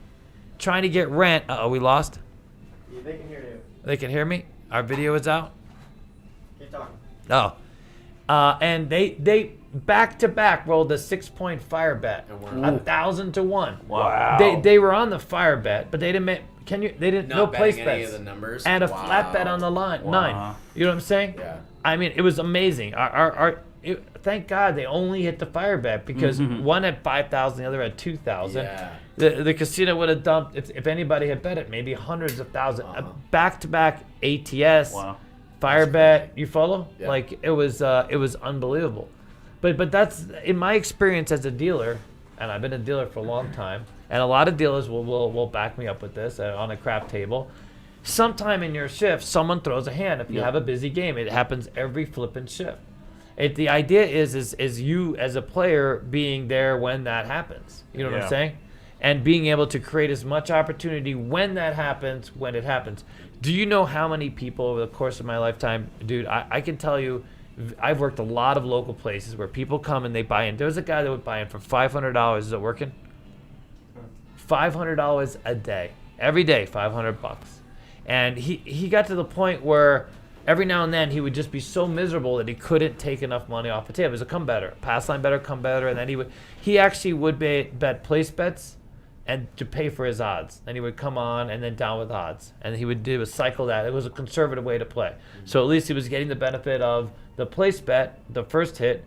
trying to get rent. We lost. Yeah, they can hear you. They can hear me. Our video is out. Keep talking. Oh, and they back to back rolled a 6-point fire bet, 1,000 to 1. Wow. They were on the fire bet, but they didn't make. They didn't Not no place betting any bets of the numbers. and a Wow. flat bet on the line 9. You know what I'm saying? Yeah. I mean, it was amazing. Thank God they only hit the fire bet because one had 5,000, the other had 2,000. Yeah. The casino would have dumped if anybody had bet it, maybe hundreds of thousands. Back to back ATS, fire bet. You follow? Yeah. Like it was unbelievable. But that's in my experience as a dealer, and I've been a dealer for a long time, and a lot of dealers will back me up with this on a crap table. sometime in your shift, someone throws a hand. If you have a busy game, it happens every flipping shift. The idea is you as a player being there when that happens. You know what I'm saying? And being able to create as much opportunity when that happens, when it happens. Do you know how many people over the course of my lifetime, dude, I can tell you, I've worked a lot of local places where people come and they buy in. There was a guy that would buy in for $500. Is it working? $500 a day. Every day, $500. And he got to the point where every now and then he would just be so miserable that he couldn't take enough money off the table. It was a come better, pass line better, come better, and then he actually would bet place bets and to pay for his odds. Then he would come on and then down with odds, and he would do a cycle that. It was a conservative way to play. So at least he was getting the benefit of the place bet, the first hit,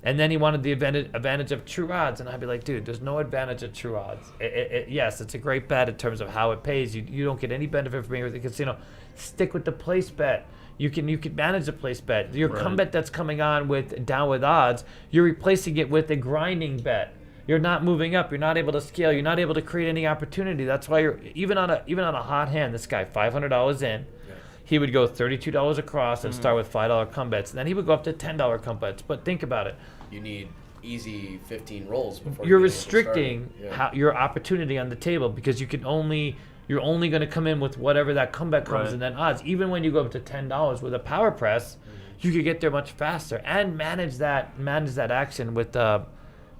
and then he wanted the advantage of true odds. And I'd be like, dude, there's no advantage of true odds. Yes, it's a great bet in terms of how it pays. You don't get any benefit from being with the casino. Stick with the place bet. You can manage the place bet. Your come bet that's coming on with down with odds, you're replacing it with a grinding bet. You're not moving up. You're not able to scale. You're not able to create any opportunity. That's why you're even on a hot hand. This guy, $500 in, he would go $32 across and start with $5 come bets, and then he would go up to $10 come bets. But think about it. You need easy 15 rolls before You're you restricting your opportunity on the table because you're only going to come in with whatever that comeback comes and then odds. Even when you go up to $10 with a power press, you could get there much faster and manage that action with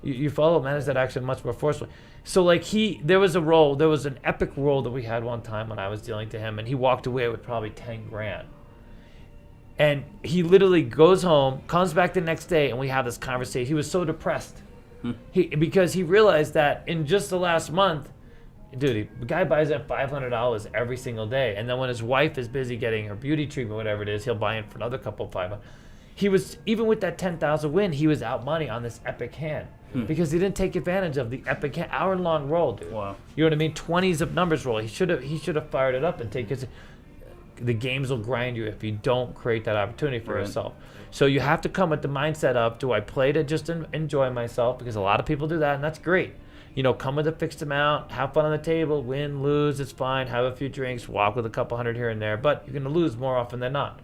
manage that action much more forcefully. So like there was an epic roll that we had one time when I was dealing to him, and he walked away with probably 10 grand. And he literally goes home, comes back the next day, and we have this conversation. He was so depressed because he realized that in just the last month, dude, the guy buys in $500 every single day, and then when his wife is busy getting her beauty treatment, whatever it is, he'll buy in for another couple $500. He was, even with that 10,000 win, he was out money on this epic hand because he didn't take advantage of the epic hand, hour-long roll, dude. Wow. You know what I mean? 20s of numbers roll. He should have fired it up and taken. The games will grind you if you don't create that opportunity for yourself. So you have to come with the mindset of, do I play to just enjoy myself? Because a lot of people do that, and that's great. You know, come with a fixed amount, have fun on the table, win, lose, it's fine, have a few drinks, walk with a couple hundred here and there, but you're going to lose more often than not.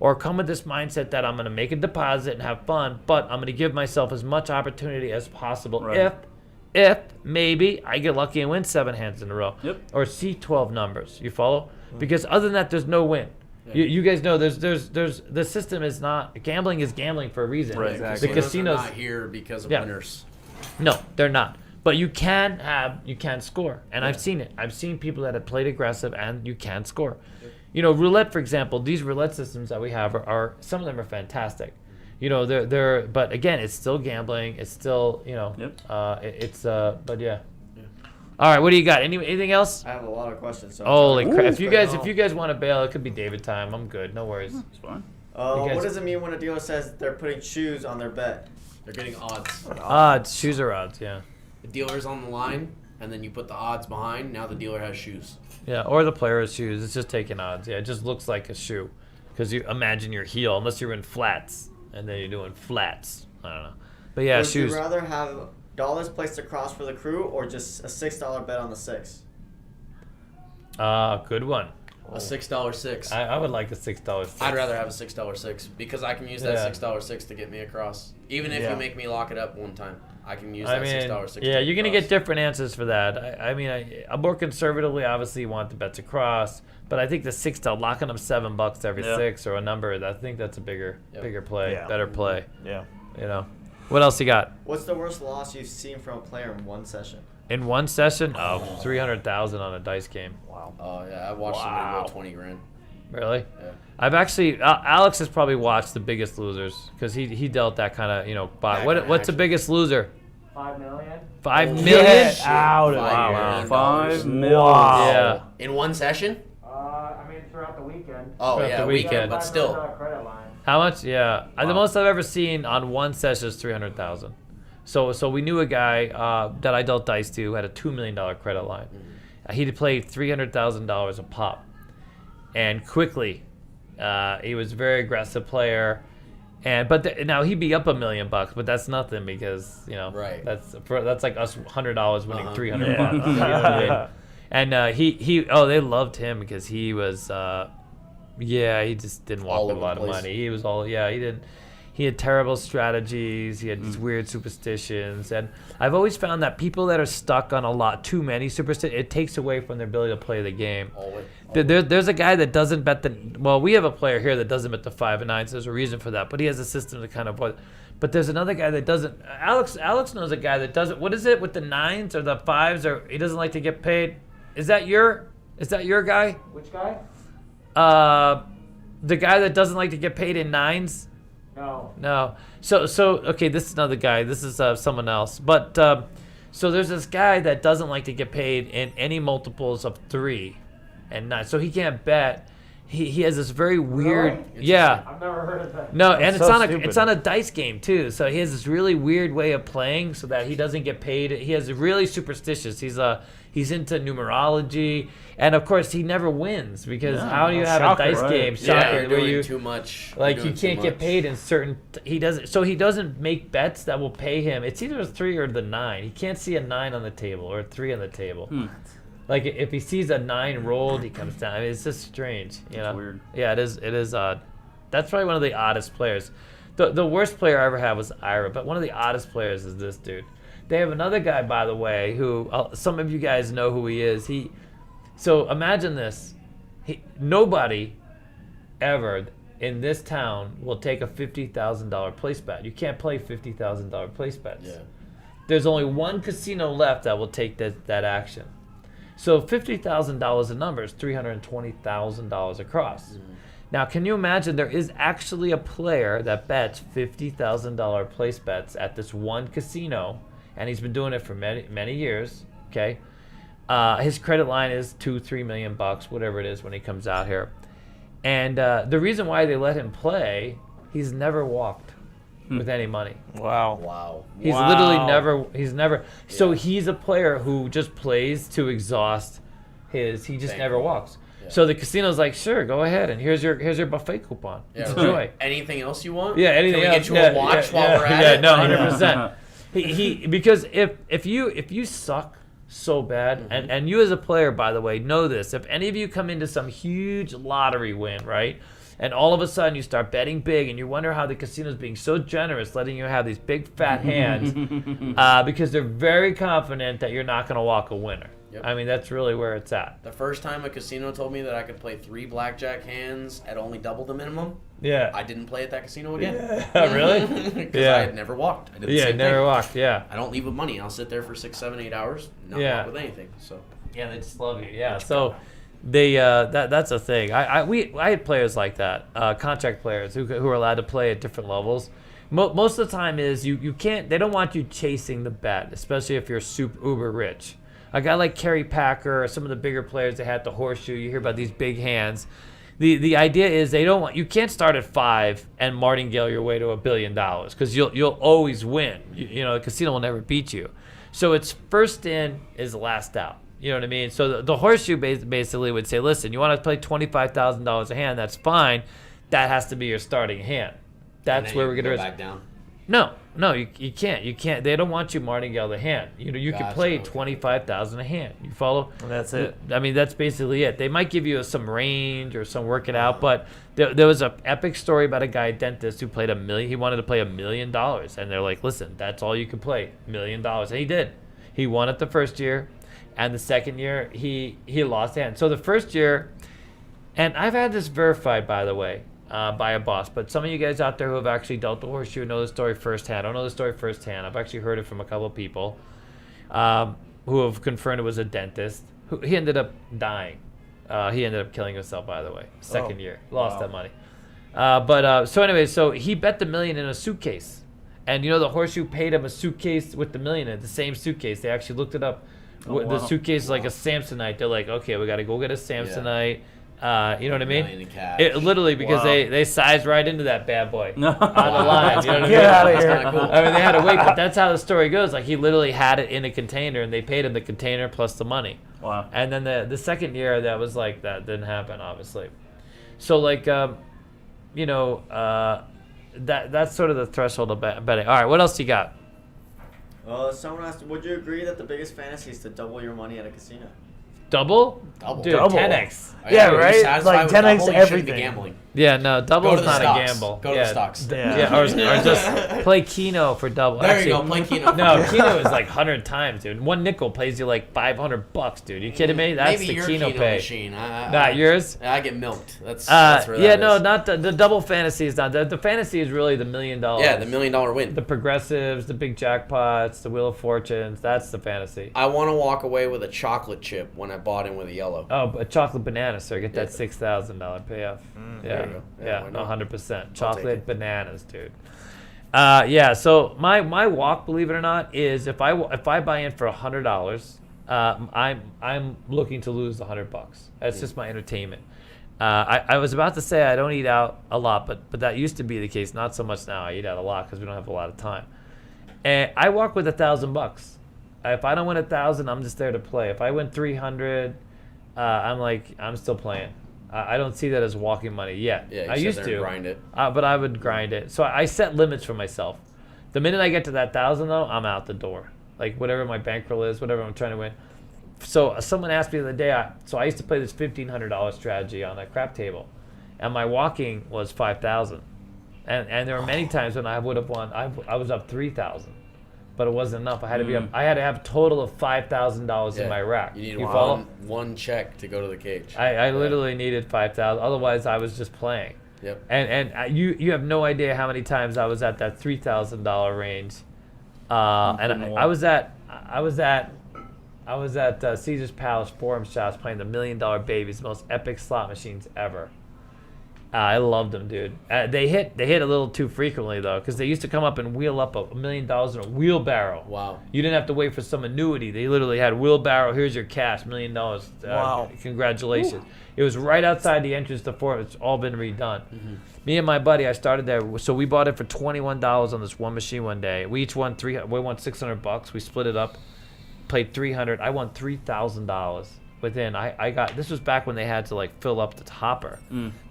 Or come with this mindset that I'm going to make a deposit and have fun, but I'm going to give myself as much opportunity as possible if maybe I get lucky and win 7 hands in a row. Or see 12 numbers. You follow? Because other than that, there's no win. You guys know there's the system is not, gambling is gambling for a reason. Right. Exactly. The casinos are not here because of winners. No, they're not. But you can score. And I've seen it. I've seen people that have played aggressive and you can score. You know, roulette, for example, these roulette systems that we have are some of them are fantastic. You know, they're but again, it's still gambling. It's still, you know, but yeah. All right, what do you got? Anything else? I have a lot of questions. So Holy crap! If you guys want to bail, it could be David time. I'm good. No worries. It's fine. What does it mean when a dealer says they're putting shoes on their bet? They're getting odds. Odds, shoes are odds. Yeah. The dealer's on the line, and then you put the odds behind. Now the dealer has shoes. Yeah, or the player has shoes. It's just taking odds. Yeah, it just looks like a shoe, because you imagine your heel, unless you're in flats, and then you're doing flats. I don't know, but yeah, shoes. Would you rather have dollars placed across for the crew or just a $6 bet on the 6? Good one. A $6 6. I would like a $6 6. I'd rather have a $6 6 because I can use that $6 6 to get me across. Even if you make me lock it up one time, I can use that $6 6. Yeah, you're gonna get different answers for that. I mean, I'm more conservatively. Obviously, you want the bets across, but I think the $6 locking them $7 every 6 or a number. I think that's a bigger play, better play. Yeah. You know. What else you got? What's the worst loss you've seen from a player in one session? In one session? Oh, 300,000 on a dice game. Wow. Oh yeah, I watched somebody go 20 grand. Really? Yeah. I've actually Alex has probably watched The Biggest Losers because he dealt that kind of what's the biggest loser? 5 million. 5 million? Get out of $5 here. million. $5 million. Wow. Yeah. In one session? I mean throughout the weekend. Oh Throughout yeah, the weekend, weekend. but still. Credit line. How much? Yeah. The most I've ever seen on one session is 300,000. So we knew a guy that I dealt dice to who had a $2 million credit line. He'd played $300,000 a pop, and quickly, he was a very aggressive player. Now he'd be up $1 million, but that's nothing because that's like us $100 winning $300. You know what I mean? And they loved him because he was, he just didn't walk All with a over lot the of place. money. He had terrible strategies. He had these weird superstitions. And I've always found that people that are stuck on a lot too many superstitions, it takes away from their ability to play the game. Always. There's a guy that doesn't bet we have a player here that doesn't bet the 5 and 9, so there's a reason for that. But he has a system to kind of but there's another guy that doesn't. Alex knows a guy that doesn't. What is it with the 9s or the 5s, or he doesn't like to get paid? Is that your guy? Which guy? The guy that doesn't like to get paid in 9s? No. So okay, this is another guy. This is someone else. But so there's this guy that doesn't like to get paid in any multiples of 3 and 9. So he can't bet. He has this very weird. Yeah. I've never heard of that. No, and so it's on a dice game too. So he has this really weird way of playing so that he doesn't get paid. He has really superstitious. He's into numerology, and of course he never wins because how do you have shocker, a dice right. game? Yeah, Shocker, you're where doing you too much. like You're you doing too can't get much. paid in certain. He doesn't make bets that will pay him. It's either a 3 or the 9. He can't see a 9 on the table or a 3 on the table. Like if he sees a 9 rolled, he comes down. I mean, it's just strange, you know. weird. Yeah, it is. It is odd. That's probably one of the oddest players. The worst player I ever had was Aria, but one of the oddest players is this dude. They have another guy, by the way, who some of you guys know who he is. So imagine this: nobody ever in this town will take a $50,000 place bet. You can't play $50,000 place bets. Yeah. There's only one casino left that will take that action. So $50,000 a number is $320,000 across. Now, can you imagine there is actually a player that bets $50,000 place bets at this one casino, and he's been doing it for many, many years, okay? His credit line is $2-3 million, whatever it is when he comes out here. And the reason why they let him play, he's never walked with any money. Wow. He's literally never. So he's a player who just plays to exhaust he just never walks. Yeah. So the casino's like, sure, go ahead, and here's your buffet coupon. Yeah, Enjoy. right. Anything else you want? Yeah, anything Can we else. get you a watch while we're at it? No, 100%. He because if you suck so bad, and you as a player, by the way, know this. If any of you come into some huge lottery win, right? And all of a sudden you start betting big and you wonder how the casino's being so generous, letting you have these big fat hands because they're very confident that you're not going to walk a winner. Yep. I mean, that's really where it's at. The first time a casino told me that I could play 3 blackjack hands at only double the minimum, Yeah. I didn't play at that casino again. Really? Because I had never walked. I did the Yeah, same never thing. walked, yeah. I don't leave with money. I'll sit there for 6, 7, 8 hours, not Yeah. walk with anything. So Yeah, they just love you. Yeah, so they that's a thing. I had players like that, contract players who are allowed to play at different levels. Most of the time is you can't. They don't want you chasing the bet, especially if you're super uber rich. A guy like Kerry Packer or some of the bigger players that had the horseshoe. You hear about these big hands. The idea is you can't start at 5 and martingale your way to $1 billion because you'll always win. You know the casino will never beat you. So it's first in is last out. You know what I mean? So the horseshoe basically would say, listen, you want to play $25,000 a hand, that's fine. That has to be your starting hand. That's where we're going to go back down. No, you can't. You can't. They don't want you martingale the hand. You know, you can Gotcha, play okay. 25,000 a hand. You follow? That's it. I mean, that's basically it. They might give you some range or some working out, but there was an epic story about a guy, a dentist, who played $1 million. He wanted to play $1 million, and they're like, listen, that's all you can play, $1 million, and he did. He won it the first year, and the second year he lost hand. So the first year, and I've had this verified, by the way. By a boss, but some of you guys out there who have actually dealt the horseshoe know the story firsthand. I don't know the story firsthand. I've actually heard it from a couple of people who have confirmed it was a dentist. He ended up dying. He ended up killing himself, by the way. Second year, lost that money. So anyway, so he bet the $1 million in a suitcase, and you know the horseshoe paid him a suitcase with the $1 million in it, the same suitcase. They actually looked it up. The suitcase is like a Samsonite. They're like, okay, we got to go get a Samsonite. You know what I mean? $1 million in cash. It literally because they sized right into that bad boy on the line. You know what I mean? Get out of here. Kinda cool. I mean, they had to wait, but that's how the story goes. Like he literally had it in a container, and they paid him the container plus the money. Wow. And then the second year, that was like that didn't happen, obviously. So like, you know, that's sort of the threshold of betting. All right, what else you got? Someone asked, would you agree that the biggest fantasy is to double your money at a casino? Double? Double. Dude, Double. 10x. Yeah, You're right? satisfied Like with 10x double, you shouldn't be everything. gambling. Yeah, no, double Go is to the not stocks. a gamble. Go to yeah. the stocks. Yeah, or just play Keno for double. There Actually, you go. Play Keno. No, Keno is like 100 times, dude. One nickel pays you like $500, dude. You kidding me? That's Maybe the your Keno pay. machine. Not yours? I get milked. That's where Yeah, that no, is. not the double fantasy is not. The fantasy is really the $1 million. Yeah, the $1 million win. The progressives, the big jackpots, the Wheel of Fortunes. That's the fantasy. I want to walk away with a chocolate chip when I bought in with a yellow. Oh, a chocolate banana, sir. Get that Yeah. $6,000 payoff. There you go. Yeah, why not? 100%. take Chocolate it. bananas, dude. Yeah. So my walk, believe it or not, is if I buy in for $100, I'm looking to lose $100. That's just my entertainment. I was about to say I don't eat out a lot, but that used to be the case. Not so much now. I eat out a lot because we don't have a lot of time. And I walk with $1,000. If I don't win 1,000, I'm just there to play. If I win 300, I'm still playing. I don't see that as walking money yet. Yeah, you I sit used there to and grind it. but I would grind it. So I set limits for myself. The minute I get to that 1,000 though, I'm out the door. Like whatever my bankroll is, whatever I'm trying to win. So someone asked me the other day. I used to play this $1,500 strategy on a crap table, and my walking was 5,000. And there were many times when I would have won. I was up 3,000, but it wasn't enough. I had to be up. I had to have a total of $5,000 in my rack. You need follow? one check to go to the cage. I literally needed 5,000. Otherwise, I was just playing. Yep. And you have no idea how many times I was at that $3,000 range. And I was at Caesar's Palace Forum Shops playing the $1 Million Babies, the most epic slot machines ever. I loved them, dude. They hit a little too frequently though, because they used to come up and wheel up $1 million in a wheelbarrow. Wow. You didn't have to wait for some annuity. They literally had wheelbarrow. Here's your cash, $1 million. Wow. Congratulations. It was right outside the entrance to Forum. It's all been redone. Mm-hmm. Me and my buddy, I started there. So we bought it for $21 on this one machine one day. We each won we won $600. We split it up, played $300. I won $3,000. Within, I got, this was back when they had to like fill up the hopper.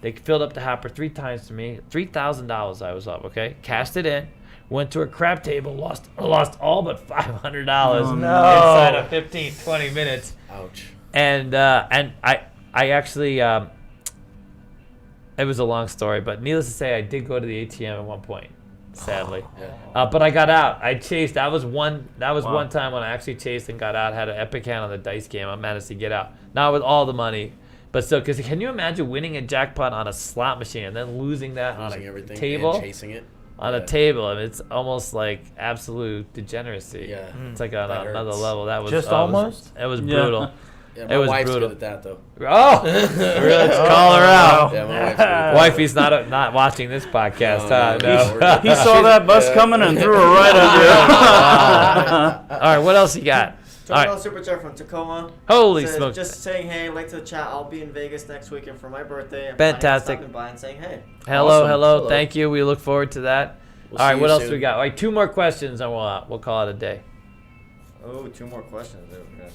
They filled up the hopper 3 times to me. $3,000 I was up, okay? Cashed it in, went to a crap table, lost all but $500 inside of 15, 20 minutes. Ouch. And I actually, it was a long story, but needless to say, I did go to the ATM at one point, sadly. Yeah. But I got out. I chased. That was one time when I actually chased and got out. Had an epic hand on the dice game. I managed to get out. Not with all the money, but still. Because can you imagine winning a jackpot on a slot machine and then losing that on a Everything table? and chasing it. On a table. I mean, it's almost like absolute degeneracy. Yeah. It's like on That another hurts. level. That was Just it was- almost? It was brutal. Yeah, It my was wife's brutal. good at that though. Oh, really? Let's call her out. Yeah, my wife's good at that. Wifey's not watching this podcast, huh? No. He saw that bus coming and threw her right under. All right, what else you got? All Talk right. about super chat from Tacoma. Holy Says, smokes. just saying hey, like to the chat. I'll be in Vegas next weekend for my birthday. I'm Fantastic. Stopping by and saying hey. Hello, Awesome. hello. Thank you. We look forward to that. We'll All see right, what you else soon. we got? All right, 2 more questions and we'll call it a day. Oh, 2 more questions.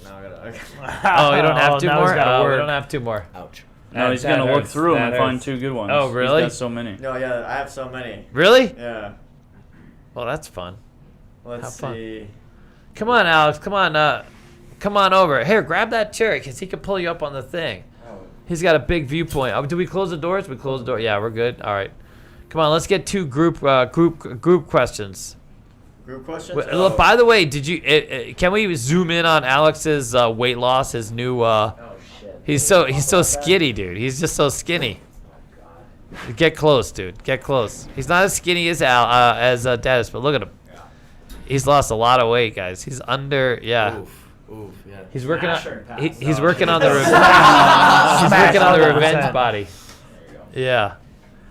Now I gotta. Oh, you don't have 2 now more? he's gotta We work. don't have 2 more. Ouch. No, he's That gonna look hurts. through them That and find hurts. 2 good ones. Oh, really? He's got so many. No, yeah, I have so many. Really? Yeah. Well, that's fun. Let's Have fun. see. Come on, Alex. Come on over. Here, grab that chair because he can pull you up on the thing. Oh, He's got a big viewpoint. Oh, do we close the doors? We close the door. Yeah, we're good. All right. Come on, let's get 2 group questions. group questions. Look, by the way, did you? Can we zoom in on Alex's weight loss? His new. Oh shit. He's so skinny, dude. He's just so skinny. Get close, dude. Get close. He's not as skinny as Dennis, but look at him. He's lost a lot of weight, guys. He's under. Yeah. Oof, yeah. He's working on. Smash or pass? He's Oh, working shit. on the. He's working on the revenge 100%. body. There you go. Yeah.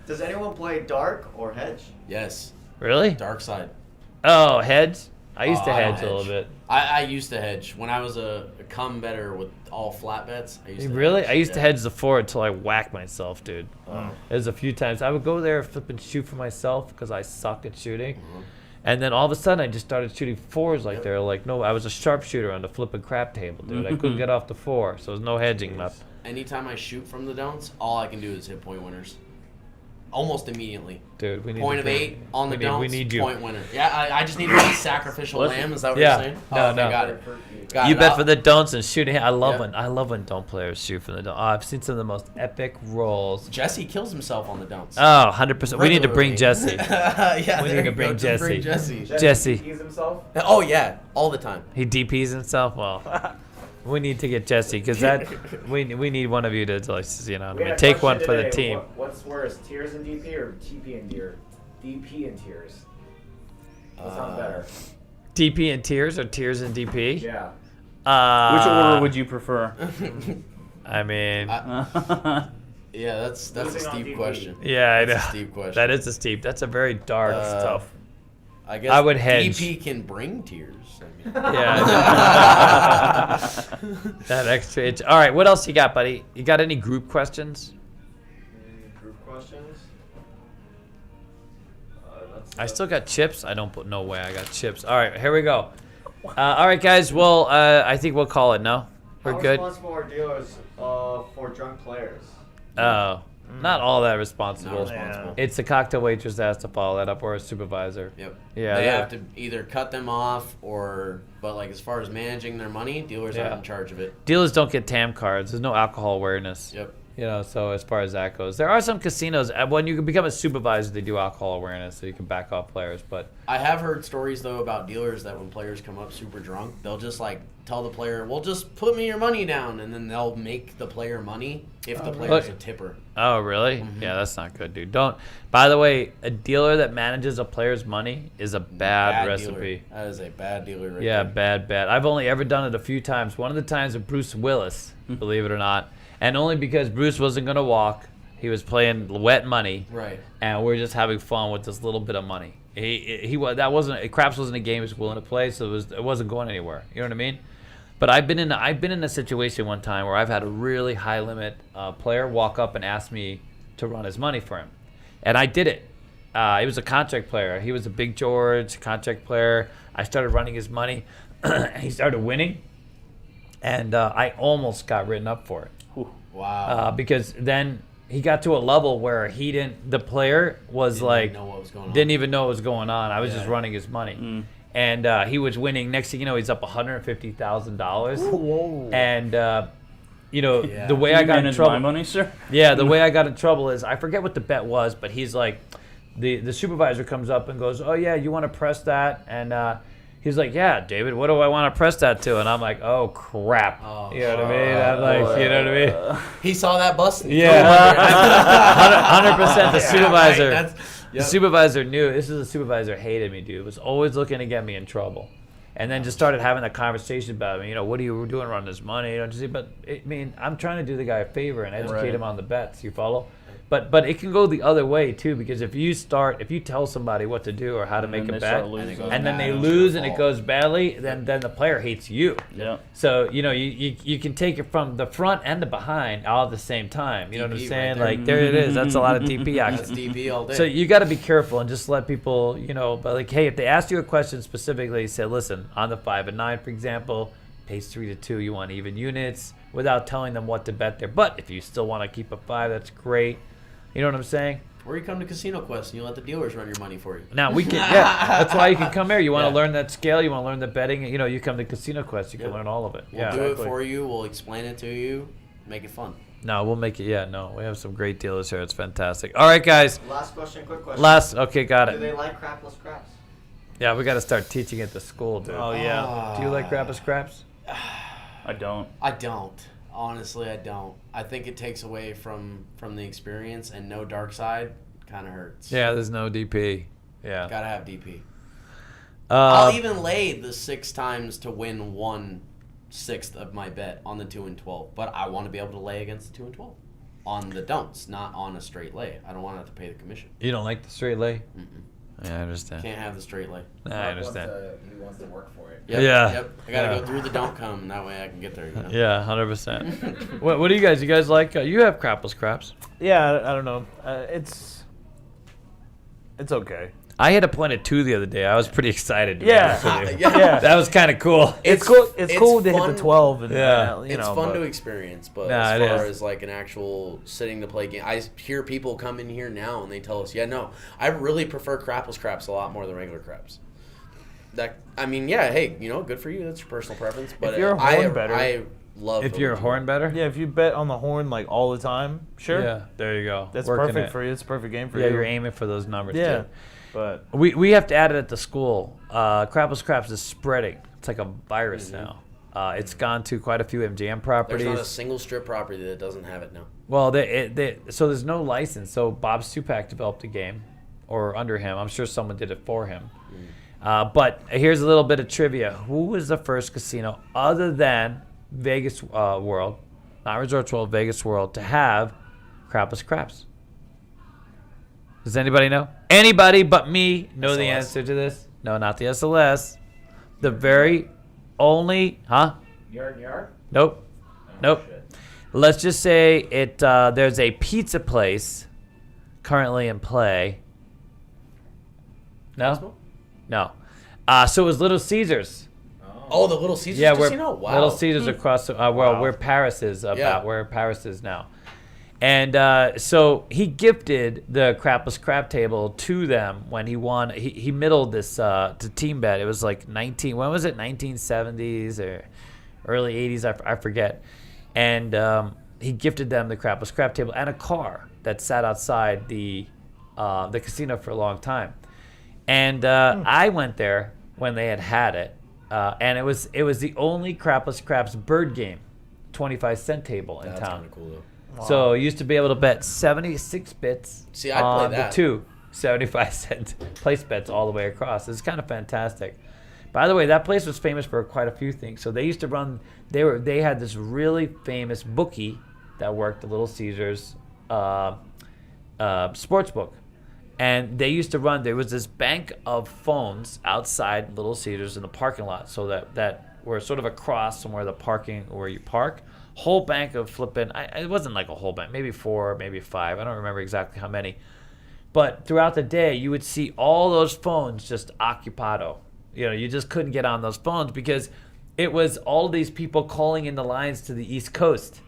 Does anyone play dark or hedge? Yes. Really? Dark side. Oh, hedge. I used to I don't hedge a little bit. I used to hedge when I was a come better with all flat bets. I used to Really? hedge. I used to Yeah. hedge the 4 until I whacked myself, dude. There's a few times I would go there, flip and shoot for myself because I suck at shooting. And then all of a sudden, I just started shooting 4s like they're like, no, I was a sharpshooter on the flipping crap table, dude. I couldn't get off the 4, so there's no hedging left. Anytime I shoot from the don'ts, all I can do is hit point winners. almost immediately. Dude, we need Point to of bring- 8 on the we don'ts, need you. point winner. Yeah, I just need to be sacrificial lamb. Is that what Yeah. you're saying? No, okay, no. got it. Got You it. bet for the don'ts and shooting. I love Yep. when don't players shoot from the don't. Oh, I've seen some of the most epic rolls. Jesse kills himself on the don'ts. Oh, 100%. We need to bring Regularly. Jesse. Yeah, We there need to you bring go. Just Jesse. Bring Jesse. Jesse. He's himself. Oh yeah, all the time. He DPs himself. Well, we need to get Jesse because we need one of you to like, you know, We had a take one question for the today. team. What's worse, tears and DP or TP and deer? DP and tears. What sounds better? DP and tears or tears and DP? Yeah. Which order would you prefer? I mean, Yeah, that's a Losing on steep DP. question. yeah, I That's know. a steep question. That is a steep. That's a very dark stuff. I guess I would hedge. DP can bring tears. I mean, Yeah. That extra itch. All right, what else you got, buddy? You got any group questions? Group questions? I still got chips. I don't put no way. I got chips. All right, here we go. All right, guys. Well, I think we'll call it. No, we're How good. responsible are dealers for drunk players? Oh, not all that not responsible. responsible. It's the cocktail waitress that has to follow that up, or a supervisor. Yep. Yeah, They yeah. have to either cut them off but like as far as managing their money, dealers Yeah. are in charge of it. Dealers don't get TAM cards. There's no alcohol awareness. Yep. You know, so as far as that goes, there are some casinos when you become a supervisor, they do alcohol awareness, so you can back off players. But I have heard stories though about dealers that when players come up super drunk, they'll just like tell the player, "Well, just put me your money down," and then they'll make the player money if the player's a tipper. oh, really? Mm-hmm. Yeah, that's not good, dude. Don't. By the way, a dealer that manages a player's money is a bad recipe. Dealer. That is a bad dealer right Yeah, there. bad. I've only ever done it a few times. One of the times with Bruce Willis, believe it or not, and only because Bruce wasn't gonna walk. He was playing wet money, Right. and we are just having fun with this little bit of money. Craps wasn't a game he was willing to play, so it wasn't going anywhere. You know what I mean? But I've been in a situation one time where I've had a really high limit player walk up and ask me to run his money for him, and I did it. He was a contract player. He was a Big George contract player. I started running his money, and he started winning, and I almost got written up for it. Wow. Because then he got to a level where the player was Didn't like, even know what was going on. didn't even know what was going on. I was just Yeah. running his money. And he was winning. Next thing you know, he's up $150,000. And, Yeah. the way Can I you got in manage trouble. my money, sir? Yeah, the way I got in trouble is, I forget what the bet was, but he's like, the supervisor comes up and goes, "Oh, yeah, you want to press that?" And he's like, "Yeah, David, what do I want to press that to?" And I'm like, "Oh, crap." Oh, you know what I mean? I'm like, you know what I mean? He saw that bus. and he Yeah, threw him under. 100%. The Yeah, supervisor, right, the supervisor knew. This is the supervisor hated me, dude. Was always looking to get me in trouble, and then just started having a conversation about me. You know, what are you doing running this money? You know, but I'm trying to do the guy a favor and educate him on the bets. You follow? But it can go the other way too, because if you tell somebody what to do or how to make a they bet, start losing. and then bad, they it's lose your and it fault. goes badly, then the player hates you. Yeah. So you can take it from the front and the behind all at the same time. You know what I'm DP saying? right there. Like there it is. That's a lot of DP That's action. DP all day. So you got to be careful and just let people, but like, hey, if they ask you a question specifically, say, listen, on the 5 and 9, for example, pays 3 to 2, you want even units, without telling them what to bet there. But if you still want to keep a 5, that's great. You know what I'm saying? Or you come to Casino Quest and you let the dealers run your money for you. Now we can, that's why you can come here. You want to Yeah. learn that scale, you want to learn the betting. You come to Casino Quest, you can Yep. learn all of it. We'll Yeah, do exactly. it for you. We'll explain it to you. Make it fun. No, we'll make it. Yeah, no, we have some great dealers here. It's fantastic. All right, guys. Last question, quick question. Okay, got Do they it. like crapless craps? Yeah, we got to start teaching at the school, dude. Oh yeah. Do you like crapless craps? I don't. I don't. Honestly, I don't. I think it takes away from the experience, and no dark side kind of hurts. Yeah, there's no DP. Yeah. Gotta have DP. I'll Uh, even lay the 6 times to win 1/6 of my bet on the 2 and 12, but I want to be able to lay against the 2 and 12 on the don'ts, not on a straight lay. I don't want to have to pay the commission. you don't like the straight lay? Mm-mm. Yeah, I understand. Can't have the straight lay. I understand. He wants to work for it. Yep, Yeah. Yep. I gotta Yeah. go through the don't come, and that way I can get there. Yeah, 100%. What do you guys? You guys like? You have crapless craps. Yeah, I don't know. It's okay. I hit a point at 2 the other day. I was pretty excited. To be Yeah. honest with you. Yeah. That was kind of cool. It's cool. It's cool to hit fun. the 12. And, Yeah. you It's know, fun but- to experience, but Nah, as it far is. as like an actual sitting to play game, I hear people come in here now and they tell us, yeah, no, I really prefer crapless craps a lot more than regular craps. That I mean, yeah, hey, you know, good for you. That's your personal preference. But If you're a horn better- I love. If you're a horn better? Yeah, if you bet on the horn like all the time, sure. Yeah, there you go. That's Working perfect it. for you. It's a perfect game for Yeah, you. you're aiming for those numbers Yeah. too. But We have to add it at the school. Crapless Craps is spreading. It's like a virus now. It's gone to quite a few MGM properties. There's not a single strip property that doesn't have it now. Well, so there's no license. So Bob Stupak developed a game, or under him. I'm sure someone did it for him. But here's a little bit of trivia. Who was the first casino other than Vegas World, not Resorts World, Vegas World, to have Crapless Craps? Does anybody know? Anybody but me know the SLS. answer to this? No, not the SLS. The very only, Yard. Nope. Nope. Let's just say it. There's a pizza place currently in play. No. No. So it was Little Caesars. Oh, the Little Caesars Yeah, Casino? Wow. Little Caesars across. Where Paris is about. Yeah. Where Paris is now. And so he gifted the Crapless Crab Table to them when he won. He middled this to team bet. It was like when was it? 1970s or early 80s? I forget. And he gifted them the Crapless Crab Table and a car that sat outside the casino for a long time. And I went there when they had it, and it was the only Crapless Craps bird game, 25-cent table in That's town. kind of cool, though. So you used to be able to bet 76 bits See, I'd play on that. the two 75-cent place bets all the way across. It's kind of fantastic. By the way, that place was famous for quite a few things. So they used to run. They had this really famous bookie that worked the Little Caesars sports book, and they used to run. There was this bank of phones outside Little Caesars in the parking lot, so that were sort of across from where you park. Whole bank of flipping. It wasn't like a whole bank, maybe 4, maybe 5. I don't remember exactly how many. But throughout the day, you would see all those phones just occupado. You know, you just couldn't get on those phones because it was all these people calling in the lines to the East Coast.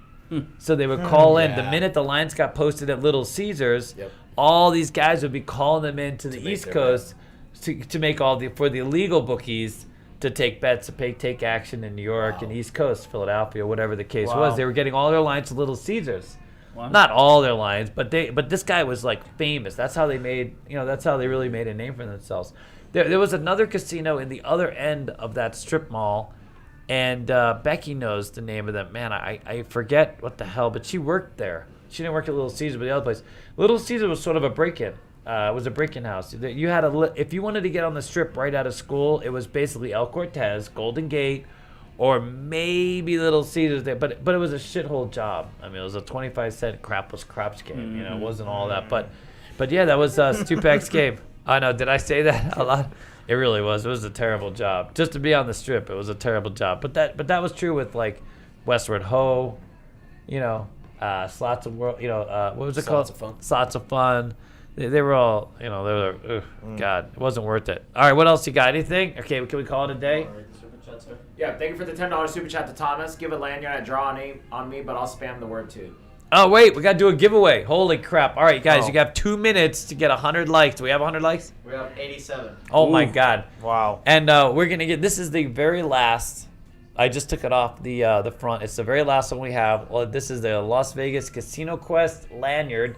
So they would call in. The minute the lines got posted at Little Caesars, all these guys would be calling them in to the East Coast to make for the illegal bookies to take bets, to take action in New York and East Coast, Philadelphia, whatever the case was. They were getting all their lines to Little Caesars. Wow. Not all their lines, but this guy was like famous. That's how they made, that's how they really made a name for themselves. There was another casino in the other end of that strip mall, and Becky knows the name of them. Man, I forget what the hell, but she worked there. She didn't work at Little Caesars, but the other place. Little Caesars was sort of a break-in. It was a break-in house. You had if you wanted to get on the strip right out of school, it was basically El Cortez, Golden Gate, or maybe Little Caesars there. But it was a shithole job. I mean, it was a 25-cent crapless craps game. It wasn't all that. But yeah, that was Stupak's game. I know. Did I say that a lot? It really was. It was a terrible job. Just to be on the strip, it was a terrible job. But that was true with like Westward Ho, Slots of World. What was it called? Slots of Fun. Slots of Fun. They were all, God, it wasn't worth it. All right, what else you got? Anything? Okay, can we call it a day? Yeah, thank you for the $10 super chat to Thomas. Give a lanyard and draw on me, but I'll spam the word too. Oh, wait, we got to do a giveaway. Holy crap. All right, guys, you got 2 minutes to get 100 likes. Do we have 100 likes? We have 87. Oh, my God. wow. And we're going to get, this is the very last, I just took it off the front. It's the very last one we have. Well, this is the Las Vegas Casino Quest lanyard.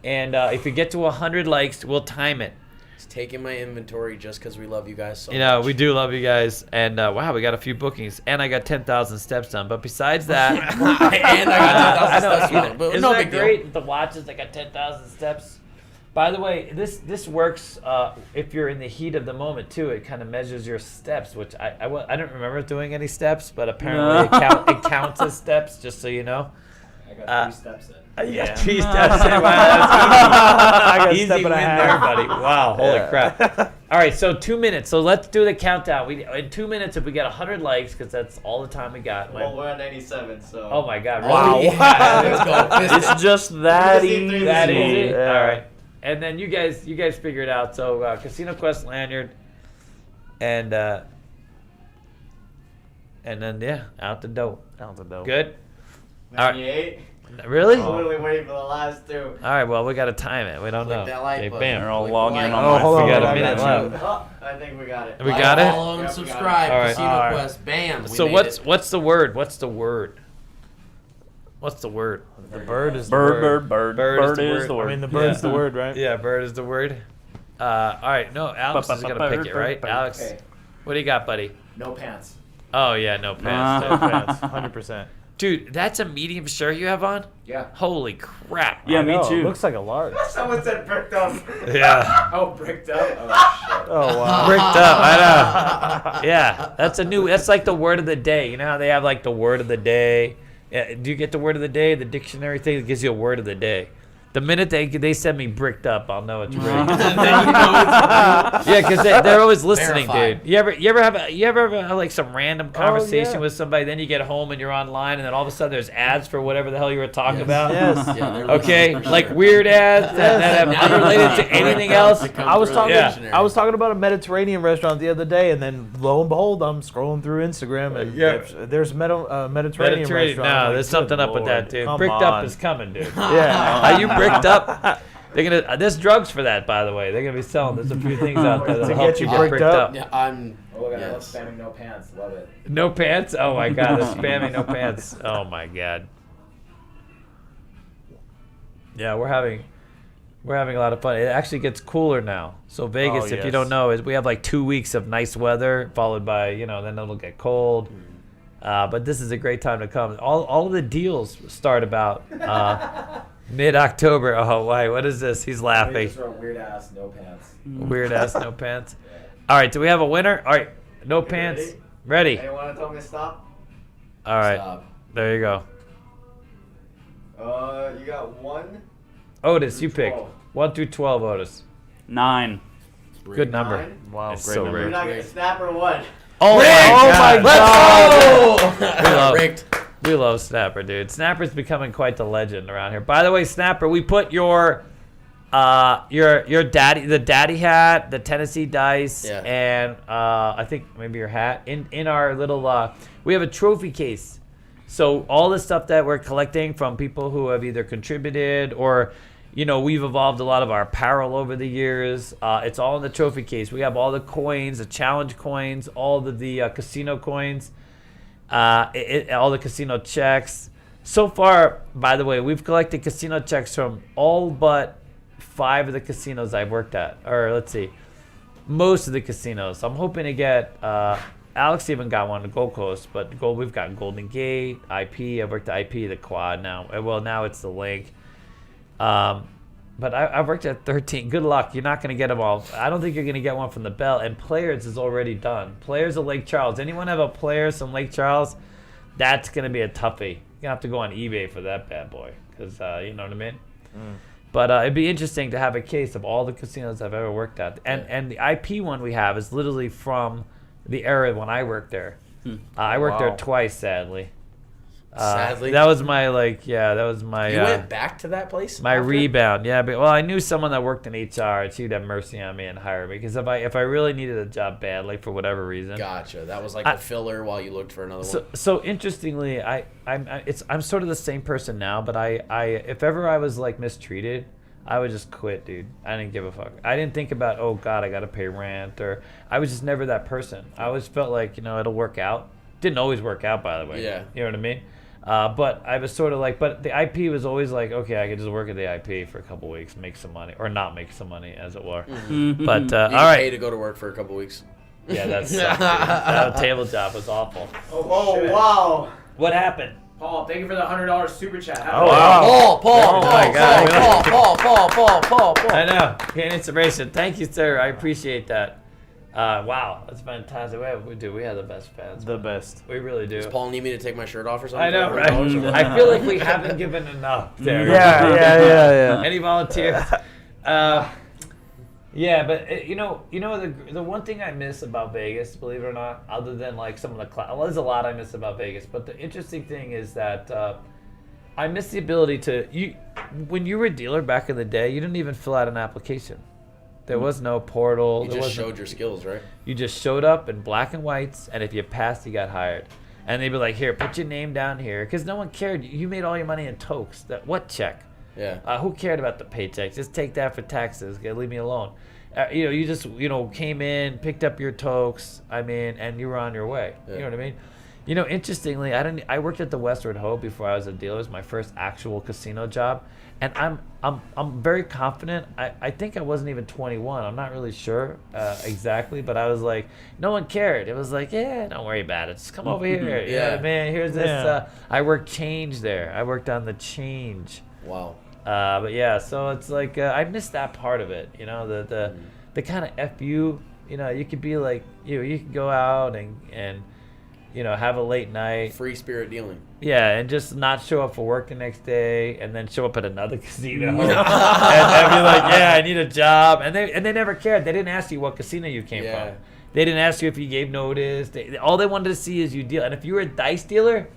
And if we get to 100 likes, we'll time it. It's taking my inventory just because we love you guys so much. We do love you guys. And wow, we got a few bookings. And I got 10,000 steps done. But besides that, and I got 10,000 steps done, but isn't no that big deal. great? The watches, I got 10,000 steps. By the way, this works if you're in the heat of the moment too. It kind of measures your steps, which I don't remember doing any steps, but apparently it counts as steps. Just so you know. I got 3 steps in. Yeah, 3 steps in. Wow, that's I got a easy step and win a half. there, buddy. Wow, holy crap. All right, so 2 minutes. So let's do the countdown. In 2 minutes, if we get 100 likes, because that's all the time we got. Well, we're at 97, so. Oh my God! Really? Wow. Let's go. It's just that We just need 3 easy. That easy. Yeah. All right. And then you guys figure it out. So Casino Quest lanyard, and then out the door. Good. All right. 98. Really? I'm literally waiting for the last two. All right. Well, we got to time it. We don't Click know. that like Okay, button. bam. They're all Click logging like. in on Oh, my hold on. We got a I minute got left. Oh, I think we got it. We got it? Follow and Yep, we got it. subscribe. All right. Casino All right. Quest. Bam. We So made what's it. the word? What's the word? What's the word? The bird is the word. Bird is the word. I mean, the bird's Yeah. the word, right? Yeah, bird is the word. All right. No, Alex is gonna pick it, right? Alex, Okay. what do you got, buddy? No pants. Oh yeah, no pants. No pants, 100%. Dude, that's a medium shirt you have on? Yeah. Holy crap. Yeah, I me know, too. Looks like a large. Someone said bricked up. Yeah. Oh, bricked up? Oh, shit. Oh, wow. Bricked up, I know. Yeah, that's like the word of the day. You know how they have like the word of the day? Yeah, do you get the word of the day? The dictionary thing that gives you a word of the day. The minute they send me bricked up, I'll know it's real. Yeah, because they're always listening, Verified. dude. You ever have like some random conversation yeah. with somebody, then you get home and you're online, and then all of a sudden there's ads for whatever the hell you were talking about? Yes. Yeah, they're Okay, listening for like sure. weird ads that have Now you're unrelated listening to for anything bricked up else. to come I was through talking. the Yeah. dictionary. I was talking about a Mediterranean restaurant the other day, and then lo and behold, I'm scrolling through Instagram, and Yeah. there's Mediterranean restaurant. No, I'm like, there's something good up with that, Lord, dude. come Bricked up on. is coming, dude. Yeah. Are you bricked up? They're gonna. There's drugs for that, by the way. They're gonna be selling. There's a few things out there To that'll get help you you get bricked bricked up? up. Yeah, I'm. Oh, look at that. Yes. Spamming no pants. Love it. No pants? Oh my god, the spamming no pants. Oh my god. Yeah, we're having a lot of fun. It actually gets cooler now. So Vegas, Oh, if you yes. don't know, is we have like 2 weeks of nice weather, followed by then it'll get cold. But this is a great time to come. All of the deals start about mid-October. Oh, why? What is this? He's They laughing. just wrote weird ass no pants. Weird ass no pants. All right, do we have a winner? All right, no pants. Ready? Anyone tell me to stop? All right, Stop. there you go. You got 1. Otis, you Through pick 12. 1 through 12. Otis, 9. good number. 9. Wow, It's great so number. You're not getting snap or what? Oh my God. We love- Rigged. We love Snapper, dude. Snapper's becoming quite the legend around here. By the way, Snapper, we put your daddy, the daddy hat, the Tennessee dice, Yeah. and I think maybe your hat in our little. We have a trophy case. So all the stuff that we're collecting from people who have either contributed or, we've evolved a lot of our apparel over the years. It's all in the trophy case. We have all the coins, the challenge coins, all the casino coins, all the casino checks. So far, by the way, we've collected casino checks from all but 5 of the casinos I've worked at. Or let's see, most of the casinos. I'm hoping to get. Alex even got one at Gold Coast, but we've got Golden Gate, IP. I've worked at IP, the Quad now. Well, now it's the Link. But I've worked at 13. Good luck. You're not going to get them all. I don't think you're going to get one from the Bell. And Players is already done. Players of Lake Charles. Anyone have a Players from Lake Charles? That's going to be a toughie. You're going to have to go on eBay for that bad boy. Because, you know what I mean? But it'd be interesting to have a case of all the casinos I've ever worked at. And the IP one we have is literally from the era when I worked there. I worked there Wow. twice, sadly. Sadly? That was my, that was my... You went back to that place? My after? rebound, yeah. But I knew someone that worked in HR, and she'd have mercy on me and hire me. Because if I really needed a job badly for whatever reason, Gotcha. That was like I- the filler while you looked for another one. so interestingly, I'm sort of the same person now. But if ever I was like mistreated, I would just quit, dude. I didn't give a fuck. I didn't think about, oh God, I gotta pay rent, or I was just never that person. I always felt like it'll work out. Didn't always work out, by the way. Yeah. You know what I mean? But I was sort of like, but the IP was always like, okay, I could just work at the IP for a couple weeks, make some money, or not make some money, as it were. But all You get paid right, to go to work for a couple weeks. yeah, that's that table job was awful. Oh, wow. What happened? Paul, thank you for the $100 super chat. Oh, wow. Paul, my God. Paul. I know. Gain inspiration. Thank you, sir. I appreciate that. Wow, that's fantastic. We have the best fans. The best. We really do. Does Paul need me to take my shirt off or something? I know, for right? $100? I feel like we haven't given enough there. Yeah. Any volunteers? Yeah, but the one thing I miss about Vegas, believe it or not, other than like some of the there's a lot I miss about Vegas, but the interesting thing is that I miss the ability to when you were a dealer back in the day, you didn't even fill out an application. There was no portal. You just showed your skills, right? You just showed up in black and whites, and if you passed, you got hired. And they'd be like, here, put your name down here. Because no one cared. You made all your money in tokes. What check? Yeah. Who cared about the paychecks? Just take that for taxes. Leave me alone. You just, came in, picked up your tokes, and you were on your way. Yeah. You know what I mean? Interestingly, I worked at the Westward Ho before I was a dealer. It was my first actual casino job. And I'm very confident. I think I wasn't even 21. I'm not really sure exactly, but I was like, no one cared. It was like, yeah, don't worry about it. Just come over here. You know what I mean? Here's this. Yeah. I worked change there. I worked on the change. Wow. But yeah, so it's like I missed that part of it. The kind of FU. You could be like you could go out and have a late night. Free spirit dealing. Yeah, and just not show up for work the next day, and then show up at another casino, and be like, "Yeah, I need a job," and they never cared. They didn't ask you what casino you came from. They didn't ask you if you gave notice. All they wanted to see is you deal. And if you were a dice dealer,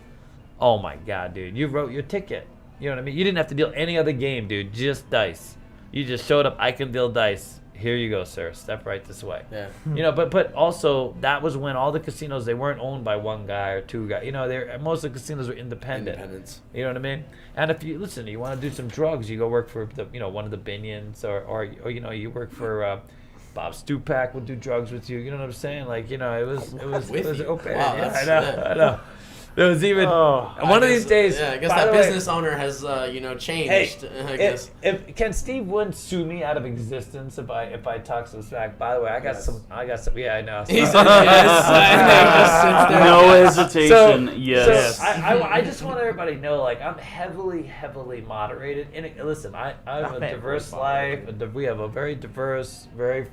oh my God, dude, you wrote your ticket. You know what I mean? You didn't have to deal any other game, dude. Just dice. You just showed up. I can deal dice. Here you go, sir. Step right this way. Yeah. But also that was when all the casinos, they weren't owned by one guy or two guys. Most of the casinos were independent. Independence. You know what I mean? And if you want to do some drugs, you go work for one of the Binions or you work for Bob Stupak will do drugs with you. You know what I'm saying? Like, it was open. Wow, Yeah, I know. There was even one of these days. Yeah, I guess that business owner has changed. Hey, I guess. If can Steve Wynn sue me out of existence if I talk some smack? By the way, I got some. Yeah, I know. He said yes. No hesitation. Yes. So I just want everybody to know, like, I'm heavily moderated. And listen, I have a diverse life. We have a very diverse, very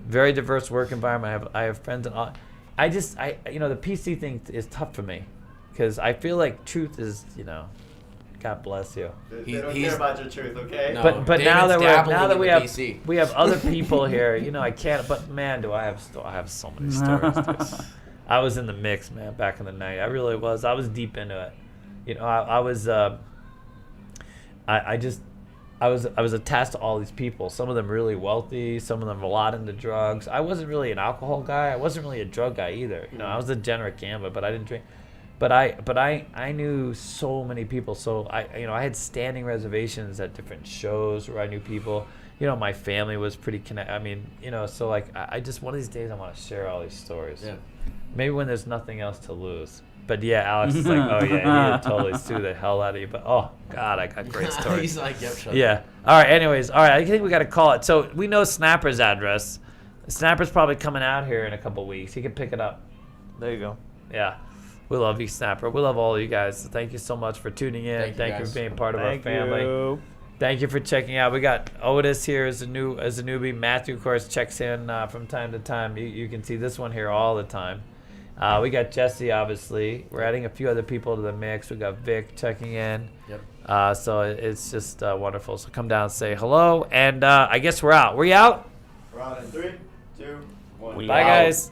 diverse work environment. I have friends and all. The PC thing is tough for me because I feel like truth is, God bless you. They don't care about your truth, okay? No. But now that we have PC. we have other people here, I can't. But man, do I have so many stories. Dude. I was in the mix, man, back in the night. I really was. I was deep into it. I was. I was attached to all these people. Some of them really wealthy. Some of them a lot into drugs. I wasn't really an alcohol guy. I wasn't really a drug guy either. I was a degenerate gambler, but I didn't drink. But I knew so many people. So I had standing reservations at different shows where I knew people. My family was pretty connected. So like I just one of these days I want to share all these stories. Yeah. Maybe when there's nothing else to lose. But yeah, Alex is like, oh yeah, he would totally sue the hell out of you. But oh God, I got great stories. He's like, yep, shut yeah. up. All right. Anyways, all right. I think we got to call it. So we know Snapper's address. Snapper's probably coming out here in a couple weeks. He can pick it up. There you go. Yeah. We love you, Snapper. We love all of you guys. Thank you so much for tuning in. Thank you for being part of our family. Thank you for checking out. We got Otis here as a newbie. Matthew, of course, checks in from time to time. You can see this one here all the time. We got Jesse, obviously. We're adding a few other people to the mix. We got Vic checking in. Yep. So it's just wonderful. So come down and say hello. And I guess we're out. We out? We're out in 3, 2, 1. Bye, guys.